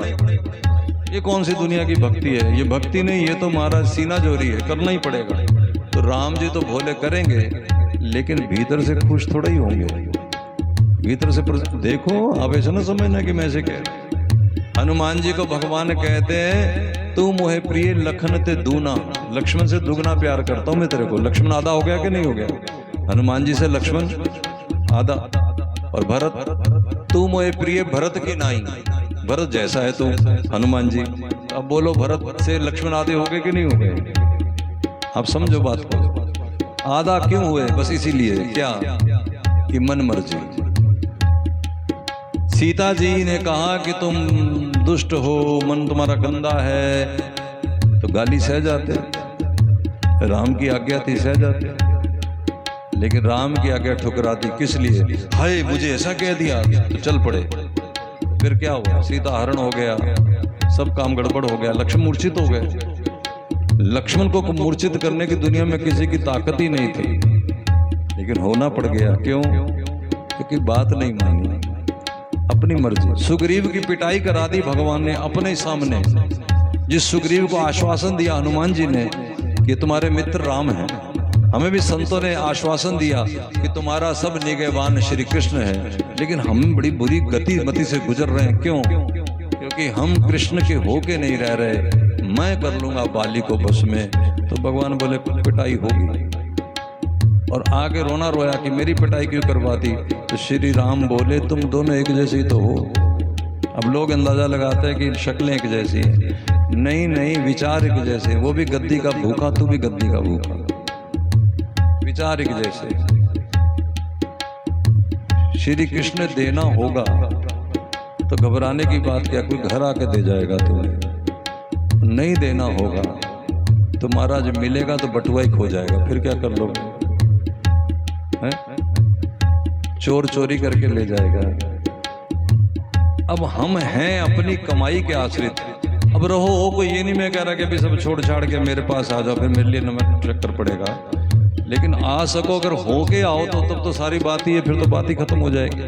ये कौन सी दुनिया की भक्ति है, ये भक्ति नहीं, ये तो महाराज सीना जोरी है, करना ही पड़ेगा। तो राम जी तो भोले करेंगे, लेकिन भीतर से खुश थोड़ा ही होंगे। भीतर से देखो, आप ऐसा ना समझना कि मैं ऐसे कह। हनुमान जी को भगवान कहते हैं तू मोहे प्रिय लखन ते दूना, लक्ष्मण से दुगना प्यार करता हूं मैं तेरे को। लक्ष्मण आधा हो गया कि नहीं हो गया? हनुमान जी से लक्ष्मण आधा। और भरत, तू मोहे प्रिय भरत की नाई, भरत जैसा है तू हनुमान जी। अब बोलो भरत से लक्ष्मण आधे हो गए कि नहीं हो गए? आप समझो बात को। आधा क्यों हुए? बस इसीलिए क्या कि मन मर्जी। सीता जी ने कहा कि तुम दुष्ट हो, मन तुम्हारा गंदा है, तो गाली सह जाते। राम की आज्ञा थी, सह जाते। लेकिन राम की आज्ञा ठुकरा दी। किस लिए? हाय मुझे ऐसा कह दिया, तो चल पड़े। फिर क्या हुआ? सीता हरण हो गया, सब काम गड़बड़ हो गया, लक्ष्मण मूर्छित हो गए। लक्ष्मण को मूर्छित करने की दुनिया में किसी की ताकत ही नहीं थी, लेकिन होना पड़ गया। क्यों? क्योंकि बात नहीं मानी, अपनी मर्जी। सुग्रीव की पिटाई करा दी भगवान ने अपने सामने। जिस सुग्रीव को आश्वासन दिया हनुमान जी ने कि तुम्हारे मित्र राम हैं, हमें भी संतों ने आश्वासन दिया कि तुम्हारा सब निगहबान श्री कृष्ण है, लेकिन हम बड़ी बुरी गति से गुजर रहे हैं। क्यों? क्योंकि हम कृष्ण के होके नहीं रह रहे। मैं कर लूंगा बाली को बस में। तो भगवान बोले पिटाई होगी, और आगे रोना रोया कि मेरी पिटाई क्यों करवाती। तो श्री राम बोले तुम दोनों एक जैसे ही तो हो। अब लोग अंदाजा लगाते हैं कि शक्लें एक जैसी हैं। नहीं नहीं, विचार एक जैसे। वो भी गद्दी का भूखा, तू भी गद्दी का भूखा, विचार एक जैसे। श्री कृष्ण देना होगा तो घबराने की बात क्या, कोई घर आके दे जाएगा तुम्हें। नहीं देना होगा तो महाराज मिलेगा तो बटुआ ही खो जाएगा, फिर क्या कर लोगे? चोर चोरी करके ले जाएगा। अब हम हैं अपनी कमाई के आश्रित। अब रहो हो, कोई ये नहीं मैं कह रहा कि अभी सब छोड़ छाड़ के मेरे पास आ जाओ, फिर मेरे लिए नमक चक्कर पड़ेगा। लेकिन आ सको, अगर हो के आओ तो तब तो सारी बात ही है, फिर तो बात ही खत्म हो जाएगी,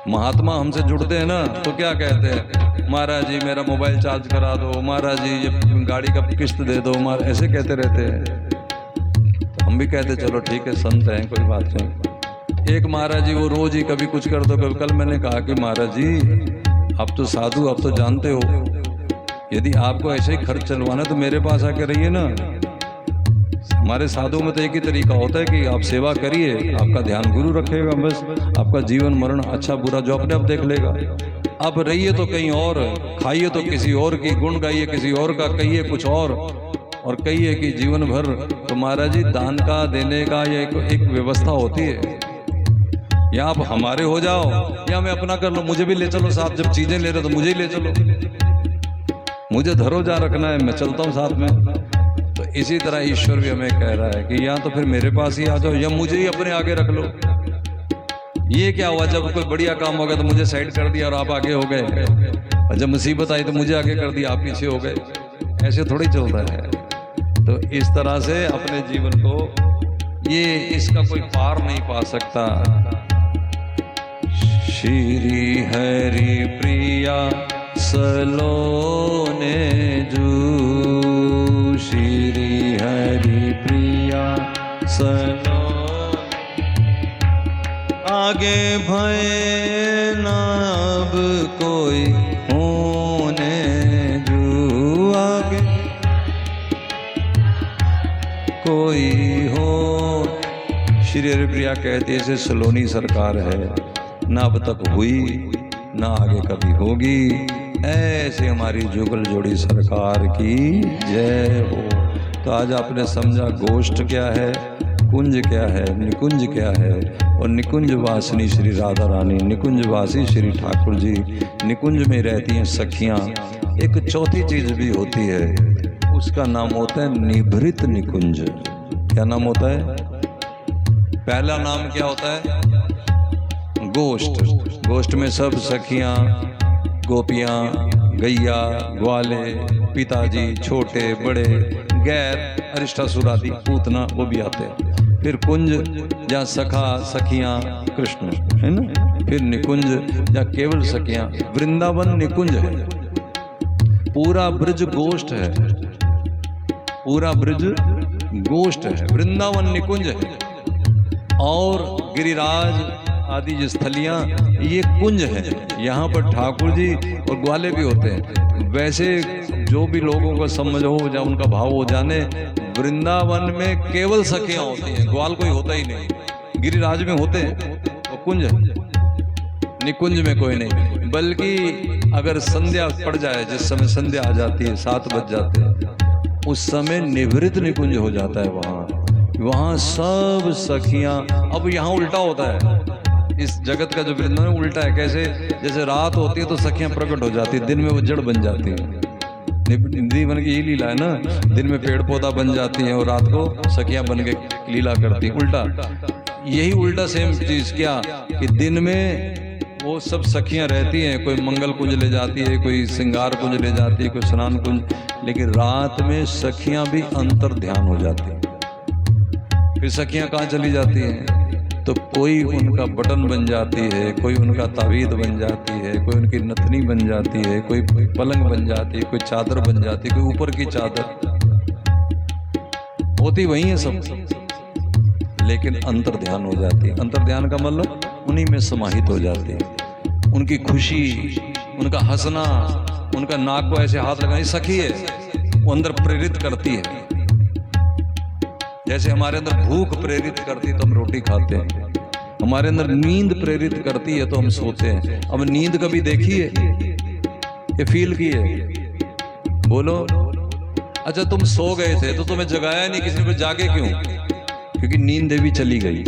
महात्मा हमसे जुड़ते हैं ना तो क्या कहते हैं, महाराज जी मेरा मोबाइल चार्ज करा दो, महाराज जी ये गाड़ी का किस्त दे दो, ऐसे कहते रहते हैं। तो हम भी कहते चलो ठीक है, संत हैं कोई बात नहीं। एक महाराज जी वो रोज ही कभी कुछ कर दो, कभी। कल मैंने कहा कि महाराज जी आप तो साधु, आप तो जानते हो, यदि आपको ऐसे ही खर्च चलवाना तो मेरे पास आके रहिए ना। हमारे साधुओं में तो एक ही तरीका होता है कि आप सेवा करिए, आपका ध्यान गुरु रखेगा, बस आपका जीवन मरण अच्छा बुरा जो अपने आप देख लेगा। आप रहिए तो कहीं और, खाइए तो किसी और की, गुण गाइए किसी और का, कहिए कुछ और कहिए कि जीवन भर। तो महाराज जी दान का देने का ये एक व्यवस्था होती है, या आप हमारे हो जाओ या मैं अपना कर लो, मुझे भी ले चलो साथ, जब चीजें ले रहे तो मुझे ही ले चलो, मुझे धरो जा रखना है, मैं चलता हूँ साथ में। तो इसी तरह ईश्वर भी हमें कह रहा है कि या तो फिर मेरे पास ही आ जाओ या मुझे ही अपने आगे रख लो। ये क्या हुआ, जब कोई बढ़िया काम हो गया तो मुझे साइड कर दिया और आप आगे हो गए, और जब मुसीबत आई तो मुझे आगे कर दिया, आप पीछे हो गए। ऐसे थोड़ी चलता है। तो इस तरह से अपने जीवन को ये इसका कोई पार नहीं पा सकता। श्री हरि प्रिया सलोने जू, श्री हरि प्रिया सलो, आगे भय ना अब कोई होने जू, आगे कोई हो। श्री हरि प्रिया कहती है जैसे सलोनी सरकार है, ना अब तक हुई ना आगे कभी होगी, ऐसे हमारी जुगल जोड़ी सरकार की जय हो। तो आज आपने समझा गोष्ठ क्या है, कुंज क्या है, निकुंज क्या है, और निकुंज वासिनी श्री राधा रानी, निकुंज वासी श्री ठाकुर जी, निकुंज में रहती हैं सखियाँ। एक चौथी चीज भी होती है, उसका नाम होता है निभृत निकुंज। क्या नाम होता है? पहला नाम क्या होता है? गोष्ठ। गोष्ठ में सब सखियां, गोपियां, गैया, ग्वाले, पिताजी, छोटे बड़े, गैर, अरिष्टासुरादि, पूतना, वो भी आते हैं। फिर कुंज जहाँ सखा सखियां कृष्ण है ना, फिर निकुंज जहाँ केवल सखियां, वृंदावन निकुंज है, पूरा ब्रज गोष्ठ है, पूरा ब्रज गोष्ठ है, वृंदावन निकुंज है। और गिरिराज आदि जो स्थलियाँ ये कुंज है, यहाँ पर ठाकुर जी और ग्वाले भी होते हैं। वैसे जो भी लोगों को समझ हो या उनका भाव हो जाने, वृंदावन में केवल सखियाँ होती हैं, ग्वाल कोई होता ही नहीं। गिरिराज में होते हैं वो कुंज है, निकुंज में कोई नहीं। बल्कि अगर संध्या पड़ जाए, जिस समय संध्या आ जाती है, 7 बज जाते हैं, उस समय निवृत्त निकुंज हो जाता है। वहाँ सब सखियाँ, अब यहाँ उल्टा होता है, इस जगत का जो वृंदावन उल्टा है। कैसे? जैसे रात होती है तो सखियां प्रकट हो जाती है, दिन में वो जड़ बन जाती है। जीवन की यही लीला है ना, दिन में पेड़ पौधा बन जाती है और रात को सखियां बन के लीला करती है। उल्टा, यही उल्टा सेम चीज क्या कि दिन में वो सब सखियां रहती हैं, कोई मंगल कुंज ले जाती है, कोई श्रृंगार कुंज ले जाती है, कोई स्नान कुंज, लेकिन रात में सखियां भी अंतर ध्यान हो जाती हैं। फिर सखियां कहाँ चली जाती हैं? तो कोई उनका बटन बन जाती है, कोई उनका तावीद बन जाती है, कोई उनकी नथनी बन जाती है, कोई पलंग बन जाती है, कोई चादर बन जाती है, कोई ऊपर की चादर होती वही है सब, लेकिन अंतर ध्यान हो जाती है। अंतर ध्यान का मतलब उन्हीं में समाहित हो जाती है। उनकी खुशी, उनका हंसना, उनका नाक को ऐसे हाथ लगाना, सखी है, वो अंदर प्रेरित करती है। जैसे हमारे अंदर भूख प्रेरित करती है तो हम रोटी खाते हैं, हमारे अंदर नींद प्रेरित करती है तो हम सोते हैं। अब नींद कभी देखी है, ये फील की है? बोलो। अच्छा, तुम सो गए थे तो तुम्हें जगाया नहीं किसी ने, जागे क्यों? क्योंकि नींद देवी चली गई,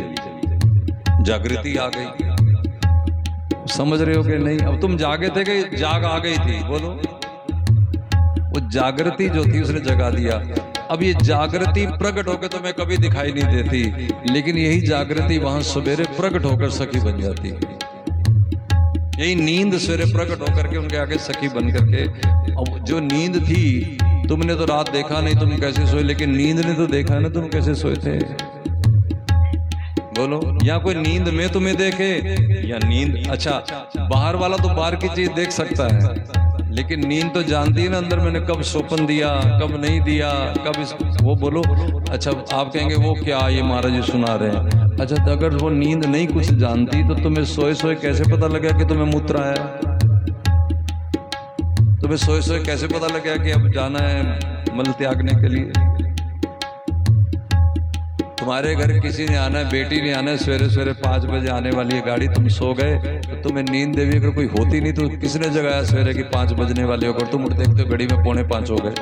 जागृति आ गई। समझ रहे हो कि नहीं? अब तुम जागे थे कि जाग आ गई थी? बोलो। वो जागृति जो थी उसने जगा दिया। अब ये जागृति प्रकट होकर तुम्हें कभी दिखाई नहीं देती, लेकिन यही जागृति वहां सवेरे प्रकट होकर सखी बन जाती है। यही नींद सवेरे प्रकट होकर के उनके आगे सखी बन करके। अब जो नींद थी, तुमने तो रात देखा नहीं तुम कैसे सोए, लेकिन नींद ने तो देखा ना तुम कैसे सोए थे। बोलो, या कोई नींद में तुम्हें देखे या नींद, अच्छा बाहर वाला तो बाहर की चीज देख सकता है, लेकिन नींद तो जानती है ना अंदर मैंने कब स्वप्न दिया, कब नहीं दिया, कब वो बोलो। अच्छा आप कहेंगे वो क्या ये महाराज जी सुना रहे हैं। अच्छा तो अगर वो नींद नहीं कुछ जानती तो तुम्हें सोए सोए कैसे पता लगा कि तुम्हें मूत्र आया? तुम्हें सोए सोए कैसे पता लगा कि अब जाना है मल त्यागने के लिए? तुम्हारे घर किसी ने आना है, बेटी ने आना है, सवेरे सवेरे 5 बजे आने वाली है गाड़ी, तुम सो गए तो तुम्हें नींद देवी अगर कोई होती नहीं तो किसने जगाया सवेरे की 5 बजने वाले होकर? तुम देखते हो घड़ी में 4:45 हो गए।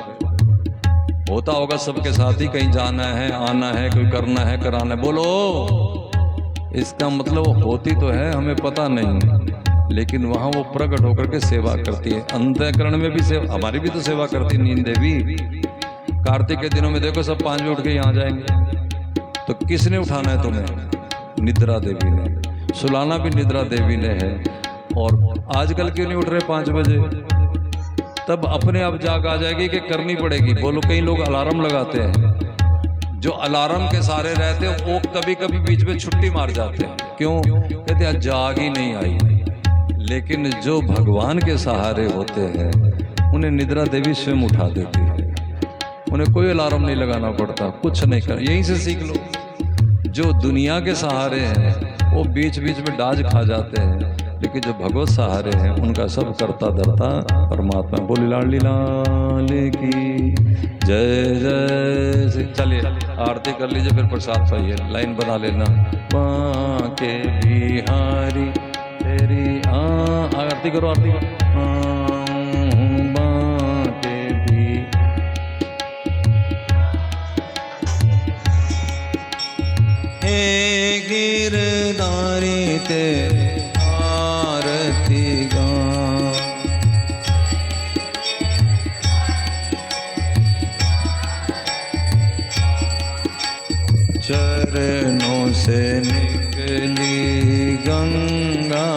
होता होगा सबके साथ ही, कहीं जाना है, आना है, कोई करना है, कराना है। बोलो, इसका मतलब होती तो है, हमें पता नहीं, लेकिन वहां वो प्रकट होकर के सेवा करती है। अंतःकरण में भी सेवा, हमारी भी तो सेवा करती नींद देवी। कार्तिक के दिनों में देखो सब 5 बजे उठ के यहाँ जाएंगे, तो किसने उठाना है तुम्हें? निद्रा देवी ने। सुलाना भी निद्रा देवी ने है। और आजकल क्यों नहीं उठ रहे 5 बजे? तब अपने आप जाग आ जाएगी कि करनी पड़ेगी। बोलो, कई लोग अलार्म लगाते हैं, जो अलार्म के सहारे रहते हैं वो कभी कभी बीच में छुट्टी मार जाते हैं। क्यों? कहते हैं जाग ही नहीं आई। लेकिन जो भगवान के सहारे होते हैं उन्हें निद्रा देवी स्वयं उठा देती है, उन्हें कोई अलार्म नहीं लगाना पड़ता, कुछ नहीं कर। यहीं से सीख लो। जो दुनिया के सहारे हैं वो बीच बीच में डाज खा जाते हैं, लेकिन जो भगवत सहारे हैं उनका सब करता धरता परमात्मा। बोली लाडली लाल की जय जय से। चलिए आरती कर लीजिए, फिर प्रसाद पाइए। लाइन बना लेना। बांके बिहारी तेरी आरती करो, आरती करो। गिरधारी ते आरती गा, चरणों से निकली गंगा,